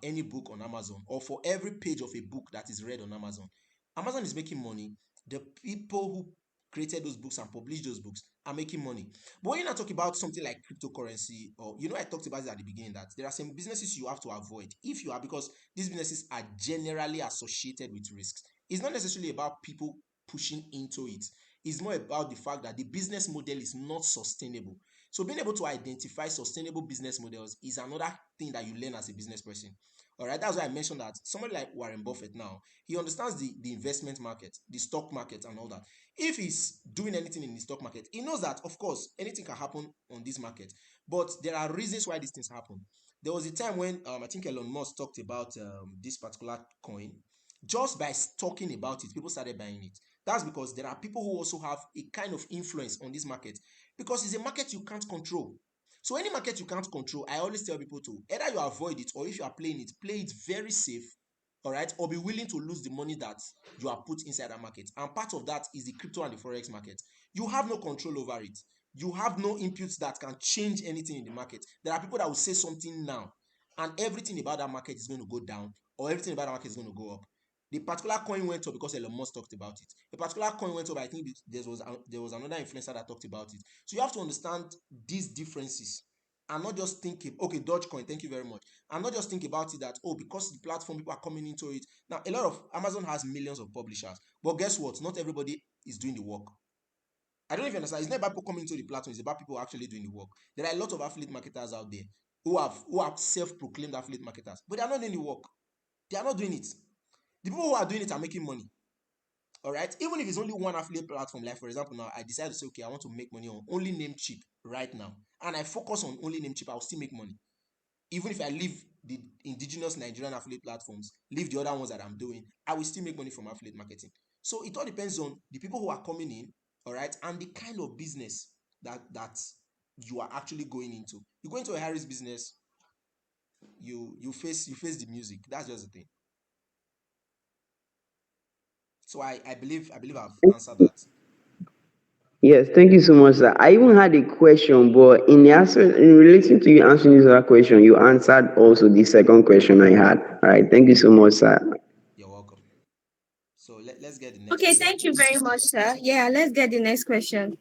any book on Amazon, or for every page of a book that is read on Amazon, Amazon is making money. The people who created those books and published those books are making money. But when you now talk about something like cryptocurrency, or I talked about it at the beginning, that there are some businesses you have to avoid if you are, because these businesses are generally associated with risks. It's not necessarily about people pushing into it. It's more about the fact that the business model is not sustainable. So being able to identify sustainable business models is another thing that you learn as a business person. All right, that's why I mentioned that somebody like Warren Buffett now, he understands the investment market, the stock market, and all that. If he's doing anything in the stock market, he knows that, of course, anything can happen on this market, but there are reasons why these things happen. There was a time when I think Elon Musk talked about this particular coin. Just by talking about it, people started buying it. That's because there are people who also have a kind of influence on this market, because it's a market you can't control. So any market you can't control, I always tell people to either you avoid it, or if you are playing it, play it very safe, all right, or be willing to lose the money that you are put inside that market. And part of that is the crypto and the forex market. You have no control over it. You have no inputs that can change anything in the market. There are people that will say something now, and everything about that market is going to go down, or everything about that market is going to go up. The particular coin went up because Elon Musk talked about it. The particular coin went up, I think there was another influencer that talked about it. So you have to understand these differences and not just think, okay, Dogecoin, thank you very much, and not just think about it that, oh, because the platform, people are coming into it. Now, a lot of Amazon has millions of publishers, but guess what? Not everybody is doing the work. I don't know if you understand. It's not about people coming into the platform, it's about people actually doing the work. There are a lot of affiliate marketers out there who have self-proclaimed affiliate marketers, but they are not doing the work. They are not doing it. The people who are doing it are making money. All right. Even if it's only one affiliate platform, like for example, now I decide to say, okay, I want to make money on only Namecheap right now, and I focus on only Namecheap, I'll still make money. Even if I leave the indigenous Nigerian affiliate platforms, leave the other ones that I'm doing, I will still make money from affiliate marketing. So it all depends on the people who are coming in, all right, and the kind of business that you are actually going into. You go into a Harris business, you face the music. That's just the thing. So I believe I've answered that. Yes, thank you so much, sir. I even had a question, but in the answer, in relating to you answering this other question, you answered also the second question I had. All right, thank you so much, sir. You're welcome. So let's get the next Okay, question. thank you very much, sir. Yeah, let's get the next question.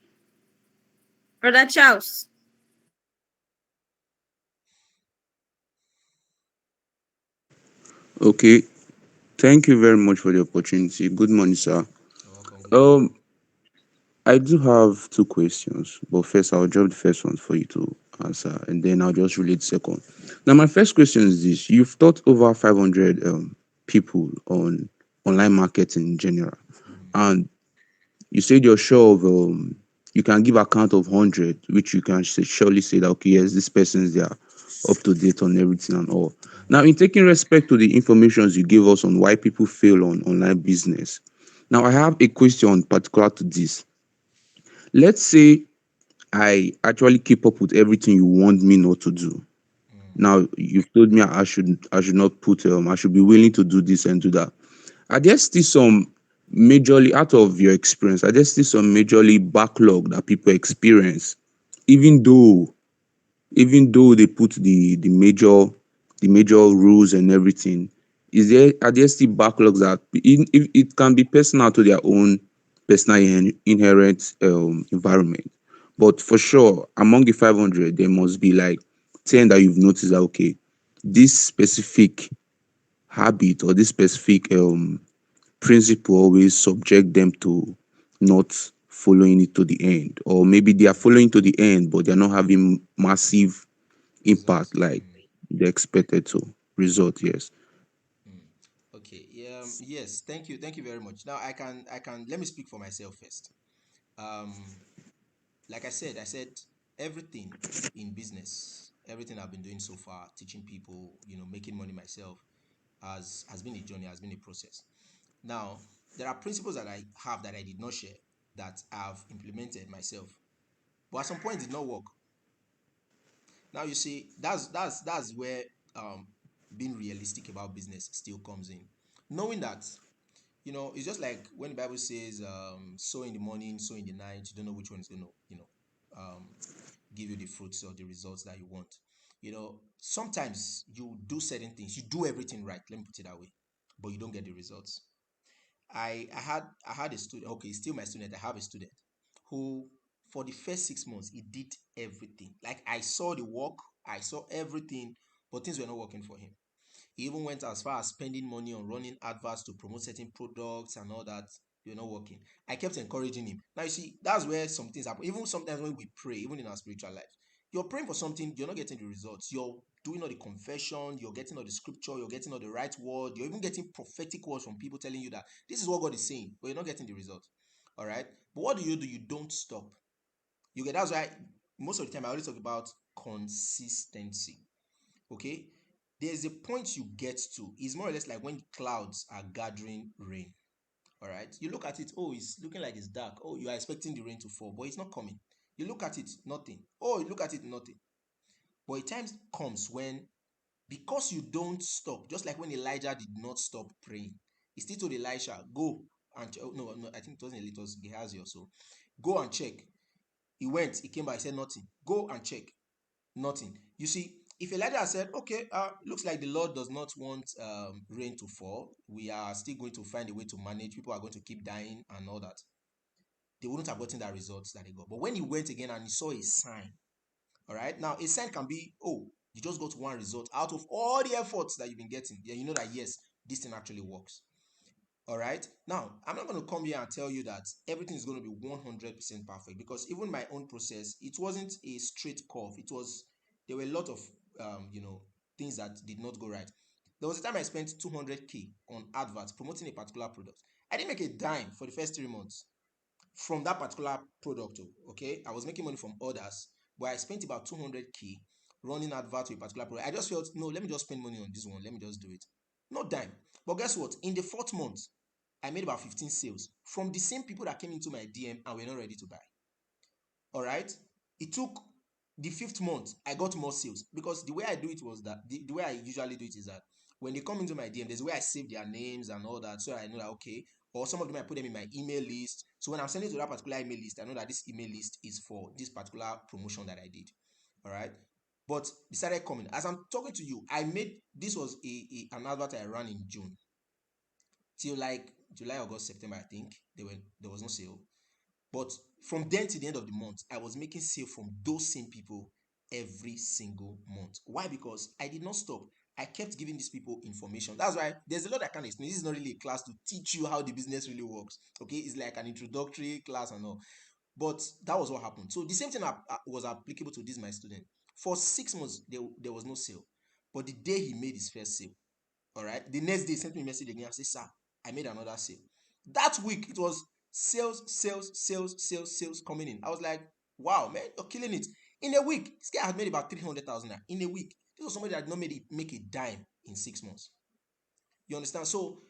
Brother Charles. Okay, thank you very much for the opportunity. Good morning, sir. You're welcome. Good morning. Um, I do have two questions, but first I'll drop the first one for you to answer, and then I'll just relate the second. Now, my first question is this: You've taught over 500 people on online marketing in general, Mhm. and you said you're sure of you can give account of 100, which you can surely say that okay, yes, this person is there, up to date on everything and all. Now, in taking respect to the informations you gave us on why people fail on online business, now I have a question particular to this. Let's say I actually keep up with everything you want me not to do. Mm. Now you've told me I should not put I should be willing to do this and do that. Are there still some majorly out of your experience? Are there still some majorly backlog that people experience, even though they put the major rules and everything? Are there still backlogs that if it can be personal to their own personal inherent environment, but for sure among the 500 there must be like 10 that you've noticed that okay, this specific habit or this specific principle always subject them to not following it to the end, or maybe they are following to the end but they're not having massive Results. impact like Mm. they expected to result. Yes. Mm. Okay. Yes. Thank you very much. Now I can let me speak for myself first. Um, like I said everything in business, everything I've been doing so far, teaching people, making money myself, has been a journey, has been a process. Now, there are principles that I have that I did not share that I've implemented myself, but at some point it did not work. Now you see, that's where um being realistic about business still comes in. Knowing that, it's just like when the Bible says, sow in the morning, sow in the night, you don't know which one is gonna, um give you the fruits or the results that you want. Sometimes you do certain things, you do everything right, let me put it that way, but you don't get the results. I had a student, okay, still my student. I have a student who, for the first 6 months, he did everything. Like, I saw the work, I saw everything, but things were not working for him. He even went as far as spending money on running adverts to promote certain products and all that. They were not working. I kept encouraging him. Now you see, that's where some things happen. Even sometimes when we pray, even in our spiritual life, you're praying for something, you're not getting the results. You're doing all the confession, you're getting all the scripture, you're getting all the right word, you're even getting prophetic words from people telling you that this is what God is saying, but you're not getting the result. All right. But what do? You don't stop. You get That's why most of the time I always talk about consistency. Okay. There's a point you get to. It's more or less like when clouds are gathering rain. All right. You look at it, oh, it's looking like it's dark. Oh, you are expecting the rain to fall, but it's not coming. You look at it, nothing. Oh, you look at it, nothing. But a time comes when, because you don't stop, just like when Elijah did not stop praying, he still told Elisha, go and oh, no, no, I think it wasn't Elijah, it was Gehazi or so. Go and check. He went, he came back, he said nothing. Go and check. Nothing. You see, if Elijah said, okay, looks like the Lord does not want rain to fall, we are still going to find a way to manage, people are going to keep dying and all that, they wouldn't have gotten that results that they got. But when he went again and he saw a sign, all right, now a sign can be, oh, you just got one result out of all the efforts that you've been getting. Yeah, you know that yes, this thing actually works. All right. Now, I'm not going to come here and tell you that everything is going to be 100% perfect, because even my own process, it wasn't a straight curve. There were a lot of, things that did not go right. There was a time I spent 200K on adverts promoting a particular product. I didn't make a dime for the first 3 months from that particular product. Okay. I was making money from others, but I spent about 200K running adverts to a particular product. I just felt, no, let me just spend money on this one. Let me just do it. No dime. But guess what? In the fourth month, I made about 15 sales from the same people that came into my DM and were not ready to buy. All right. It took the fifth month, I got more sales, because the way I do it was that the way I usually do it is that when they come into my DM, there's a way I save their names and all that. So I know that, okay, or some of them I put them in my email list. So when I'm sending to that particular email list, I know that this email list is for this particular promotion that I did. All right. But they started coming. As I'm talking to you, I made this was an advert I ran in June till like July, August, September, I think. There was no sale. But from then to the end of the month, I was making sale from those same people every single month. Why? Because I did not stop. I kept giving these people information. That's why there's a lot I can't explain. This is not really a class to teach you how the business really works. Okay, it's like an introductory class and all. But that was what happened. So the same thing was applicable to this my student. For 6 months, there was no sale. But the day he made his first sale, all right, the next day he sent me a message again. I said, sir, I made another sale. That week it was sales, sales, sales, sales, sales coming in. I was like, wow, man, you're killing it. In a week, this guy had made about 300,000 in a week. This was somebody that did not make a dime in 6 months. You understand? So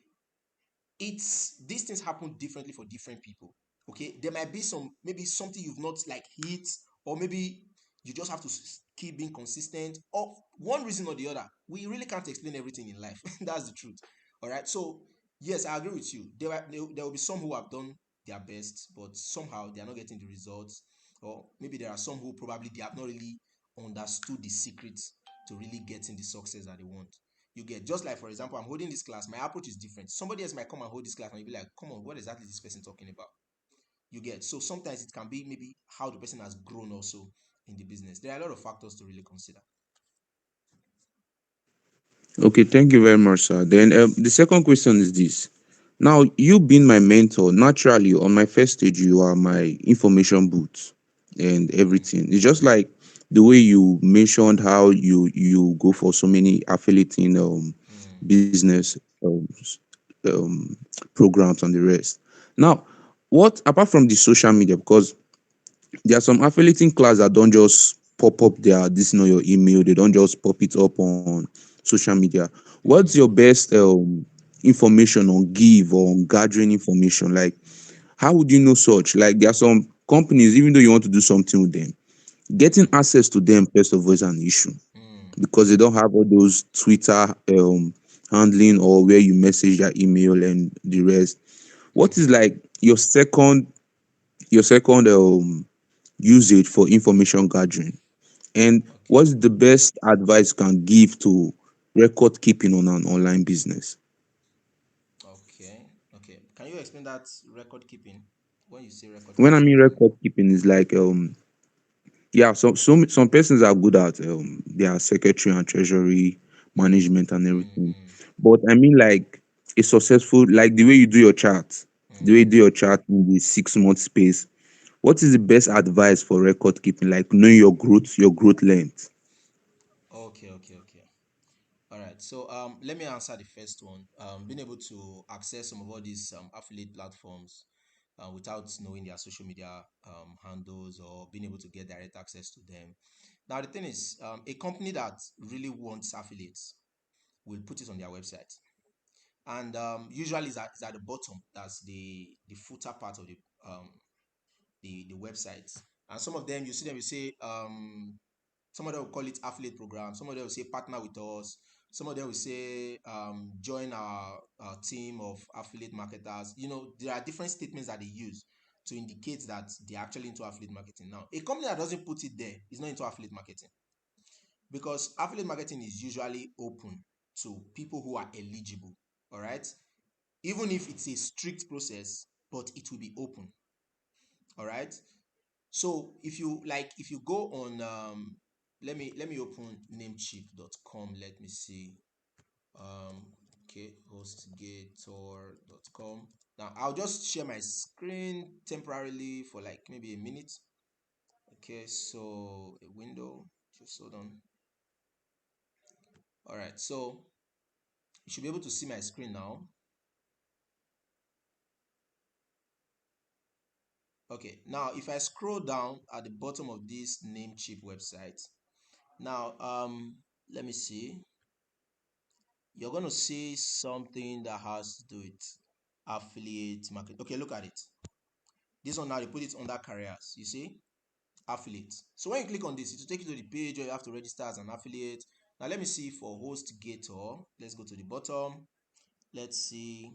it's these things happen differently for different people. Okay, there might be some, maybe something you've not like hit, or maybe you just have to keep being consistent, or one reason or the other. We really can't explain everything in life. That's the truth. All right, so yes, I agree with you. There will be some who have done their best, but somehow they are not getting the results, or maybe there are some who probably they have not really understood the secrets to really getting the success that they want. You get, just like for example, I'm holding this class, my approach is different. Somebody else might come and hold this class and you'll be like, come on, what exactly is this person talking about? You get, so sometimes it can be maybe how the person has grown also in the business. There are a lot of factors to really consider. Okay, thank you very much, sir. Then the second question is this. Now, you being my mentor, naturally, on my first stage, you are my information booth and everything. It's just like the way you mentioned how you go for so many affiliating Mm, business um, programs and the rest. Now, what apart from the social media, because there are some affiliating class that don't just pop up there, this know your email, they don't just pop it up on social media. What's your mm, best information on give or on gathering information? Like, how would you know such? Like, there are some companies, even though you want to do something with them, getting mm, access to them, first of all, is an issue mm. because they don't have all those Twitter handling or where you message their email and the rest. What is Mm-hmm. like your second usage for information gathering? And Okay. what's the best advice you can give to record keeping on an online business? Okay. Okay. Can you explain that record keeping? When you say record When I keeping, mean what do you mean? record keeping is like yeah, some persons are good at their secretary and treasury management and Mm, everything. mm, But I mean like a successful, like the way you do your chart, the way you mm. do your chart in the 6 month space. What is the best advice for record keeping? Like knowing your growth length. Okay, okay, okay. All right. So let me answer the first one. Being able to access some of all these affiliate platforms without knowing their social media handles, or being able to get direct access to them. Now the thing is, a company that really wants affiliates will put it on their website, and usually it's at the bottom. That's the footer part of um, the website. And some of them, you see them, you say some of them will call it affiliate program. Some of them will say partner with us. Some of them will say join our team of affiliate marketers. There are different statements that they use to indicate that they're actually into affiliate marketing. Now, a company that doesn't put it there is not into affiliate marketing, because affiliate marketing is usually open to people who are eligible. All right. Even if it's a strict process, but it will be open. All right. So if you go on let me open namecheap.com. Let me see. Um okay, hostgator.com. Now I'll just share my screen temporarily for like maybe a minute. Okay, so a window, just hold on. All right, so you should be able to see my screen now. Okay, now if I scroll down at the bottom of this Namecheap website, now let me see. You're going to see something that has to do with affiliate market. Okay, look at it. This one now, they put it under careers. You see, affiliate. So when you click on this, it will take you to the page where you have to register as an affiliate. Now let me see for HostGator. Let's go to the bottom. Let's see.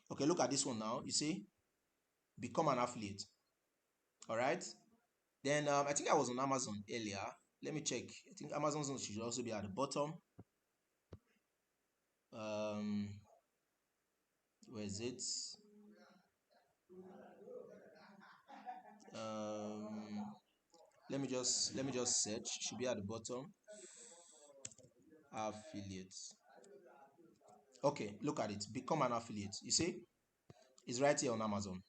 Okay, look at this one now. You see, become an affiliate. All right. Then I think I was on Amazon earlier. Let me check. I think Amazon should also be at the bottom. Um, where is it? Um, let me just search. Should be at the bottom. Affiliates. Okay, look at it. Become an affiliate. You see, it's right here on Amazon.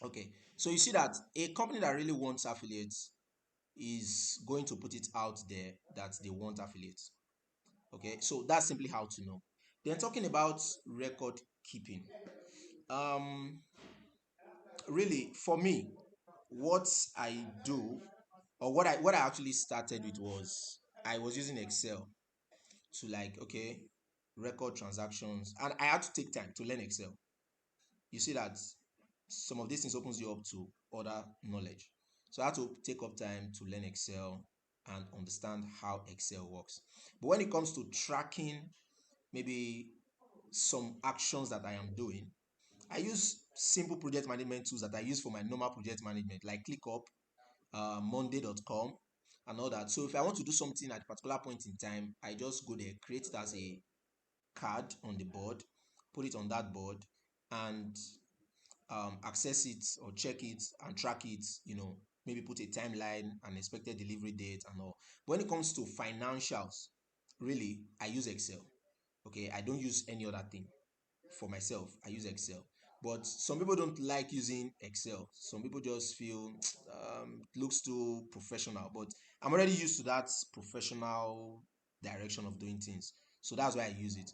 Okay, so you see that a company that really wants affiliates is going to put it out there that they want affiliates. Okay, so that's simply how to know. Then talking about record keeping, um, really for me, what I do or what I actually started with was I was using Excel to like okay record transactions, and I had to take time to learn Excel. You see that some of these things opens you up to other knowledge. So I had to take up time to learn Excel and understand how Excel works. But when it comes to tracking maybe some actions that I am doing, I use simple project management tools that I use for my normal project management, like ClickUp, Monday.com, and all that. So if I want to do something at a particular point in time, I just go there, create it as a card on the board, put it on that board, and access it or check it and track it, maybe put a timeline and expected delivery date and all. But when it comes to financials, really, I use Excel. Okay, I don't use any other thing. For myself, I use Excel. But some people don't like using Excel. Some people just feel it looks too professional. But I'm already used to that professional direction of doing things. So that's why I use it.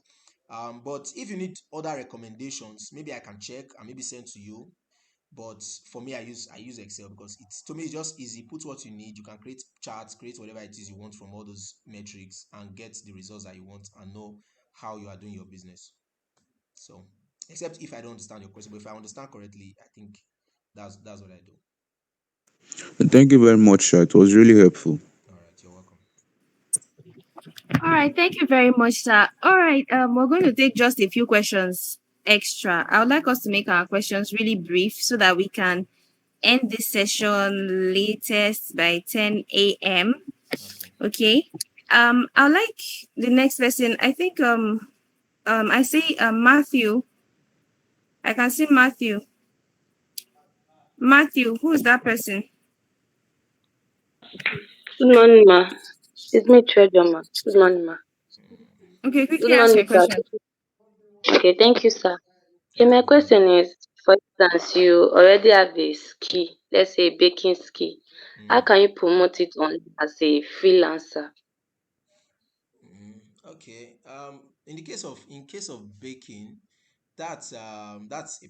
But if you need other recommendations, maybe I can check and maybe send to you. But for me, I use Excel because it's to me it's just easy. Put what you need. You can create charts, create whatever it is you want from all those metrics, and get the results that you want and know how you are doing your business. So, except if I don't understand your question, but if I understand correctly, I think that's what I do. Thank you very much, sir. It was really helpful. All right, you're welcome. All right, thank you very much, sir. All right, we're going to take just a few questions extra. I would like us to make our questions really brief so that we can end this session latest by 10 a.m. Okay. Okay. I'd like the next person. I think I see Matthew. I can see Matthew. Matthew, who's that person? Good morning, ma. It's me, Treasure, ma. Good morning, ma. Okay, quickly Good ask morning, your sir. question. Okay, thank you, sir. Okay, Okay, my good morning. question is, for instance, you already have a skill, let's say a baking skill. How Mm, can you promote it on as a freelancer? okay. In case of baking, that's a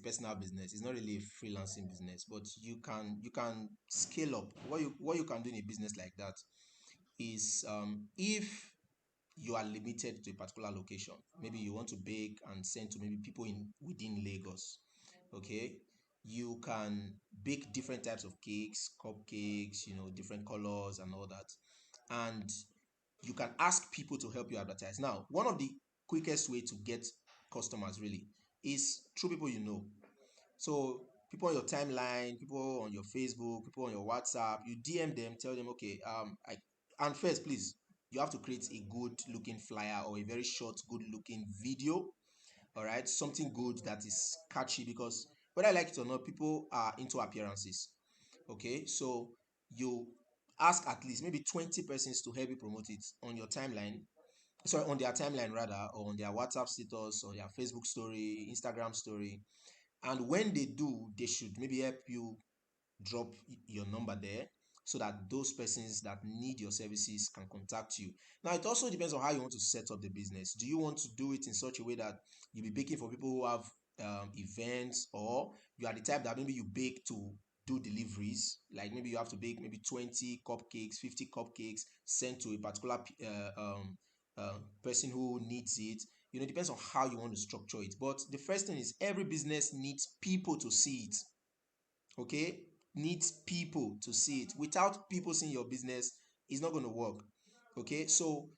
personal business. It's not really a freelancing business, but you can scale up. What you can do in a business like that is if you are limited to a particular location. Maybe you want to bake and send to maybe people in within Lagos. Okay, you can bake different types of cakes, cupcakes, different colors and all that. And you can ask people to help you advertise. Now, one of the quickest way to get customers really is through people you know. So people on your timeline, people on your Facebook, people on your WhatsApp, you DM them, tell them, okay, and first, please, you have to create a good looking flyer or a very short, good looking video. All right, something good that is catchy because whether I like it or not, people are into appearances. Okay, so you ask at least maybe 20 persons to help you promote it on your timeline, sorry, on their timeline rather, or on their WhatsApp status or their Facebook story, Instagram story. And when they do, they should maybe help you drop your number there so that those persons that need your services can contact you. Now, it also depends on how you want to set up the business. Do you want to do it in such a way that you'll be baking for people who have events, or you are the type that maybe you bake to do deliveries? Like maybe you have to bake maybe 20 cupcakes, 50 cupcakes, sent to a particular person who needs it. It depends on how you want to structure it. But the first thing is every business needs people to see it. Okay, needs people to see it. Without people seeing your business, it's not going to work. Okay, so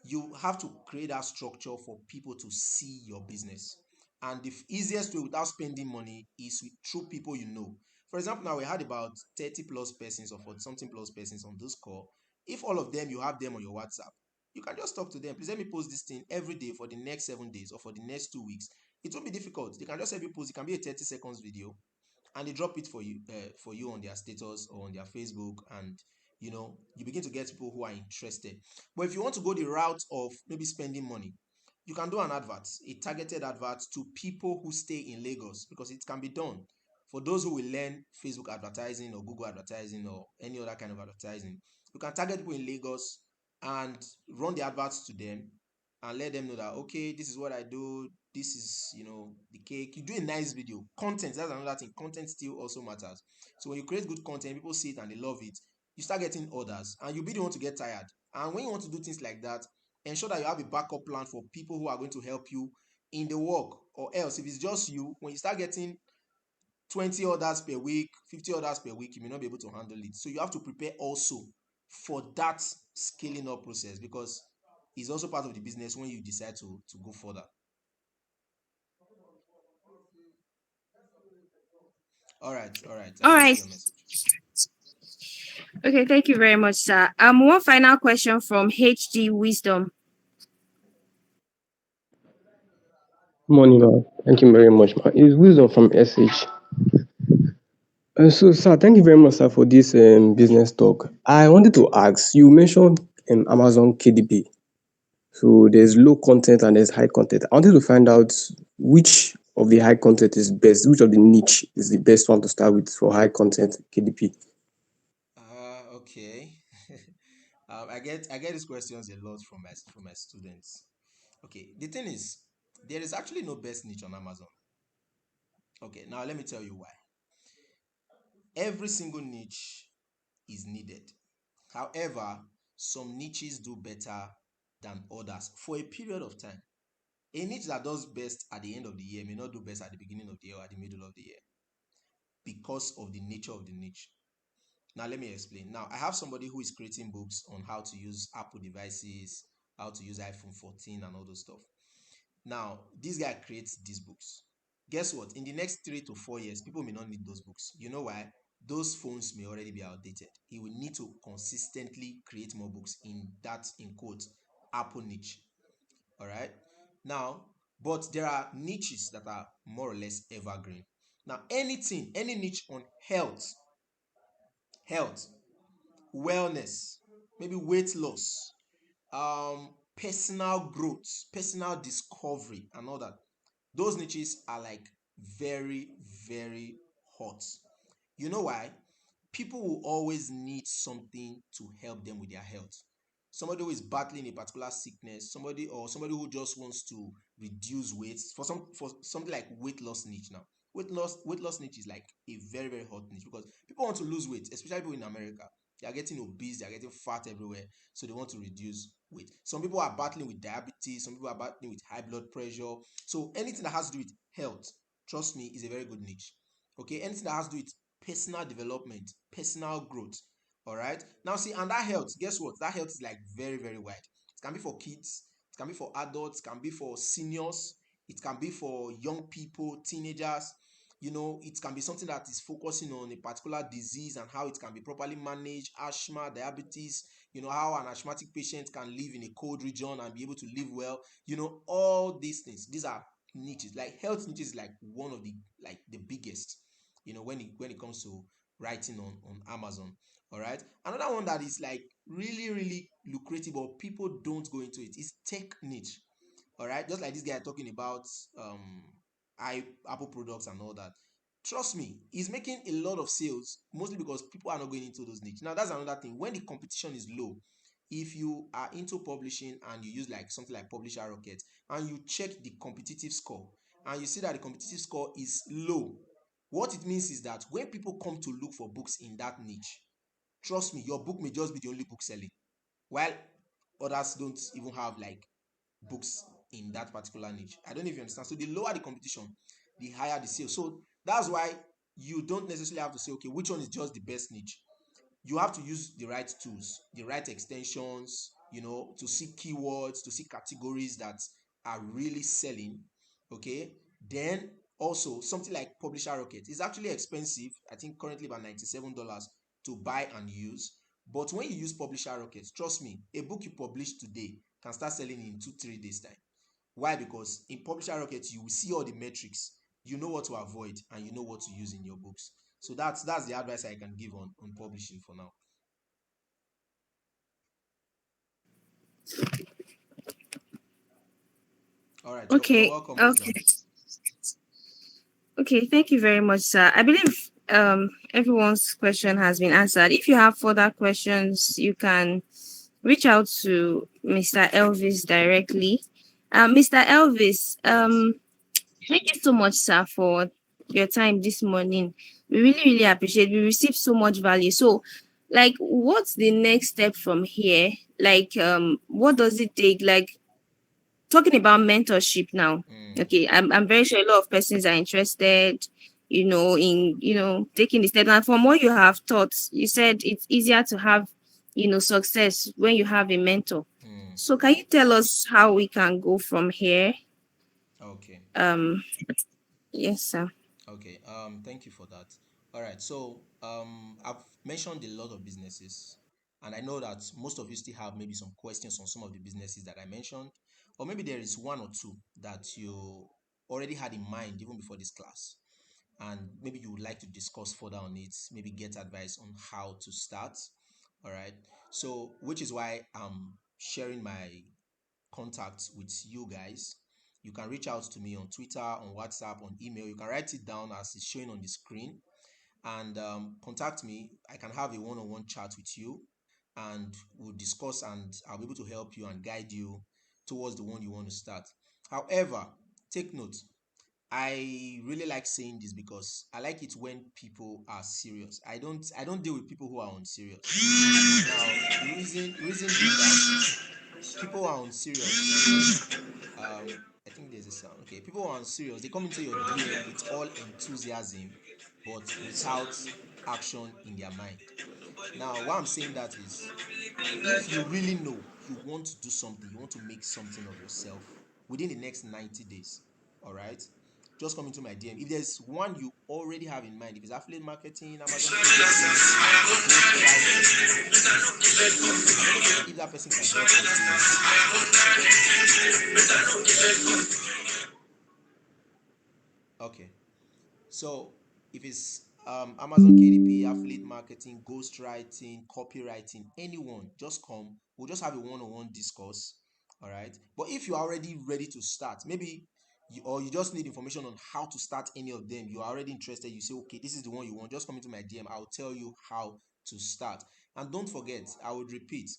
you have to create that structure for people to see your business, and the easiest way without spending money is through people you know. For example, now we had about 30 plus persons or 40 something plus persons on this call. If all of them, you have them on your WhatsApp, you can just talk to them. Please let me post this thing every day for the next 7 days or for the next 2 weeks. It won't be difficult. They can just help you post. It can be a 30 seconds video, and they drop it for you on their status or on their Facebook, and you begin to get people who are interested. But if you want to go the route of maybe spending money, you can do an advert, a targeted advert to people who stay in Lagos, because it can be done. For those who will learn Facebook advertising or Google advertising or any other kind of advertising, you can target people in Lagos and run the adverts to them and let them know that, okay, this is what I do. This is, the cake. You do a nice video. Content, that's another thing. Content still also matters. So when you create good content, people see it and they love it, you start getting orders and you'll be the one to get tired. And when you want to do things like that, ensure that you have a backup plan for people who are going to help you in the work. Or else, if it's just you, when you start getting 20 orders per week, 50 orders per week, you may not be able to handle it. So you have to prepare also for that scaling up process, because it's also part of the business when you decide to go further. All right, I All got right. your message. Okay, thank you very much, sir. One final question from HD Wisdom. Morning, thank you very much, ma. It's Wisdom from SH. So, sir, thank you very much, sir, for this business talk. I wanted to ask, you mentioned Amazon KDP. So there's low content and there's high content. I wanted to find out which of the high content is best, which of the niche is the best one to start with for high content KDP. Okay. I get these questions a lot from my students. Okay, the thing is, there is actually no best niche on Amazon. Okay, now let me tell you why. Every single niche is needed. However, some niches do better than others for a period of time. A niche that does best at the end of the year may not do best at the beginning of the year or at the middle of the year because of the nature of the niche. Now, let me explain. Now, I have somebody who is creating books on how to use Apple devices, how to use iPhone 14 and all those stuff. Now, this guy creates these books. Guess what? In the next 3 to 4 years, people may not need those books. You know why? Those phones may already be outdated. He will need to consistently create more books in that, in quotes, Apple niche. All right. Now, but there are niches that are more or less evergreen. Now, any niche on health, wellness, maybe weight loss, personal growth, personal discovery, and all that. Those niches are like very, very hot. You know why? People will always need something to help them with their health. Somebody who is battling a particular sickness, somebody who just wants to reduce weight, for something like weight loss niche now. Weight loss niche is like a very, very hot niche because people want to lose weight, especially people in America. They are getting obese, they are getting fat everywhere, so they want to reduce weight. Some people are battling with diabetes, some people are battling with high blood pressure. So anything that has to do with health, trust me, is a very good niche. Okay, anything that has to do with personal development, personal growth. All right. Now, see, and that health, guess what? That health is like very, very wide. It can be for kids, it can be for adults, it can be for seniors, it can be for young people, teenagers. It can be something that is focusing on a particular disease and how it can be properly managed, asthma, diabetes, how an asthmatic patient can live in a cold region and be able to live well. All these things, these are niches. Like health niches is like one of the biggest, when it comes to writing on Amazon. All right. Another one that is like really, really lucrative, but people don't go into it, is tech niche. All right. Just like this guy talking about Apple products and all that. Trust me, he's making a lot of sales, mostly because people are not going into those niche. Now, that's another thing. When the competition is low, if you are into publishing and you use like something like Publisher Rocket and you check the competitive score and you see that the competitive score is low, what it means is that when people come to look for books in that niche, trust me, your book may just be the only book selling, while others don't even have like books in that particular niche. I don't know if you understand. So the lower the competition, the higher the sales. So that's why you don't necessarily have to say, okay, which one is just the best niche. You have to use the right tools, the right extensions, to see keywords, to see categories that are really selling. Okay. Then also something like Publisher Rocket is actually expensive. I think currently about $97 to buy and use. But when you use Publisher Rocket, trust me, a book you publish today can start selling in 2-3 days time. Why? Because in Publisher Rocket, you will see all the metrics. You know what to avoid and you know what to use in your books. So that's the advice I can give on publishing for now. All right, you're Okay. welcome, Okay. Wisdom. Okay, thank you very much, sir. I believe everyone's question has been answered. If you have further questions, you can reach out to Mr. Elvis directly. Mr. Elvis, Yes. thank you so much, sir, for your time this morning. We really, really appreciate. We received so much value. So, like, what's the next step from here? Like, what does it take? Like, talking about mentorship now. Mm, Okay, I'm very sure a lot of persons are interested, in taking the step. And from what you have taught, you said it's easier to have, success when you have a mentor. mm. So, can you tell us how we can go from here? Okay. Um, yes, sir. Okay. Thank you for that. All right. So, I've mentioned a lot of businesses, and I know that most of you still have maybe some questions on some of the businesses that I mentioned, or maybe there is one or two that you already had in mind even before this class, and maybe you would like to discuss further on it, maybe get advice on how to start. All right. So, which is why I'm sharing my contact with you guys. You can reach out to me on Twitter, on WhatsApp, on email. You can write it down as it's showing on the screen and contact me. I can have a one-on-one chat with you and we'll discuss and I'll be able to help you and guide you towards the one you want to start. However, take note. I really like saying this because I like it when people are serious. I don't deal with people who are unserious. Now, reason being that people who are unserious, I think there's a sound. Okay, people who are unserious, they come into your DM with all enthusiasm, but without action in their mind. Now, why I'm saying that is, if you really know you want to do something, you want to make something of yourself within the next 90 days, all right, just come into my DM. If there's one you already have in mind, if it's affiliate marketing, Amazon KDP, ghostwriting, if that person can help us do it. Okay. So if it's Amazon KDP, affiliate marketing, ghostwriting, copywriting, anyone, just come. We'll just have a one-on-one discourse. All right. But if you're already ready to start, maybe or you just need information on how to start any of them, you're already interested, you say, okay, this is the one you want, just come into my DM. I'll tell you how to start. And don't forget, I would repeat,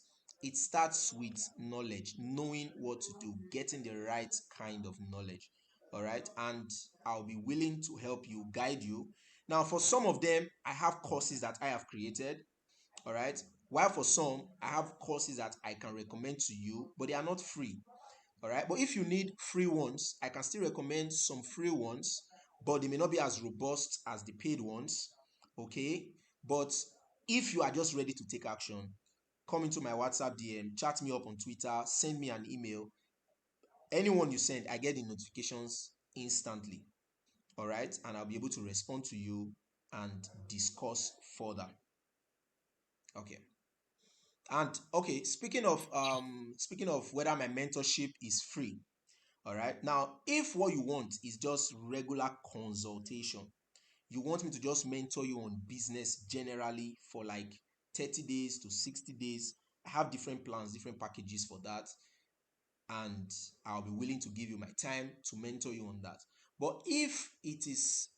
it starts with knowledge, knowing what to do, getting the right kind of knowledge. All right, and I'll be willing to help you, guide you. Now, for some of them, I have courses that I have created. All right, while for some, I have courses that I can recommend to you, but they are not free. All right, but if you need free ones, I can still recommend some free ones, but they may not be as robust as the paid ones. Okay, but if you are just ready to take action, come into my WhatsApp DM, chat me up on Twitter, send me an email. Anyone you send, I get the notifications instantly. All right, and I'll be able to respond to you and discuss further. Okay. And okay, speaking of whether my mentorship is free. All right, now if what you want is just regular consultation, you want me to just mentor you on business generally for like 30 days to 60 days, I have different plans, different packages for that, and I'll be willing to give you my time to mentor you on that. But if it is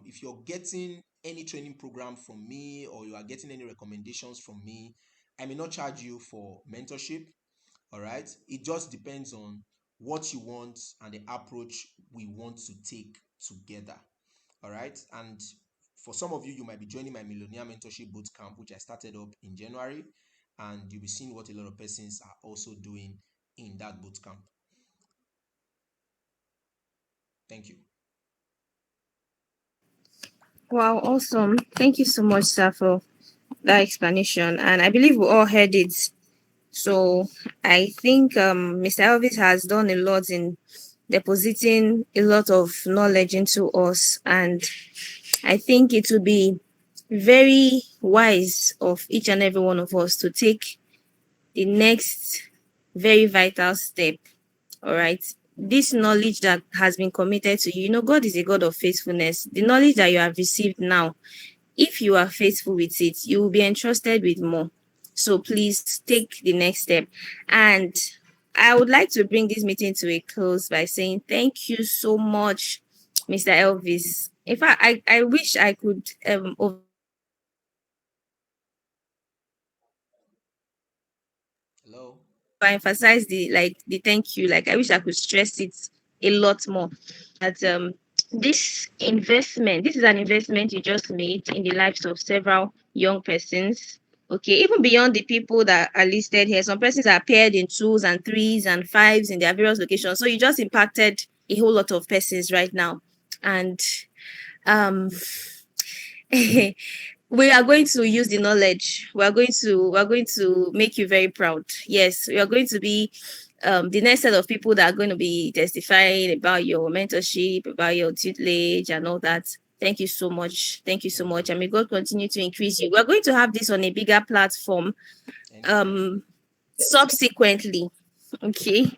if you're getting any training program from me or you are getting any recommendations from me, I may not charge you for mentorship. All right, it just depends on what you want and the approach we want to take together. All right, and for some of you, you might be joining my Millionaire Mentorship Bootcamp, which I started up in January, and you'll be seeing what a lot of persons are also doing in that bootcamp. Thank you. Wow, awesome. Thank you so much, sir, for that explanation. And I believe we all heard it. So I think Mr. Elvis has done a lot in depositing a lot of knowledge into us. And I think it will be very wise of each and every one of us to take the next very vital step. All right. This knowledge that has been committed to you, God is a God of faithfulness. The knowledge that you have received now, if you are faithful with it, you will be entrusted with more. So please take the next step. And I would like to bring this meeting to a close by saying thank you so much, Mr. Elvis. In fact, I wish I could Hello? emphasize the thank you. Like I wish I could stress it a lot more. That this is an investment you just made in the lives of several young persons. Okay, even beyond the people that are listed here, some persons are paired in 2s and 3s and 5s in their various locations. So you just impacted a whole lot of persons right now. And um we are going to use the knowledge. We are going to make you very proud. Yes, we are going to be the next set of people that are going to be testifying about your mentorship, about your tutelage and all that. Thank you so much. Thank you so much. And may God continue to increase you. We're going to have this on a bigger platform Thank you. subsequently. Okay.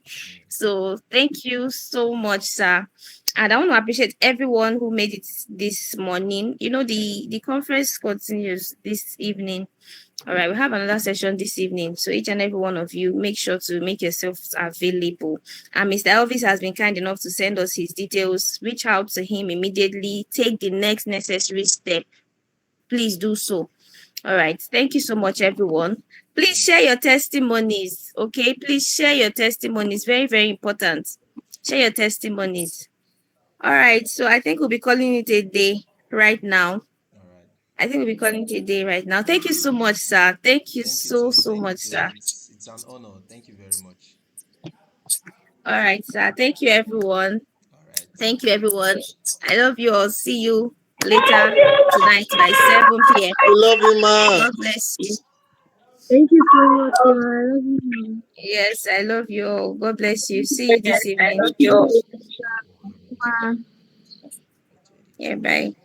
So thank you so much, sir. And I want to appreciate everyone who made it this morning. The conference continues this evening. All right, we have another session this evening. So each and every one of you, make sure to make yourselves available. And Mr. Elvis has been kind enough to send us his details. Reach out to him immediately. Take the next necessary step. Please do so. All right. Thank you so much, everyone. Please share your testimonies. Okay. Please share your testimonies. Very, very important. Share your testimonies. All right. So I think we'll be calling it a day right now. All right. I think we'll be calling it a day right now. Thank you so much, sir. Thank you Thank you so, too. so Thank you much, too. sir. It's an honor. Thank you very much. All right, sir. Thank you, everyone. All right. Thank you, everyone. I love you all. See you later tonight by 7 p.m. We love you, ma. God bless you. Thank you so much, ma. I love you. Yes, I love you all. God bless you. See you this Yes, I evening. love you. Yeah, bye.